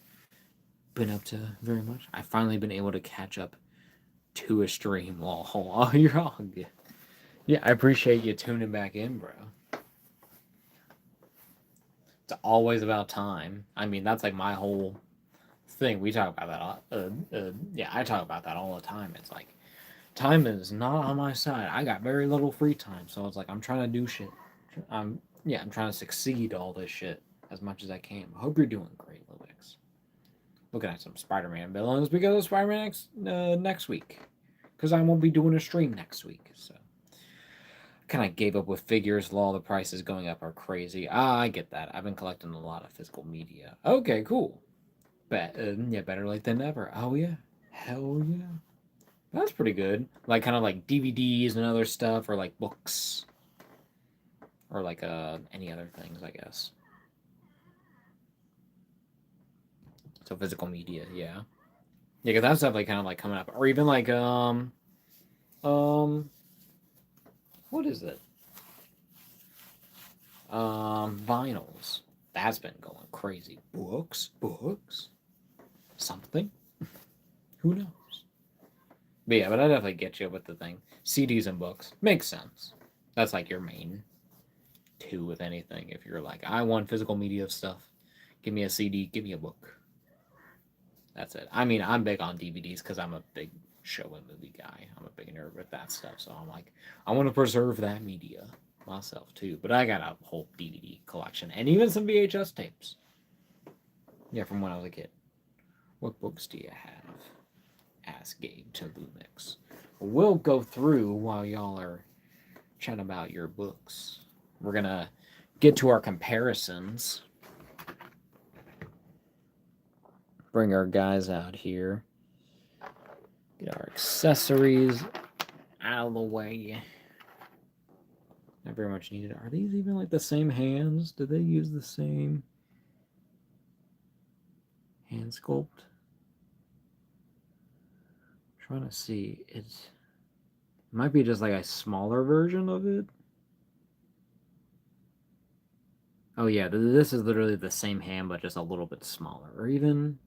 been up to very much? I've finally been able to catch up to a stream. Lol. Oh, you're all good. Yeah, I appreciate you tuning back in, bro. It's always about time. I mean, that's like my whole thing. We talk about that. Yeah, I talk about that all the time. It's like time is not on my side. I got very little free time, so it's like I'm trying to do shit. I'm trying to succeed all this shit as much as I can. I hope you're doing great, Lumix. Looking at some Spider-Man villains because of Spider-Man next week, because I won't be doing a stream next week. So kind of gave up with figures. All the prices going up are crazy. I get that. I've been collecting a lot of physical media. Okay, cool. Yeah, better late than never. Oh yeah, hell yeah. That's pretty good. Like kind of like DVDs and other stuff, or like books, or like any other things, I guess. So physical media, yeah, because that's definitely kind of like coming up, or even like what is it? Vinyls. That's been going crazy. Books, something. Who knows? But yeah, but I definitely get you with the thing. CDs and books makes sense. That's like your main two with anything. If you're like, I want physical media stuff, give me a CD, give me a book. That's it. I mean, I'm big on DVDs because I'm a big show and movie guy. I'm a big nerd with that stuff. So I'm like, I want to preserve that media myself too. But I got a whole DVD collection and even some VHS tapes. Yeah, from when I was a kid. What books do you have? Asked Gabe to Lumix. We'll go through while y'all are chatting about your books. We're gonna get to our comparisons. Bring our guys out here. Get our accessories out of the way. Not very much needed. Are these even like the same hands? Do they use the same hand sculpt? I'm trying to see. It might be just like a smaller version of it. Oh yeah, this is literally the same hand, but just a little bit smaller. Or even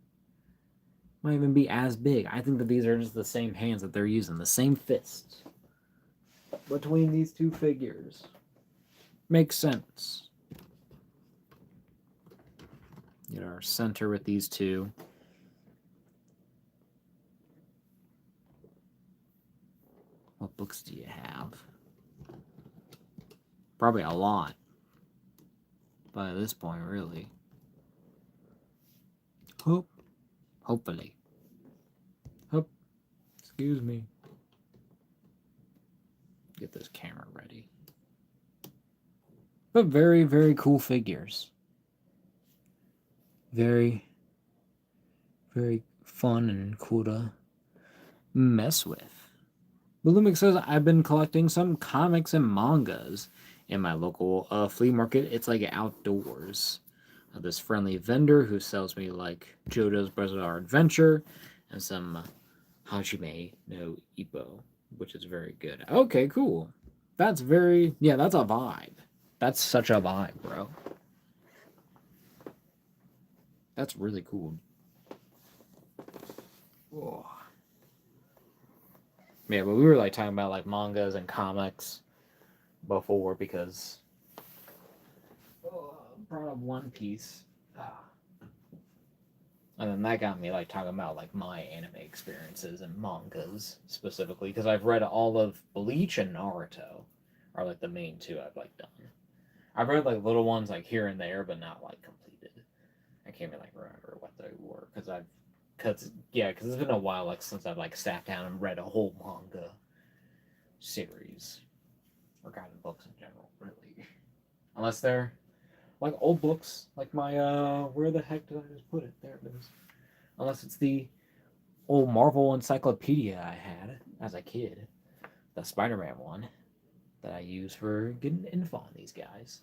might even be as big. I think that these are just the same hands that they're using, the same fists between these two figures. Makes sense. Get our center with these two. What books do you have? Probably a lot. By this point, really. Hopefully. Excuse me. Get this camera ready. But very, very cool figures. Very, very fun and cool to mess with. Lumix says, I've been collecting some comics and mangas in my local flea market. It's like outdoors. This friendly vendor who sells me like JoJo's Bizarre Adventure and some Hajime no Ippo, which is very good. Okay, cool. That's very, yeah, that's a vibe. That's such a vibe, bro. That's really cool. Whoa. Yeah, but we were like talking about like mangas and comics before because brought up One Piece. And then that got me like talking about like my anime experiences and mangas specifically because I've read all of Bleach and Naruto are like the main two I've like done. I've read like little ones like here and there, but not like completed. I can't even like remember what they were because it's been a while like since I've like sat down and read a whole manga series or gotten books in general, really. Unless they're like old books, like my where the heck did I just put it? There it is. Unless it's the old Marvel encyclopedia I had as a kid, the Spider-Man one that I use for getting info on these guys.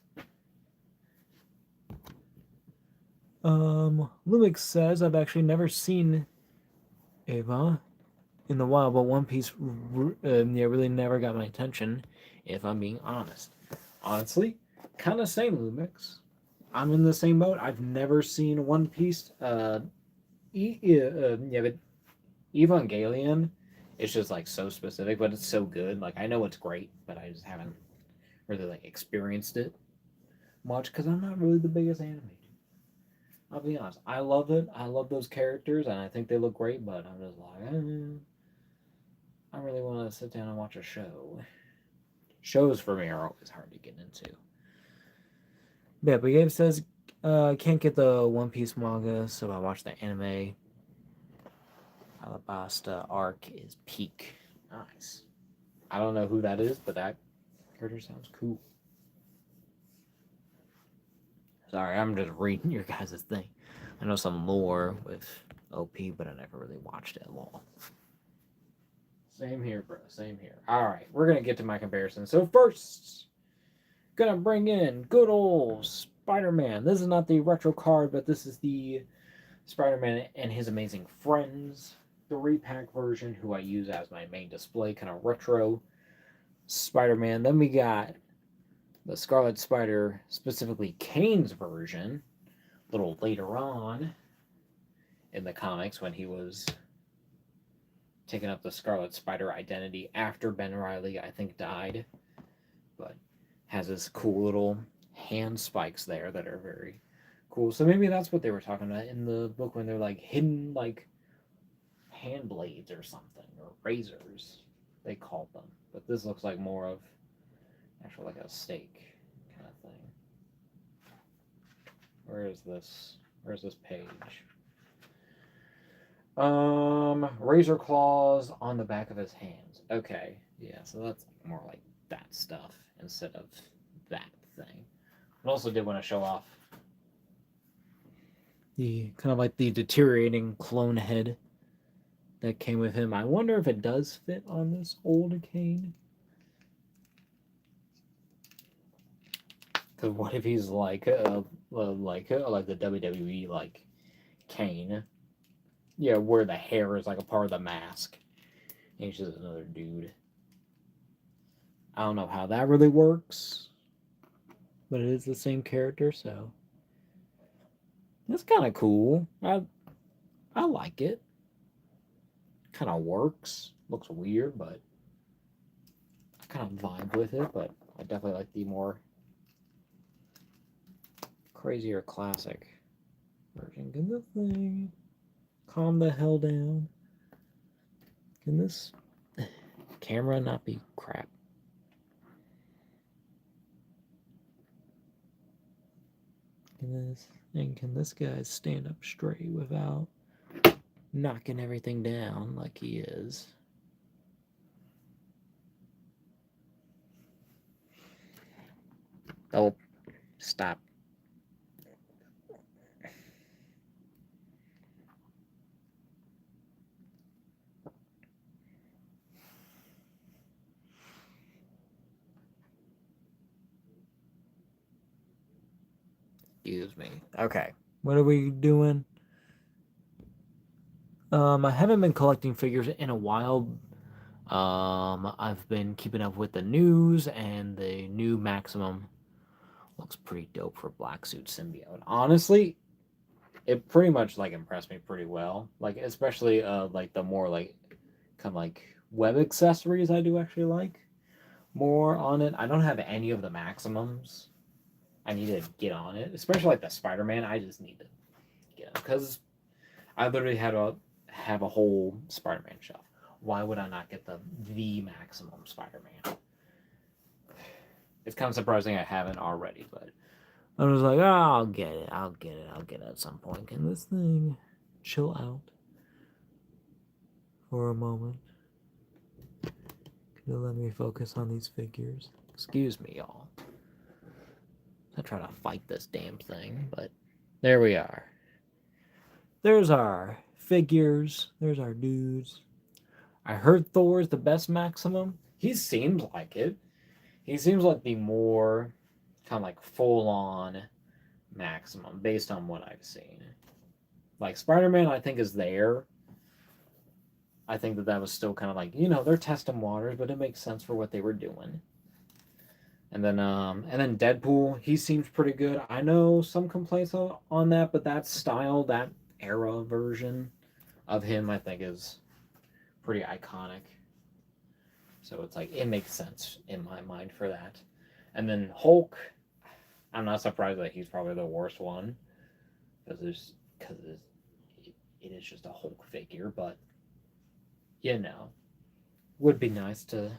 Lumix says I've actually never seen Eva in the wild, but One Piece really never got my attention, if I'm being honest. Honestly, kind of same, Lumix. I'm in the same boat. I've never seen One Piece. But Evangelion It's just like so specific, but it's so good. Like I know it's great, but I just haven't really like experienced it much because I'm not really the biggest anime dude. I'll be honest. I love it. I love those characters, and I think they look great. But I'm just like, I really want to sit down and watch a show. Shows for me are always hard to get into. Yeah, but Gabe says can't get the One Piece manga, so I watched the anime. Alabasta arc is peak. Nice. I don't know who that is, but that character sounds cool. Sorry, I'm just reading your guys' thing. I know some lore with OP, but I never really watched it at all. Same here, bro. Same here. Alright, we're gonna get to my comparison. So first, gonna bring in good old Spider-Man. This is not the retro card, but this is the Spider-Man and His Amazing Friends 3-pack version, who I use as my main display, kind of retro Spider-Man. Then we got the Scarlet Spider, specifically Kaine's version, a little later on in the comics when he was taking up the Scarlet Spider identity after Ben Reilly, I think, died. But has this cool little hand spikes there that are very cool. So maybe that's what they were talking about in the book when they're like hidden like hand blades or something, or razors they called them. But this looks like more of actually like a stake kind of thing. Where's this page? Razor claws on the back of his hands. Okay, yeah, so that's more like that stuff instead of that thing. I also did want to show off the kind of like the deteriorating clone head that came with him. I wonder if it does fit on this old Kaine. Because what if he's like the WWE like Kaine? Yeah, where the hair is like a part of the mask. And he's just another dude. I don't know how that really works, but it is the same character, so that's kind of cool. I like it. Kind of works. Looks weird, but I kind of vibe with it. But I definitely like the more crazier classic version. Can this thing calm the hell down? Can this camera not be crap? Can this guy stand up straight without knocking everything down like he is? Oh, stop. Excuse me. Okay. What are we doing? I haven't been collecting figures in a while. I've been keeping up with the news, and the new Maximum looks pretty dope for Black Suit Symbiote. Honestly, it pretty much like impressed me pretty well. Like especially like the more like kind of like web accessories I do actually like more on it. I don't have any of the Maximums. I need to get on it, especially like the Spider-Man. I just need to get because I literally have a whole Spider-Man shelf. Why would I not get the Maximum Spider-Man? It's kind of surprising I haven't already, but I was like, oh, I'll get it at some point. Can this thing chill out for a moment? Can you let me focus on these figures? Excuse me, y'all. I try to fight this damn thing, but there we are. There's our figures. There's our dudes. I heard Thor's the best Maximum. He seems like it. He seems like the more kind of like full-on Maximum based on what I've seen. Like Spider-Man, I think is there. I think that was still kind of like, they're testing waters, but it makes sense for what they were doing. And then Deadpool, he seems pretty good. I know some complaints on that, but that style, that era version of him, I think is pretty iconic. So it's like, it makes sense in my mind for that. And then Hulk, I'm not surprised that he's probably the worst one. Because it is just a Hulk figure, but you know, would be nice to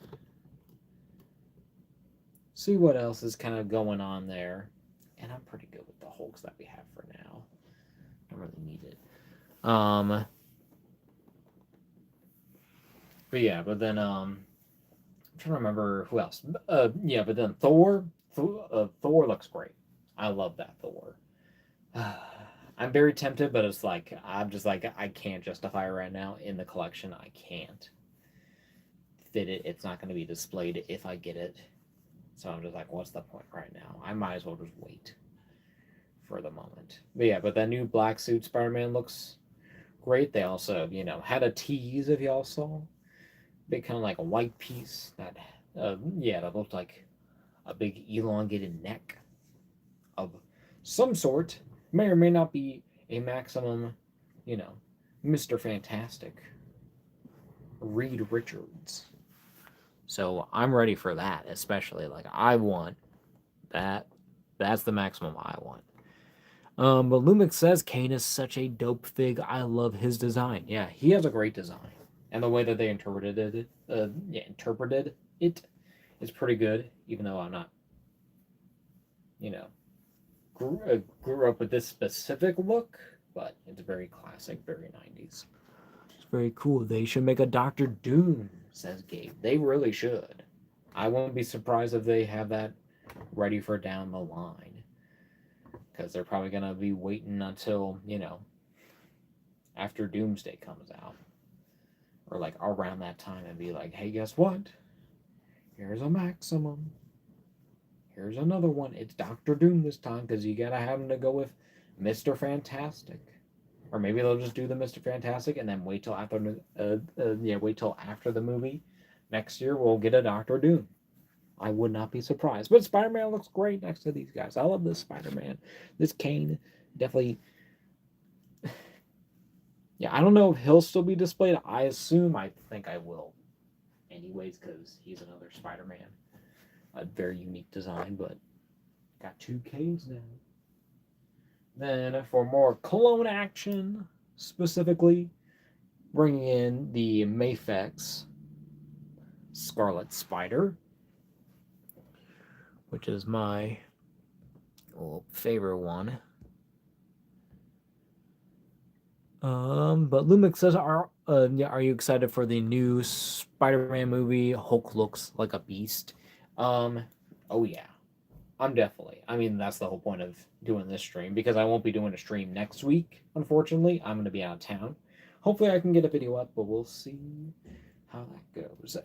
see what else is kind of going on there. And I'm pretty good with the Hulks that we have for now. Don't really need it. But yeah, but then I'm trying to remember who else. Yeah, but then Thor. Thor looks great. I love that Thor. I'm very tempted, but it's like I'm just like I can't justify it right now in the collection. I can't fit it. It's not going to be displayed if I get it. So I'm just like, what's the point right now? I might as well just wait for the moment. But yeah, but that new black suit Spider-Man looks great. They also, had a tease, if y'all saw. Big kind of like a white piece that, that looked like a big elongated neck of some sort. May or may not be a maximum, Mr. Fantastic. Reed Richards. So I'm ready for that, especially. Like, I want that. That's the maximum I want. But Lumix says Kaine is such a dope fig. I love his design. Yeah, he has a great design. And the way that they interpreted it is pretty good, even though I'm not, grew up with this specific look, but it's very classic, very 90s. It's very cool. They should make a Doctor Doom, says Gabe. They really should. I won't be surprised if they have that ready for down the line. Because they're probably going to be waiting until, after Doomsday comes out. Or like around that time and be like, hey, guess what? Here's a maximum. Here's another one. It's Doctor Doom this time because you got to have him to go with Mr. Fantastic. Or maybe they'll just do the Mr. Fantastic and then wait till after the movie. Next year we'll get a Doctor Doom. I would not be surprised. But Spider-Man looks great next to these guys. I love this Spider-Man. This Kaine definitely. Yeah, I don't know if he'll still be displayed. I think I will. Anyways, because he's another Spider-Man. A very unique design, but got 2 Ks now. Then for more clone action, specifically, bringing in the Mafex Scarlet Spider, which is my favorite one. But Lumix says, are you excited for the new Spider-Man movie? Hulk looks like a beast. Oh yeah, I'm definitely. I mean, that's the whole point of doing this stream, because I won't be doing a stream next week, unfortunately. I'm going to be out of town. Hopefully I can get a video up, but we'll see how that goes.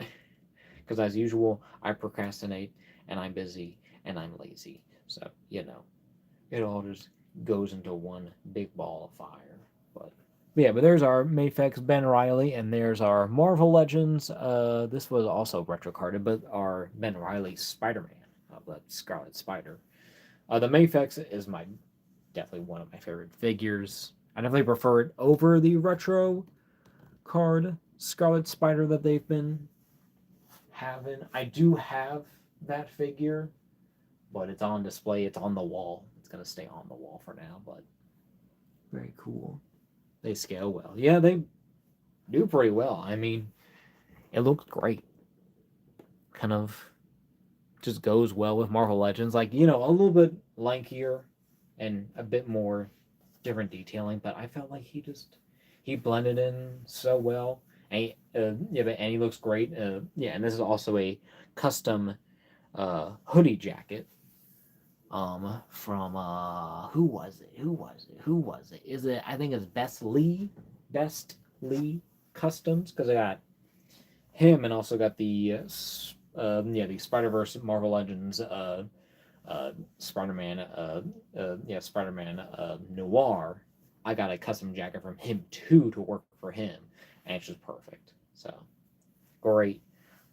Because as usual, I procrastinate, and I'm busy, and I'm lazy. So, it all just goes into one big ball of fire. But there's our Mafex Ben Reilly, and there's our Marvel Legends. This was also retro carded, but our Ben Reilly Spider-Man, the Scarlet Spider. The Mafex is definitely one of my favorite figures. I definitely prefer it over the retro card Scarlet Spider that they've been having. I do have that figure, but it's on display. It's on the wall. It's gonna stay on the wall for now, but very cool. They scale well. Yeah, they do pretty well. I mean, it looks great. Kind of just goes well with Marvel Legends. Like, a little bit lankier and a bit more different detailing, but I felt like he blended in so well. And he looks great. And this is also a custom hoodie jacket. From who was it? Is it? I think it's Best Lee Customs, because I got him and also got the the Spider-Verse Marvel Legends Spider-Man Spider-Man Noir. I got a custom jacket from him too to work for him, and it's just perfect. So great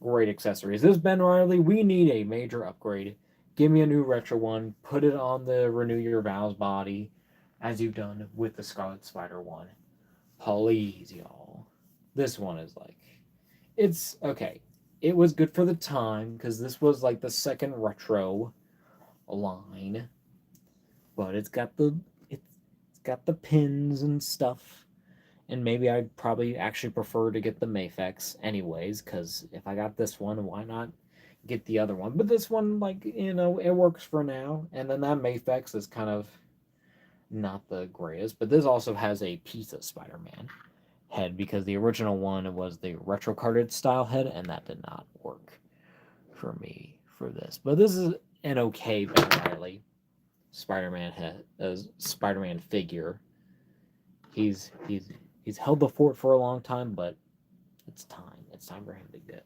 accessories. This Ben Reilly, we need a major upgrade. Give me a new retro one. Put it on the Renew Your Vows body, as you've done with the Scarlet Spider one. Please, y'all. This one is like it's okay. It was good for the time because this was like the second retro line, but it's got the pins and stuff. And maybe I'd probably actually prefer to get the Mafex anyways, because if I got this one, why not get the other one? But this one, like, it works for now. And then that Mafex is kind of not the greatest. But this also has a piece of Spider-Man head, because the original one was the retro carded style head, and that did not work for me for this. But this is an okay Ben Riley Spider-Man head, Spider-Man figure. He's held the fort for a long time, but it's time. It's time for him to go.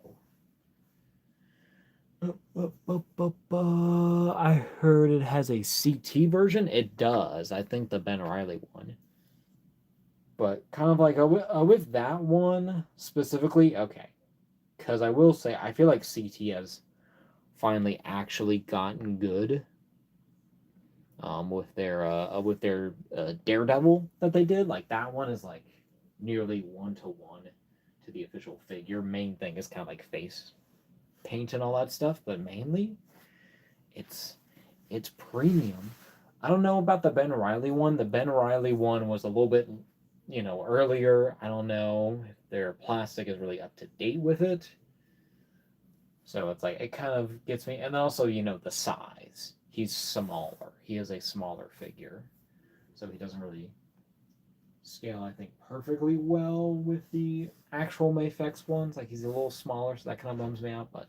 I heard it has a CT version. It does. I think the Ben Riley one. But kind of like with that one specifically, okay. Because I will say, I feel like CT has finally actually gotten good. With their Daredevil that they did, like that one is like nearly 1-to-1 to the official figure. Main thing is kind of like face paint and all that stuff, but mainly it's premium. I don't know about the Ben Riley one. The Ben Riley one was a little bit, earlier. I don't know if their plastic is really up to date with it. So it's like, it kind of gets me. And also, the size. He's smaller. He is a smaller figure. So he doesn't really scale, I think, perfectly well with the actual Mafex ones. Like, he's a little smaller, so that kind of bums me out. But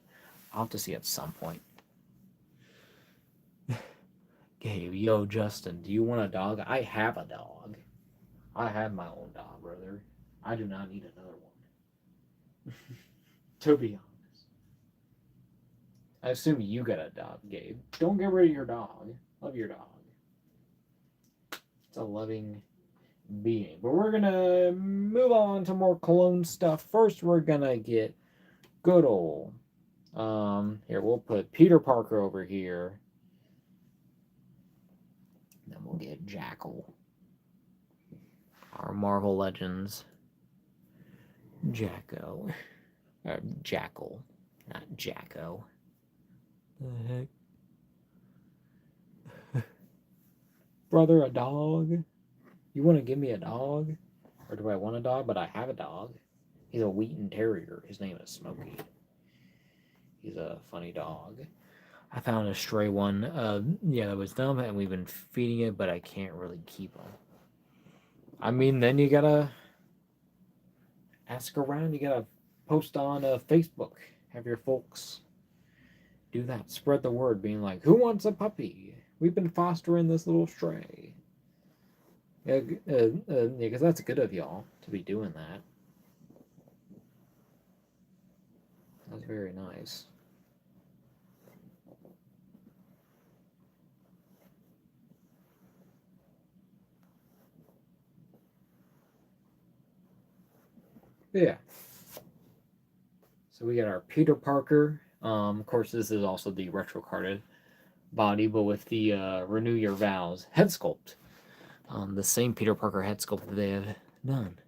I'll have to see at some point. Gabe, yo, Justin, do you want a dog? I have a dog. I have my own dog, brother. I do not need another one. To be honest. I assume you got a dog, Gabe. Don't get rid of your dog. Love your dog. It's a loving being. But we're gonna move on to more cologne stuff. First, we're gonna get good old. Here, we'll put Peter Parker over here. Then we'll get Jackal. Our Marvel Legends. Jacko. Jackal. Not Jacko. The heck? Brother, a dog? You want to give me a dog? Or do I want a dog? But I have a dog. He's a Wheaton Terrier. His name is Smokey. He's a funny dog. I found a stray one. That was dumb, and we've been feeding it, but I can't really keep him. I mean, then you gotta ask around. You gotta post on Facebook. Have your folks do that. Spread the word, being like, "Who wants a puppy? We've been fostering this little stray." Yeah, because that's good of y'all to be doing that. That's very nice. Yeah. So we got our Peter Parker. Of course, this is also the retro carded body, but with the Renew Your Vows head sculpt. The same Peter Parker head sculpt that they have done.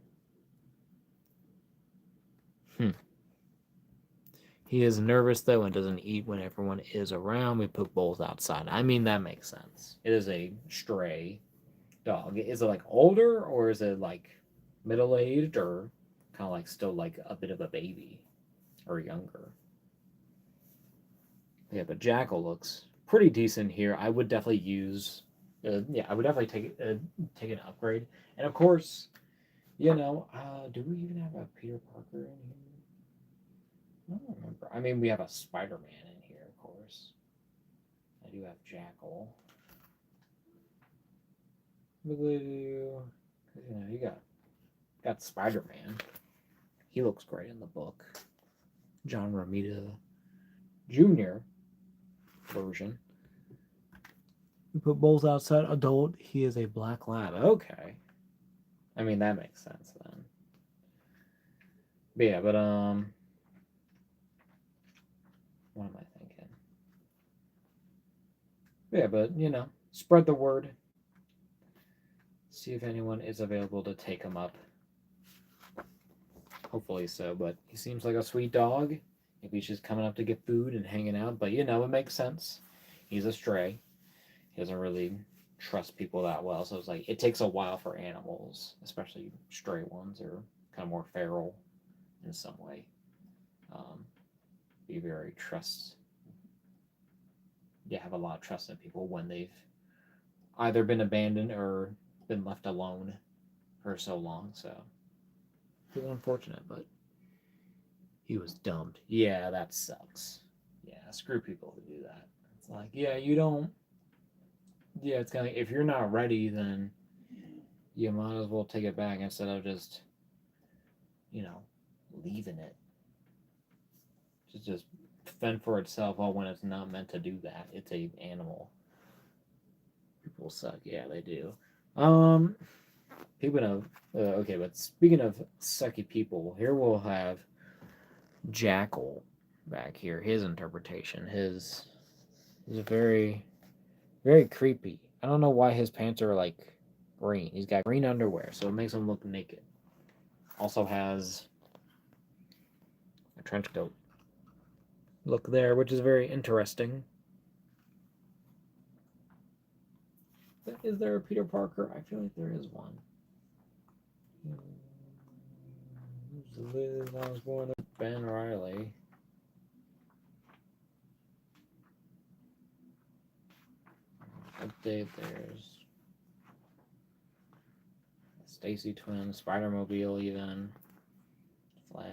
He is nervous, though, and doesn't eat when everyone is around. We put bowls outside. I mean, that makes sense. It is a stray dog. Is it, like, older, or is it, like, middle-aged, or kind of, like, still, like, a bit of a baby, or younger? Yeah, but Jackal looks pretty decent here. I would definitely use... I would definitely take an upgrade. And, of course, do we even have a Peter Parker in here? I don't remember. I mean, we have a Spider-Man in here, of course. I do have Jackal. You got Spider-Man. He looks great in the book. John Romita Jr. version. We put bowls outside. Adult. He is a black lab. Okay. I mean, that makes sense then. But yeah, but what am I thinking? Yeah, but spread the word. See if anyone is available to take him up. Hopefully so, but he seems like a sweet dog. If he's just coming up to get food and hanging out, but you know, it makes sense. He's a stray. He doesn't really trust people that well, so it's like it takes a while for animals, especially stray ones, or kind of more feral in some way. Um, be very trust. You have a lot of trust in people when they've either been abandoned or been left alone for so long. So it was unfortunate, but he was dumped. Yeah, that sucks. Yeah, screw people who do that. It's like, yeah, you don't. Yeah, it's kind of if you're not ready, then you might as well take it back instead of just, you know, leaving it. Just fend for itself. All when it's not meant to do that. It's a animal. People suck. Yeah, they do. Um, Speaking of okay, but speaking of sucky people, here we'll have Jackal back here. His interpretation, his is very very creepy. I don't know why his pants are like green. He's got green underwear, so it makes him look naked. Also has a trench coat look there, which is very interesting. Is there a Peter Parker? I feel like there is one. Liz Osborne, Ben Riley. Update. There's Stacy Twin, Spider Mobile, even Flash.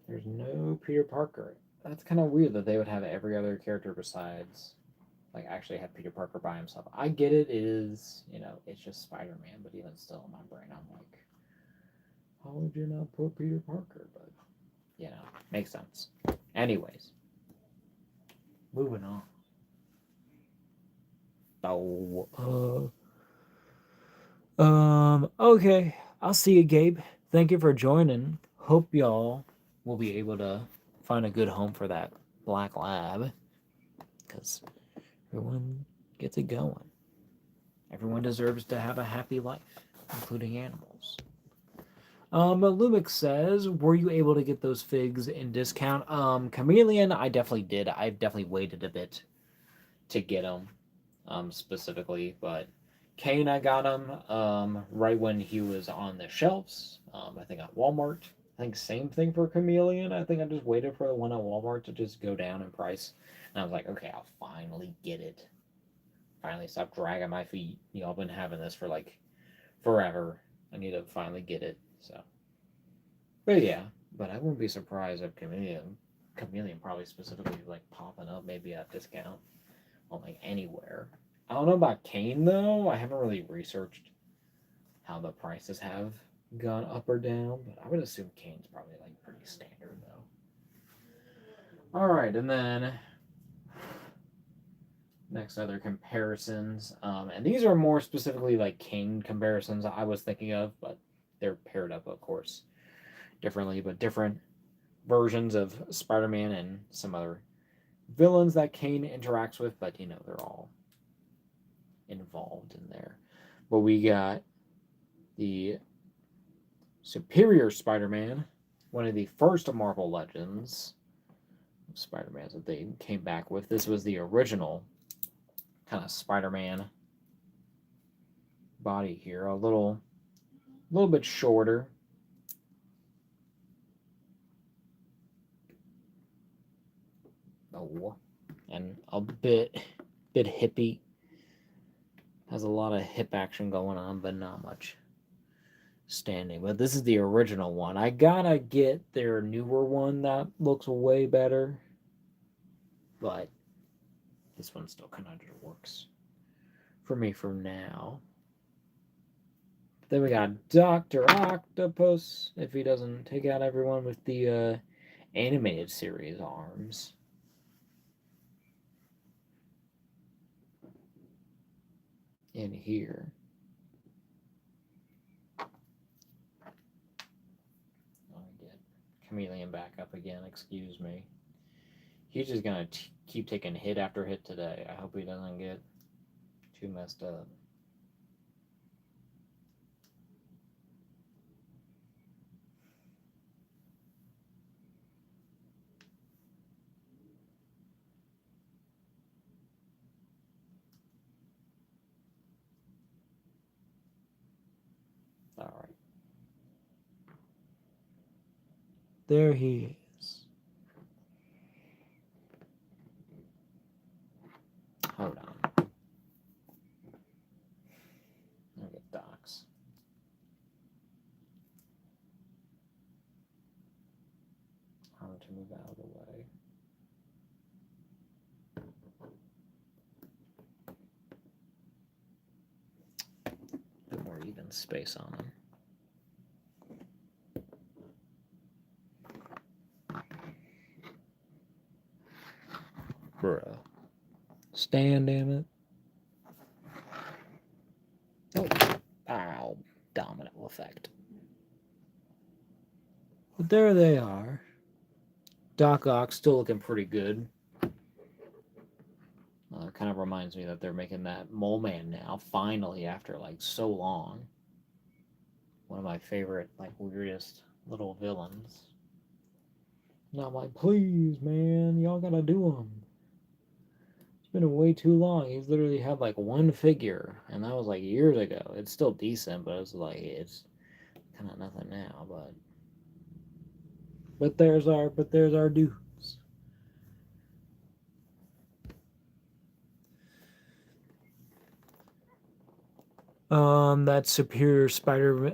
There's no Peter Parker. That's kind of weird that they would have every other character besides, like, actually have Peter Parker by himself. I get it is, you know, it's just Spider Man, but even still in my brain, I'm like, how would you not put Peter Parker? But, you know, makes sense. Anyways, moving on. Oh, okay. I'll see you, Gabe. Thank you for joining. Hope y'all will be able to find a good home for that black lab, because everyone gets it going. Everyone deserves to have a happy life, including animals. Lumix says, were you able to get those figs in discount? Chameleon, I definitely did. I definitely waited a bit to get them, specifically, but Kaine, I got him right when he was on the shelves. I think at Walmart. I think same thing for Chameleon. I think I just waited for the one at Walmart to just go down in price, and I was like, okay, I'll finally get it. Finally, stop dragging my feet. You know, I've been having this for like forever. I need to finally get it. So, but yeah, but I wouldn't be surprised if Chameleon probably specifically like popping up maybe at discount on like anywhere. I don't know about Kaine though. I haven't really researched how the prices have gone up or down, but I would assume Kaine's probably like pretty standard though. All right, and then next other comparisons, and these are more specifically like Kaine comparisons I was thinking of, but they're paired up, of course, differently, but different versions of Spider-Man and some other villains that Kaine interacts with, but you know they're all involved in there. But we got the Superior Spider-Man, one of the first Marvel Legends Spider-Mans that they came back with. This was the original kind of Spider-Man body here, a little bit shorter. Oh, and a bit hippie. Has a lot of hip action going on, but not much standing. But this is the original one. I gotta get their newer one that looks way better, but this one still kind of just works for me for now. Then we got Dr. Octopus, if he doesn't take out everyone with the animated series arms. In here. Chameleon back up again. Excuse me. He's just gonna keep taking hit after hit today. I hope he doesn't get too messed up. All right. There he is. Hold on. I'll get docs. How to move out of the way. A bit more even space on him. Bruh. Stand, damn it. Oh. Ow. Domino effect. But there they are. Doc Ock still looking pretty good. Kind of reminds me that they're making that Mole Man now, finally, after like so long. One of my favorite, like, weirdest little villains. And I'm like, please, man, y'all gotta do him. It's been way too long. He's literally had like one figure, and that was like years ago. It's still decent, but it's like, it's kind of nothing now, but there's our dudes. That Superior Spider,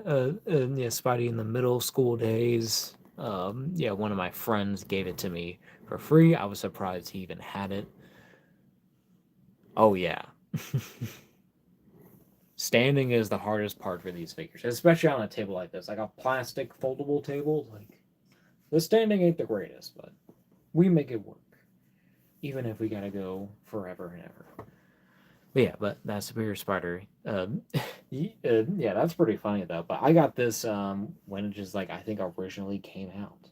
yeah, Spidey in the middle school days. Yeah, one of my friends gave it to me for free. I was surprised he even had it. Oh yeah. Standing is the hardest part for these figures, especially on a table like this, like a plastic foldable table. Like, the standing ain't the greatest, but we make it work, even if we gotta go forever and ever. But yeah, but that Superior Spider, yeah, that's pretty funny though. But I got this when it just like I think originally came out.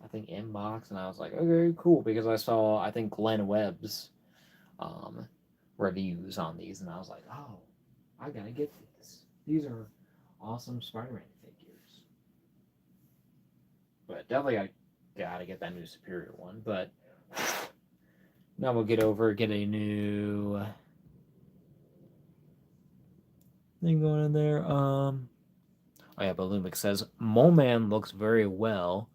I think inbox, and I was like, okay, cool, because I saw I think Glenn Webb's reviews on these, and I was like, oh, I gotta get these. These are awesome Spider-Man figures. But definitely, I gotta get that new Superior one. But now we'll get a new thing going in there. Oh yeah, Balumik says Mole Man looks very well,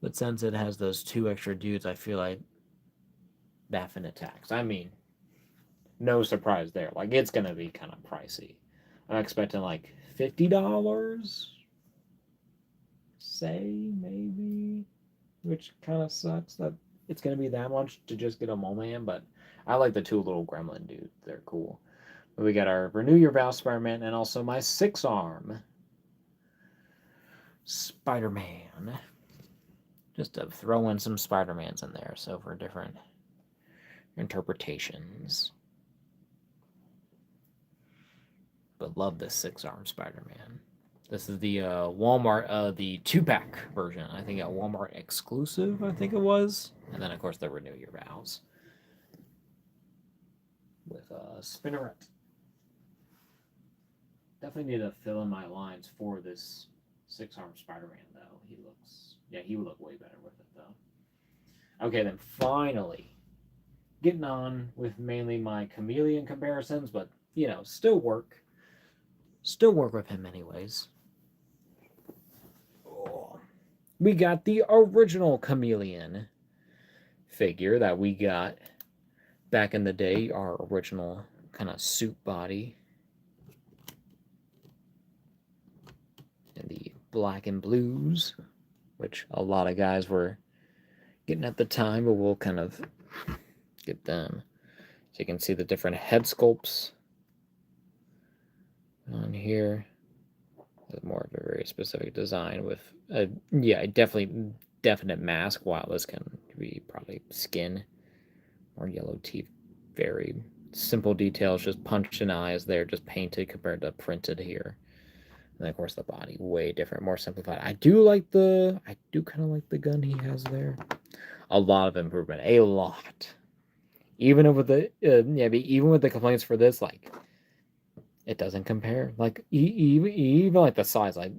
but since it has those two extra dudes, I feel like Baffin attacks. I mean, no surprise there. Like, it's gonna be kind of pricey. I'm expecting like $50. Say maybe, which kind of sucks that it's gonna be that much to just get a Mole Man. But I like the two little gremlin dudes. They're cool. But we got our Renew Your Vow Spider-Man and also my 6-arm Spider-Man. Just to throw in some Spider-Mans in there, so for different interpretations. But love this 6-arm Spider-Man. This is the Walmart, the 2-pack version. I think a Walmart exclusive, I think it was. And then, of course, the Renew Your Vows. With Spinneret. Definitely need to fill in my lines for this 6-arm Spider-Man, though. He would look way better with it, though. Okay, then finally, getting on with mainly my Chameleon comparisons, but, you know, still work with him anyways. We got the original Chameleon figure that we got back in the day, our original kind of suit body. And the black and blues, which a lot of guys were getting at the time, but we'll kind of get them. So you can see the different head sculpts on here. More of a very specific design with a definite mask, while this can be probably skin or yellow teeth. Very simple details, just punched in eyes there, just painted compared to printed here. And of course the body, way different, more simplified. I do kind of like the gun he has there. A lot of improvement, a lot. Even with the even with the complaints for this, like it doesn't compare. Like even like the size, like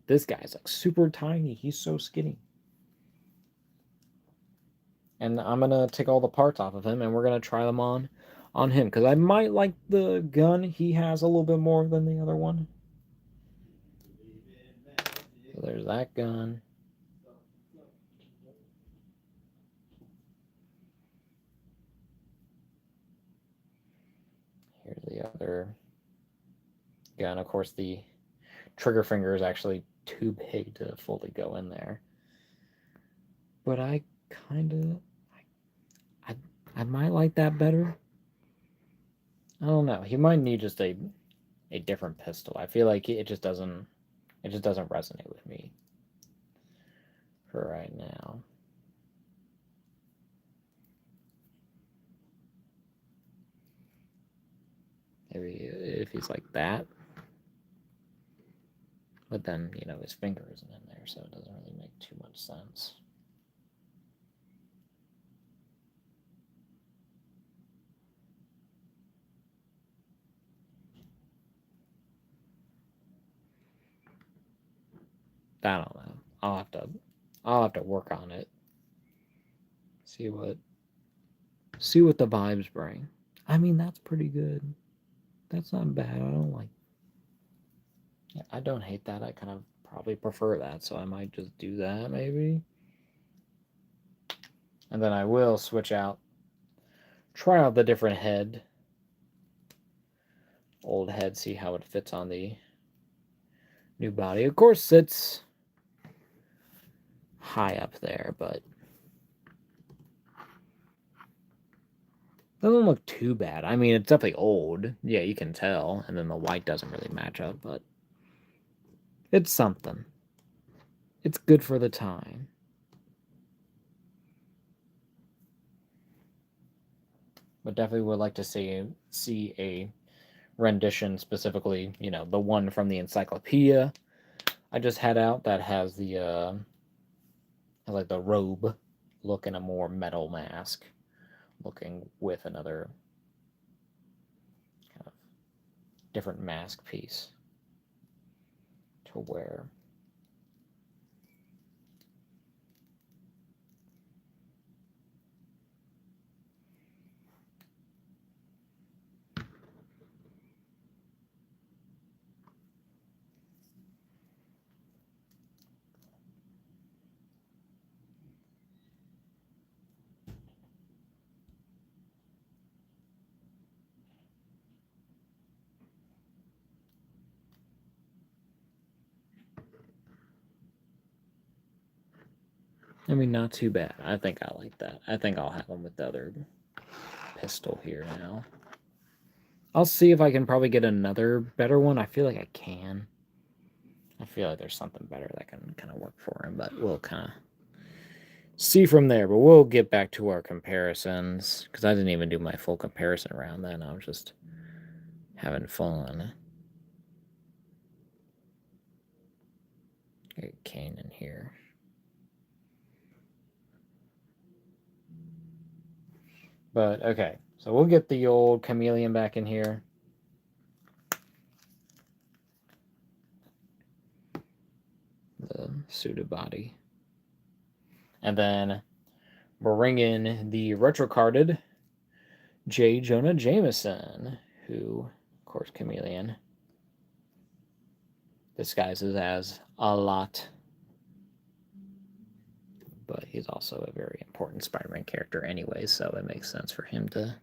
this guy's like super tiny. He's so skinny. And I'm gonna take all the parts off of him, and we're gonna try them on him because I might like the gun he has a little bit more than the other one. So there's that gun. Here's the other gun. Of course, the trigger finger is actually too big to fully go in there. But I kind of, I might like that better. I don't know. He might need just a different pistol. I feel like it just doesn't resonate with me for right now. Maybe if he's like that. But then, his finger isn't in there, so it doesn't really make too much sense. I don't know. I'll have to work on it. See what the vibes bring. I mean, that's pretty good. That's not bad. I don't hate that. I kind of probably prefer that, so I might just do that maybe. And then I will switch out, try out the different head. Old head, see how it fits on the new body. Of course, it's high up there, but doesn't look too bad. I mean, it's definitely old. Yeah, you can tell. And then the white doesn't really match up, but it's something. It's good for the time. But definitely would like to see a rendition, specifically, the one from the encyclopedia I just had out that has the like the robe look and a more metal mask looking with another kind of different mask piece to wear. I mean, not too bad. I think I like that. I think I'll have them with the other pistol here now. I'll see if I can probably get another better one. I feel like I can. I feel like there's something better that can kind of work for him, but we'll kind of see from there. But we'll get back to our comparisons because I didn't even do my full comparison round then. I was just having fun. Get Kaine in here. But okay, so we'll get the old Chameleon back in here. The suited body. And then bring in the retro-carded J. Jonah Jameson, who, of course, Chameleon disguises as a lot. But he's also a very important Spider-Man character anyway, so it makes sense for him to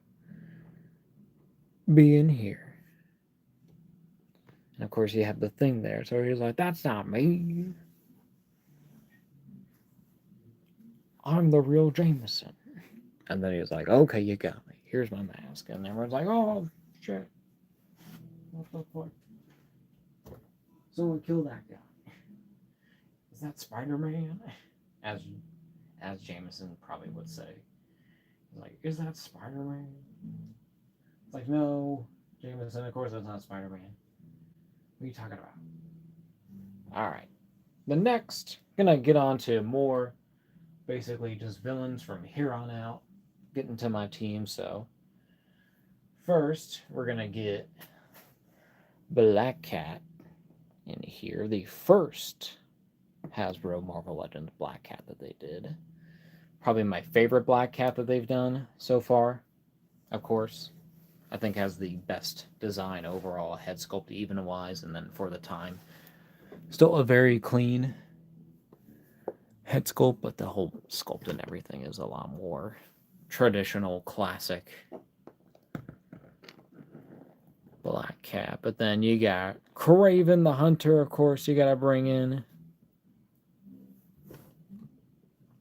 be in here. And of course, you have the thing there, so he's like, that's not me. I'm the real Jameson. And then he was like, okay, you got me. Here's my mask. And everyone's like, oh, shit. What the fuck? Someone killed that guy. Is that Spider-Man? As Jameson probably would say. He's like, is that Spider-Man? It's like, no, Jameson, of course that's not Spider-Man. What are you talking about? Alright. The next, gonna get on to more basically just villains from here on out. Getting to my team, so first we're gonna get Black Cat in here. The first Hasbro Marvel Legends Black Cat that they did. Probably my favorite Black Cat that they've done so far, of course. I think has the best design overall, head sculpt even wise, and then for the time. Still a very clean head sculpt, but the whole sculpt and everything is a lot more traditional, classic Black Cat. But then you got Kraven the Hunter, of course, you gotta bring in.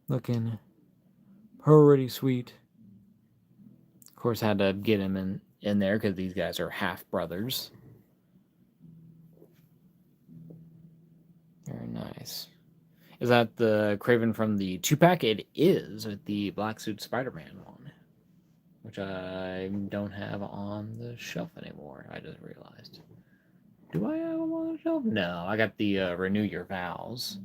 Looking pretty sweet. Of course, had to get him in there because these guys are half brothers. Very nice. Is that the Kraven from the 2-pack? It is, with the Black Suit Spider-Man one, which I don't have on the shelf anymore. I just realized. Do I have them on the shelf? No, I got the Renew Your Vows.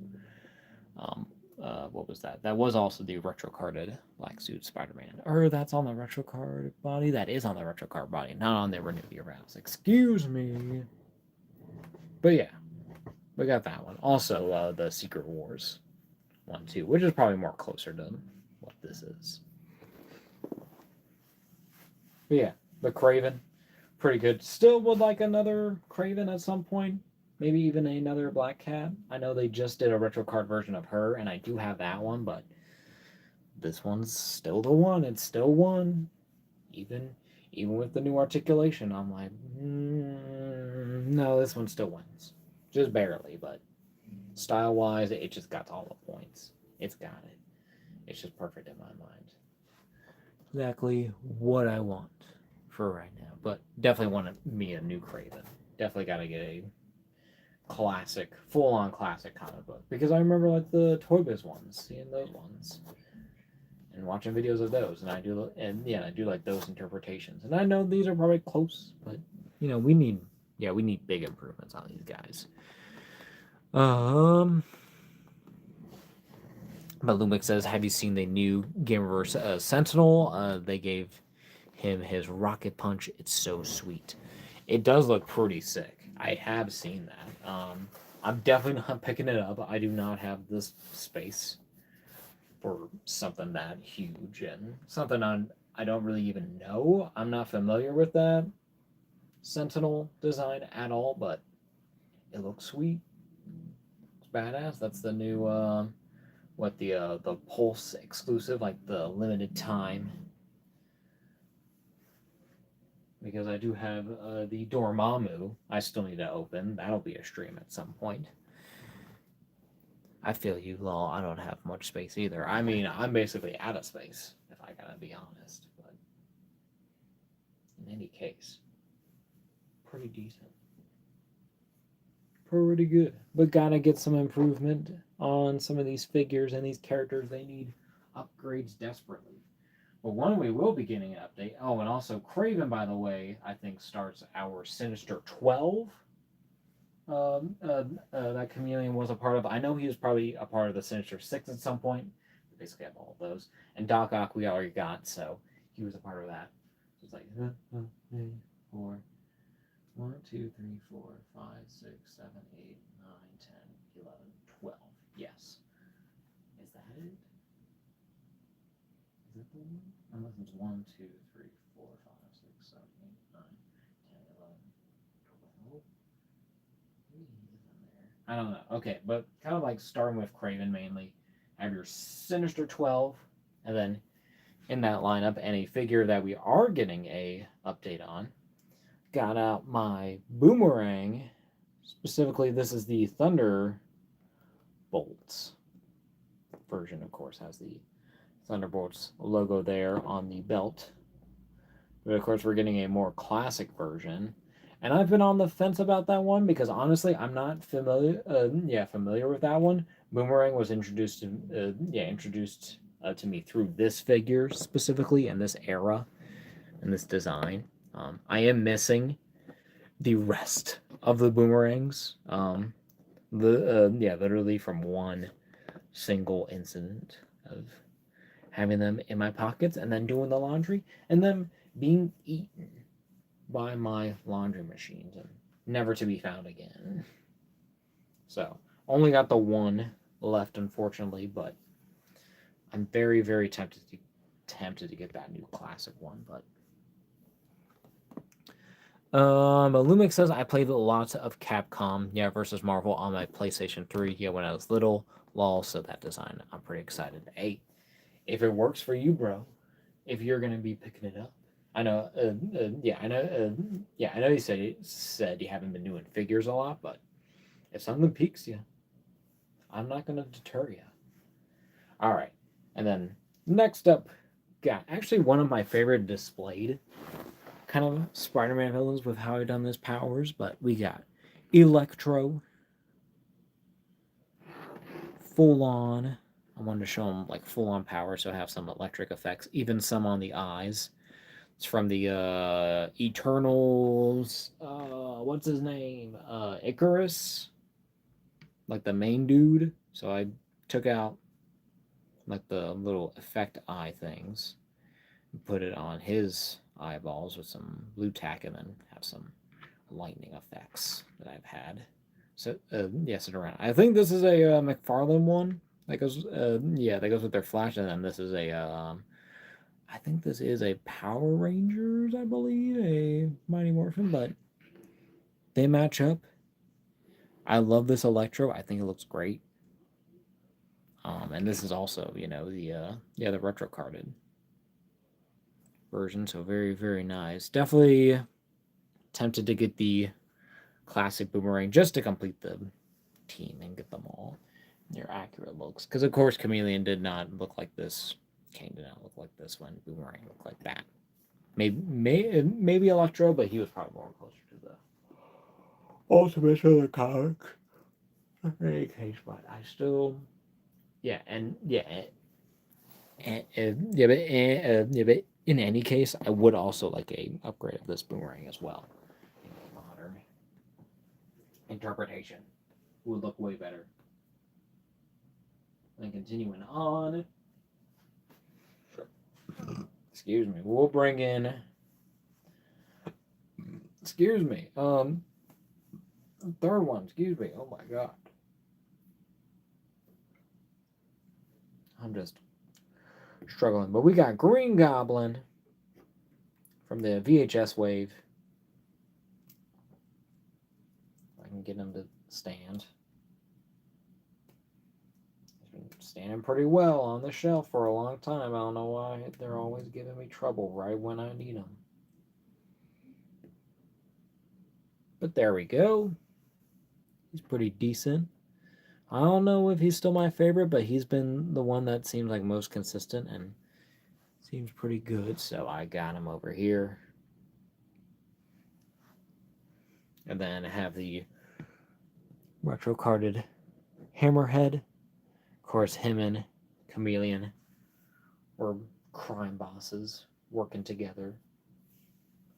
What was that? That was also the retro carded Black Suit Spider-Man. Or that's on the retro card body? That is on the retro card body, not on the Renew Your Vows. Excuse me. But yeah, we got that one. Also, the Secret Wars one too, which is probably more closer to what this is. But yeah, the Kraven, pretty good. Still would like another Kraven at some point. Maybe even another Black Cat. I know they just did a retro card version of her, and I do have that one, but this one's still the one. It's still one. Even with the new articulation, I'm like, no, this one still wins. Just barely, but style-wise, it just got all the points. It's got it. It's just perfect in my mind. Exactly what I want for right now. But definitely want me a new Kraven. Definitely got to get a classic, full-on classic comic book. Because I remember like the Toy Biz ones, seeing those ones. And watching videos of those. And I do like those interpretations. And I know these are probably close, but we need big improvements on these guys. But Lumix says, have you seen the new Gamerverse Sentinel? They gave him his rocket punch. It's so sweet. It does look pretty sick. I have seen that. I'm definitely not picking it up. I do not have this space for something that huge and something I don't really even know. I'm not familiar with that Sentinel design at all, but it looks sweet. It's badass. That's the new the Pulse exclusive, like the limited time. Because I do have the Dormammu I still need to open. That'll be a stream at some point. I feel you, lol. I don't have much space either. I mean, I'm basically out of space, if I gotta be honest. But in any case, pretty decent. Pretty good. But gotta get some improvement on some of these figures and these characters. They need upgrades desperately. But one we will be getting an update. Oh, and also Kraven, by the way, I think starts our Sinister 12. That Chameleon was a part of. I know he was probably a part of the Sinister 6 at some point. We basically have all of those. And Doc Ock we already got, so he was a part of that. So it's like 4, 1, 2, 3, 4, 5, 6, 7, 8, 9, 10, 11, 12. Yes. Is that it? Is that the one? Unless it's 1, 2, 3, 4, 5, 6, 7, 8, 9, 10, 11, 12. I don't know. Okay, but kind of like starting with Kraven mainly. Have your Sinister 12, and then in that lineup, and a figure that we are getting a update on. Got out my Boomerang. Specifically, this is the Thunderbolts version, of course, has the Thunderbolts logo there on the belt. But of course, we're getting a more classic version. And I've been on the fence about that one because honestly, I'm not familiar with that one. Boomerang was introduced to me through this figure specifically and this era and this design. I am missing the rest of the Boomerangs. Yeah, literally from one single incident of having them in my pockets and then doing the laundry and them being eaten by my laundry machines and never to be found again. So, only got the one left, unfortunately, but I'm very, very tempted to get that new classic one. But Lumix says I played lots of Capcom, yeah, versus Marvel on my PlayStation 3, yeah, when I was little. Lol, so that design, I'm pretty excited. Hey, if it works for you, bro, if you're gonna be picking it up, I know, yeah, I know, yeah, I know you said you haven't been doing figures a lot, but if something piques you, I'm not gonna deter you. All right, and then next up, got actually one of my favorite displayed kind of Spider-Man villains with how he done his powers, but we got Electro, full on. I wanted to show him like full on power, so have some electric effects, even some on the eyes. It's from the Eternals. What's his name? Icarus, like the main dude. So I took out like the little effect eye things, and put it on his eyeballs with some blue tack, and then have some lightning effects that I've had. So yes, around. I think this is a McFarlane one. That goes, yeah, that goes with their Flash, and then this is a I think this is a Power Rangers, I believe, a Mighty Morphin, but they match up. I love this Electro. I think it looks great. And this is also, the retro carded version, so very, very nice. Definitely tempted to get the classic Boomerang just to complete the team and get them all their accurate looks. Because, of course, Chameleon did not look like this. Kaine did not look like this when Boomerang looked like that. Maybe Electro, but he was probably more closer to the Ultimate of the comic. In any case, but I still, yeah, and yeah, but in any case, I would also like a upgrade of this Boomerang as well. In a modern interpretation would look way better. And continuing on, excuse me, we'll bring in, excuse me, third one, excuse me, oh my god. I'm just struggling. But we got Green Goblin from the VHS wave. I can get him to stand. He's been standing pretty well on the shelf for a long time. I don't know why they're always giving me trouble right when I need them. But there we go. He's pretty decent. I don't know if he's still my favorite, but he's been the one that seems like most consistent and seems pretty good. So I got him over here. And then I have the retro carded Hammerhead. Of course, him and Chameleon were crime bosses working together.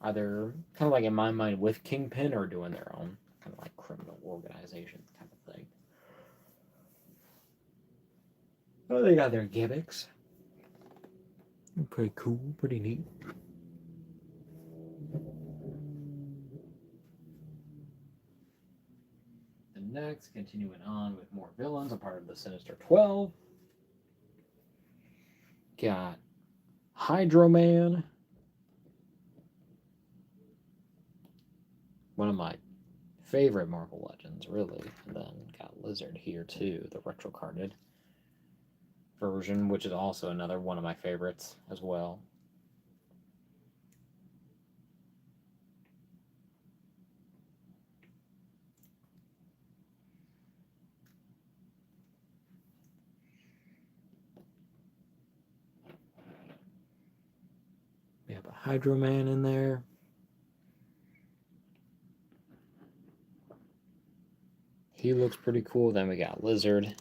Either kind of like in my mind with Kingpin or doing their own kind of like criminal organization kind of thing. Oh, they got their gimmicks. Pretty cool, pretty neat. The next, continuing on with more villains, a part of the Sinister 12. Got Hydro Man. One of my favorite Marvel Legends, really. And then got Lizard here too, the retro carded version, which is also another one of my favorites as well. We have a Hydro Man in there. He looks pretty cool. Then we got Lizard.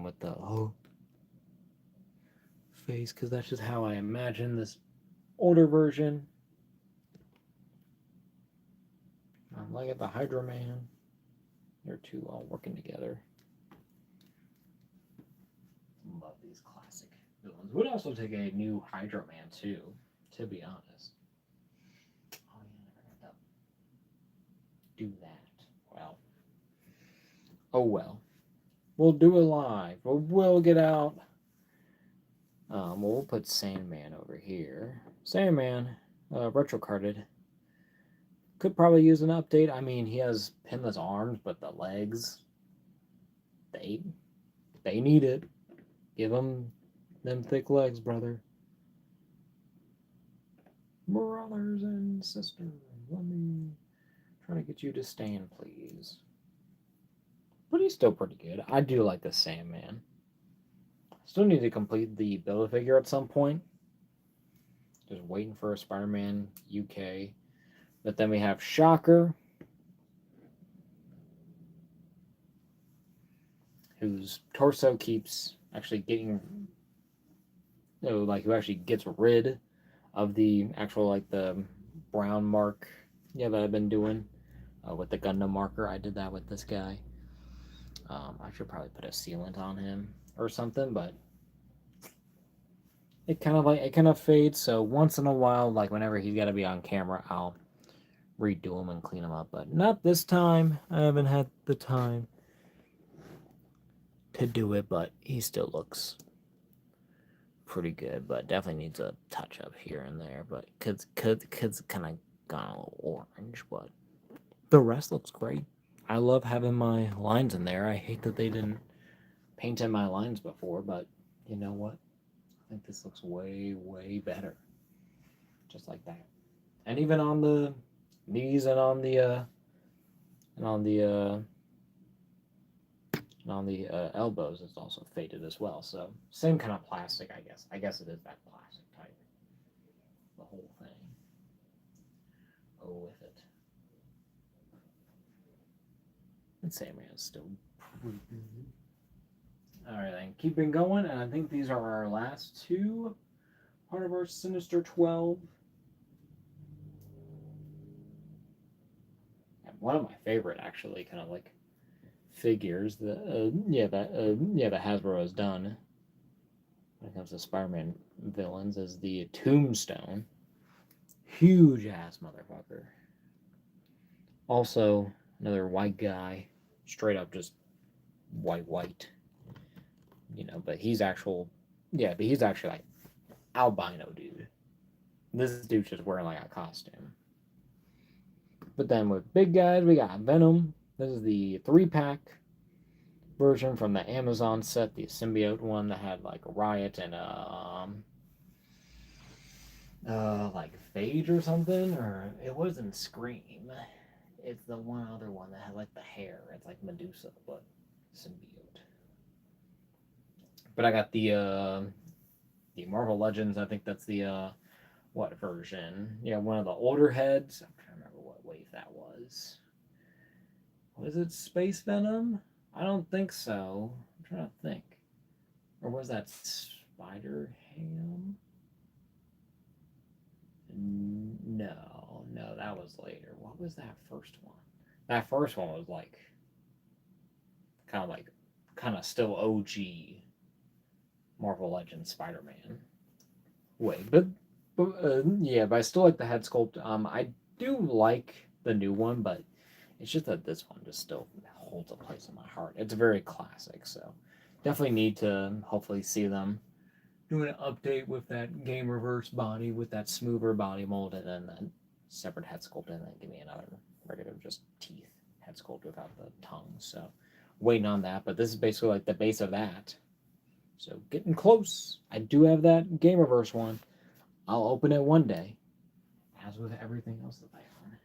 With the face, because that's just how I imagine this older version. Look at the Hydra Man. They're two all working together. Love these classic villains. Would also take a new Hydra Man too, to be honest. Oh yeah, I never got to do that. Well. Oh well. We'll do it live. We'll get out. We'll put Sandman over here. Sandman, retro carded. Could probably use an update. I mean, he has pinless arms, but the legs, they need it. Give him them thick legs, brother. Brothers and sisters, let me try to get you to stand, please. But he's still pretty good. I do like the Sandman. Still need to complete the Build-A-Figure at some point. Just waiting for a Spider-Man UK. But then we have Shocker, whose torso keeps actually getting, who actually gets rid of the actual, like, the brown mark, that I've been doing with the Gundam marker. I did that with this guy. I should probably put a sealant on him or something, but it kind of fades. So once in a while, like whenever he's got to be on camera, I'll redo him and clean him up. But not this time. I haven't had the time to do it, but he still looks pretty good. But definitely needs a touch up here and there. But kids kind of gone a little orange, but the rest looks great. I love having my lines in there. I hate that they didn't paint in my lines before, but you know what? I think this looks way, way better. Just like that. And even on the knees and on the elbows, it's also faded as well. So same kind of plastic, I guess. I guess it is that plastic type. The whole thing. Oh, with it. And Sandman is still pretty good. Alright then, keeping going, and I think these are our last two part of our Sinister 12. And one of my favorite, actually, kind of like figures that Hasbro has done when it comes to Spider-Man villains is the Tombstone. Huge ass motherfucker. Also, another white guy, straight up just white. But he's actually like albino dude. This dude's just wearing like a costume. But then with big guys, we got Venom. This is the 3-pack version from the Amazon set, the symbiote one that had like a Riot and like Phage or something, or it wasn't Scream. It's the one other one that had like the hair. It's like Medusa, but symbiote. But I got the Marvel Legends. I think that's the what version? Yeah, one of the older heads. I'm trying to remember what wave that was. Was it Space Venom? I don't think so. I'm trying to think. Or was that Spider Ham? No, that was later. What was that first one? That first one was like kind of still OG Marvel Legends Spider-Man. Wait, but I still like the head sculpt. I do like the new one, but it's just that this one just still holds a place in my heart. It's very classic, so definitely need to hopefully see them do an update with that game reverse body, with that smoother body mold, and then that separate head sculpt, and then give me another regular just teeth head sculpt without the tongue. So waiting on that, but this is basically like the base of that. So getting close. I do have that game reverse one. I'll open it one day, as with everything else that I own.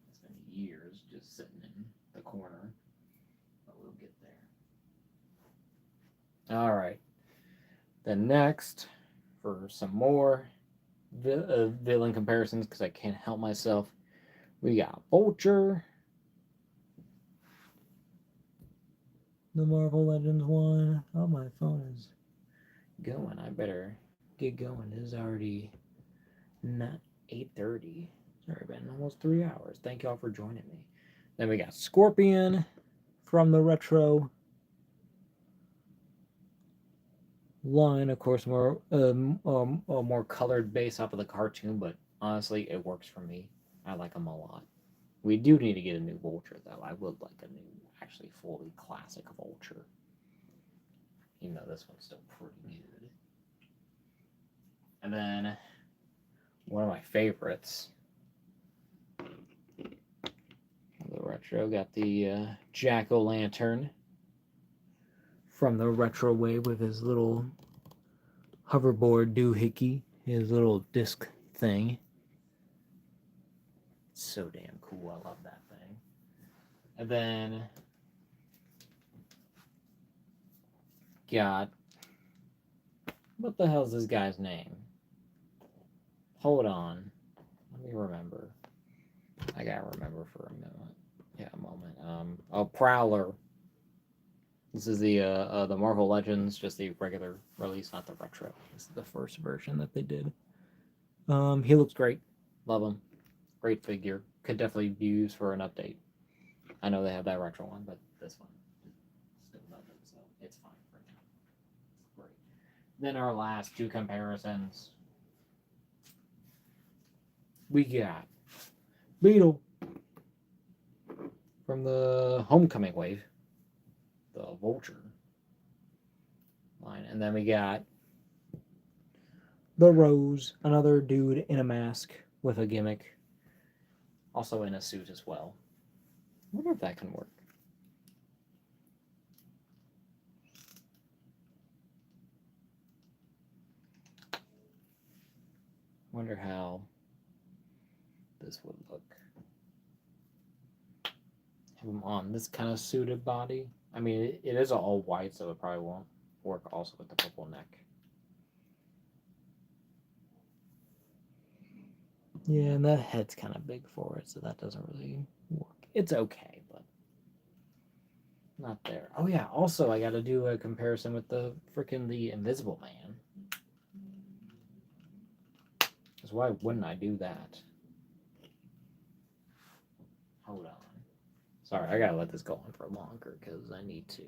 It's been years just sitting in the corner, but we'll get there. All right. Then next, for some more villain comparisons, because I can't help myself, we got Vulture, the Marvel Legends one. Oh, my phone is going. I better get going. It is already not 8:30. Already been almost 3 hours. Thank y'all for joining me. Then we got Scorpion from the retro line. Of course, more more colored base off of the cartoon, but honestly, it works for me. I like them a lot. We do need to get a new Vulture, though. I would like a new, actually fully classic Vulture. Even though this one's still pretty good. And then, one of my favorites, the retro, got the Jack-o'-lantern from the retro wave with his little hoverboard doohickey, his little disc thing. So damn cool. I love that thing. And then got, what the hell's this guy's name? Hold on. Let me remember. I gotta remember for a minute. Yeah, a moment. Prowler. This is the Marvel Legends, just the regular release, not the retro. This is the first version that they did. He looks great. Love him. Great figure. Could definitely be used for an update. I know they have that retro one, but this one still love it, so it's fine for now. It's great. Then our last two comparisons. We got Beetle from the Homecoming wave, the Vulture line, and then we got the Rose, another dude in a mask with a gimmick, also in a suit as well. I wonder if that can work. Wonder how this would look. Have him on this kind of suited body. I mean, it is all white, so it probably won't work also with the purple neck. Yeah, and that head's kind of big for it, so that doesn't really work. It's okay, but not there. Oh yeah, also I gotta do a comparison with the the Invisible Man. Because why wouldn't I do that? Hold on. Sorry, I gotta let this go on for longer because I need to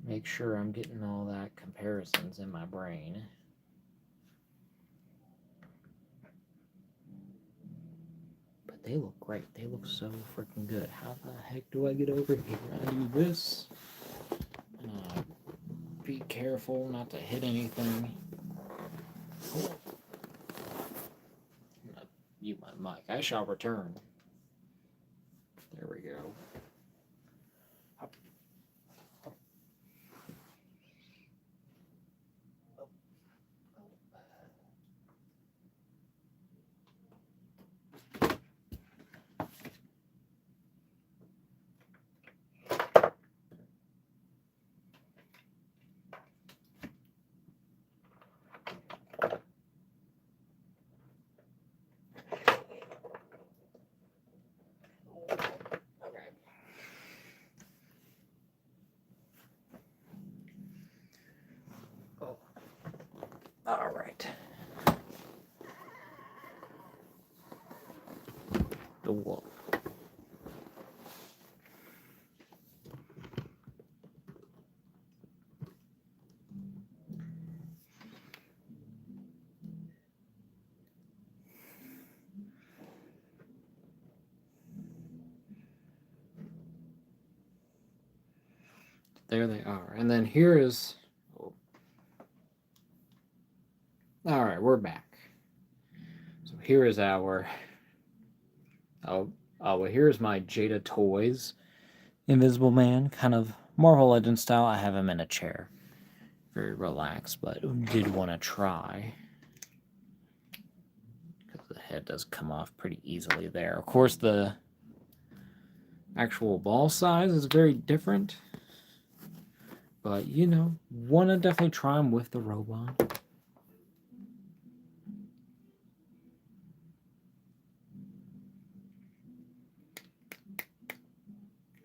make sure I'm getting all that comparisons in my brain. But they look great. They look so freaking good. How the heck do I get over here? I do this. Be careful not to hit anything. Oh. I'm gonna mute my mic. I shall return. There we go. All right. The wolf. There they are. And then here is... Oh. All right, we're back. So here is our... well, here's my Jada Toys Invisible Man, kind of Marvel Legends style. I have him in a chair. Very relaxed, but did want to try. Because the head does come off pretty easily there. Of course, the actual ball size is very different. But, you know, want to definitely try them with the robot.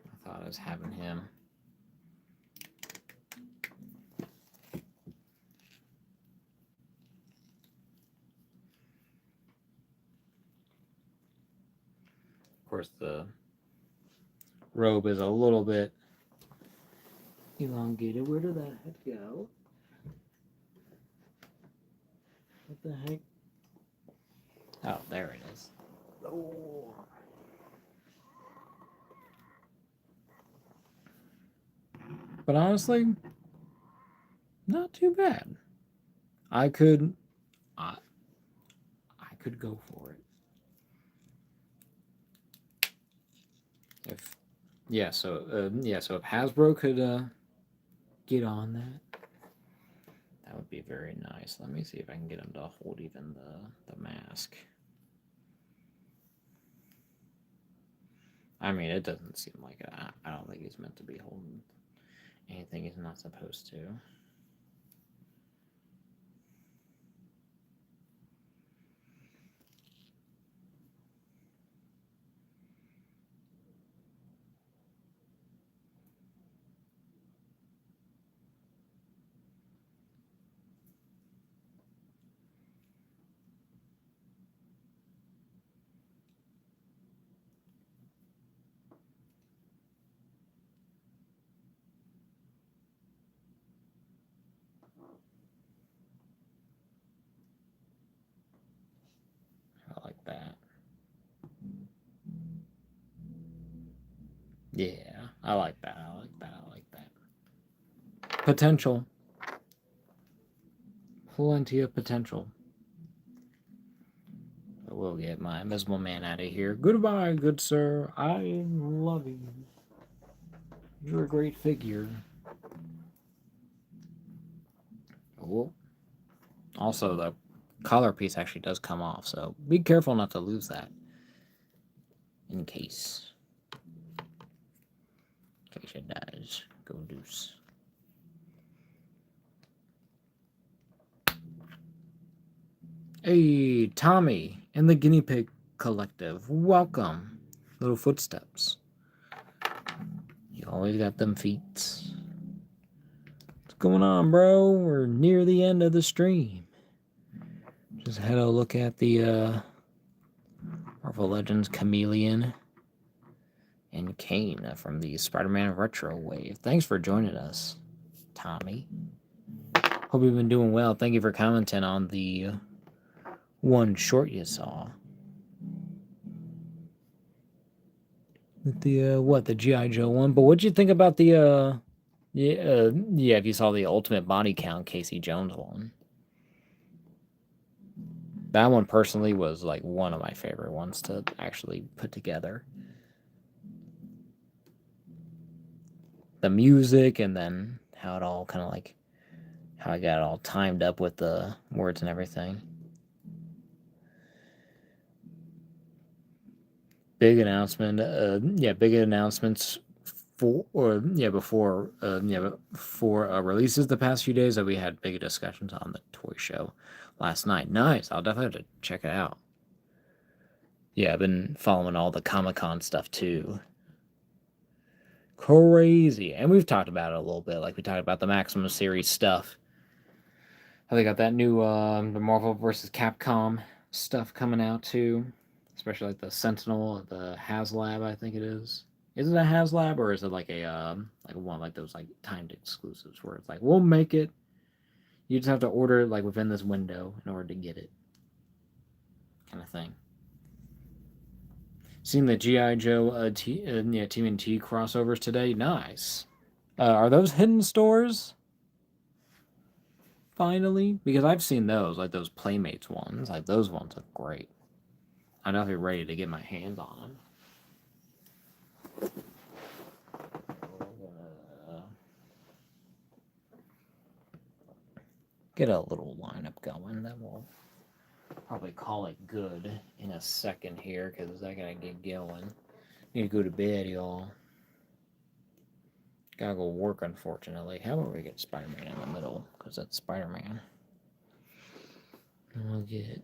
I thought I was having him. course, the robe is a little bit elongated. Where did that head go? What the heck? Oh, there it is. Oh. But honestly, not too bad. I could go for it. If so if Hasbro could get on that would be very nice. Let me see if I can get him to hold even the mask. I mean, it doesn't seem like it. I don't think he's meant to be holding anything he's not supposed to. I like that. Yeah, I like that. I like that. I like that. Potential. Plenty of potential. But we'll get my invisible man out of here. Goodbye, good sir. I love you. You're a great figure. Oh. Also, the collar piece actually does come off, so be careful not to lose that. In case it does. Go deuce. Hey, Tommy and the Guinea Pig Collective. Welcome. Little footsteps. You always got them feet. What's going on, bro? We're near the end of the stream. Just had a look at the Marvel Legends Chameleon and Kaine from the Spider-Man Retro Wave. Thanks for joining us, Tommy. Hope you've been doing well. Thank you for commenting on the one short you saw. The G.I. Joe one. But what'd you think about the if you saw the Ultimate Body Count Casey Jones one? That one personally was like one of my favorite ones to actually put together. The music and then how it all kind of like how I got it all timed up with the words and everything. Big announcement. Big announcements before releases the past few days that we had big discussions on the toy show last night. Nice. I'll definitely have to check it out. Yeah, I've been following all the Comic-Con stuff too. Crazy. And we've talked about it a little bit. Like we talked about the Maximum series stuff. How they got that new the Marvel vs. Capcom stuff coming out too. Especially like the Sentinel, the HasLab, I think it is. Is it a HasLab or is it like a like one like those like timed exclusives where it's like we'll make it, you just have to order it like within this window in order to get it, kind of thing. Seen the G.I. Joe TMNT crossovers today. Nice. Are those hidden stores? Finally, because I've seen those like those Playmates ones. Like those ones look great. I'm definitely ready to get my hands on them. Get a little lineup going, then we'll probably call it good in a second here because I gotta get going. Need to go to bed, y'all. Gotta go work, unfortunately. How about we get Spider-Man in the middle? Because that's Spider-Man. We'll get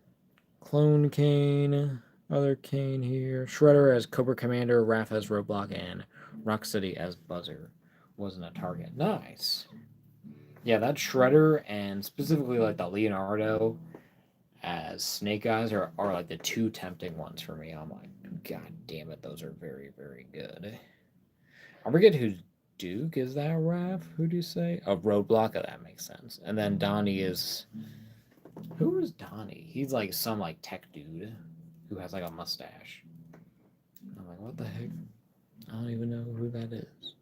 Clone Kaine, other Kaine here. Shredder as Cobra Commander, Raph as Roadblock, and Rocksteady as Buzzer. Wasn't a target. Nice. Yeah, that Shredder and specifically like the Leonardo as Snake Eyes are like the two tempting ones for me. I'm like, God damn it, those are very, very good. I forget who's Duke. Is that Raph? Who do you say? Oh, Roadblock. Oh, that makes sense. And then Donnie is... Who is Donnie? He's like some like tech dude who has like a mustache. I'm like, what the heck? I don't even know who that is.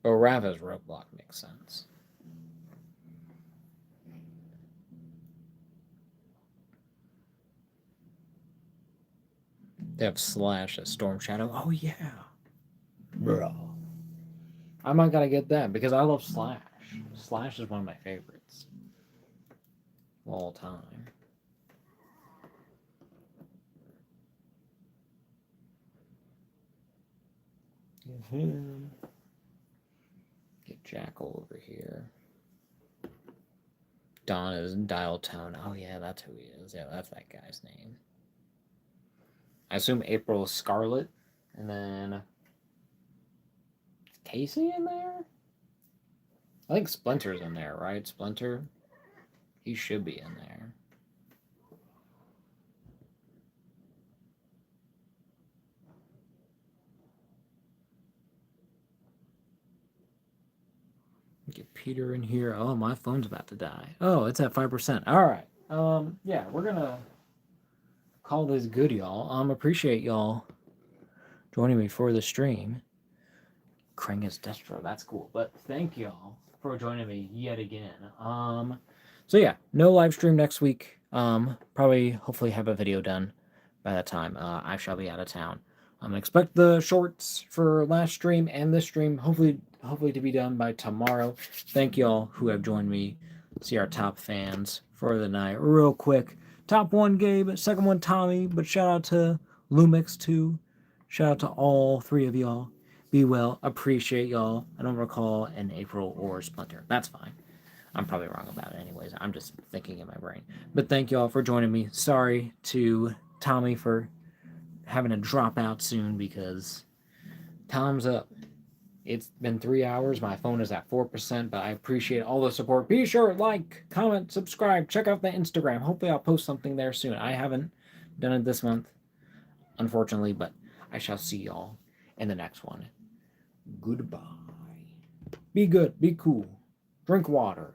Oh, Raph as Roadblock makes sense. They have Slash as Storm Shadow. Oh, yeah. Bro. I might gotta get that because I love Slash. Slash is one of my favorites of all time. Get Jackal over here. Don is Dial Tone. Oh, yeah, that's who he is. Yeah, that's that guy's name. I assume April is Scarlet. And then... Is Casey in there? I think Splinter's in there, right? Splinter? He should be in there. Get Peter in here. Oh, my phone's about to die. Oh, it's at 5%. All right. Yeah, we're gonna call this good, y'all. Appreciate y'all joining me for the stream. Krang is Destro. That's cool. But thank y'all for joining me yet again. So yeah, no live stream next week. Probably, hopefully, have a video done by that time. I shall be out of town. Expect the shorts for last stream and this stream, hopefully to be done by tomorrow. Thank y'all who have joined me. See our top fans for the night. Real quick, top one Gabe, second one Tommy, but shout out to Lumix too. Shout out to all three of y'all. Be well. Appreciate y'all. I don't recall an April or Splinter. That's fine. I'm probably wrong about it anyways. I'm just thinking in my brain. But thank y'all for joining me. Sorry to Tommy for having to drop out soon because time's up. It's been 3 hours. My phone is at 4%, but I appreciate all the support. Be sure to like, comment, subscribe. Check out the Instagram. Hopefully I'll post something there soon. I haven't done it this month, unfortunately, but I shall see y'all in the next one. Goodbye. Be good. Be cool. Drink water.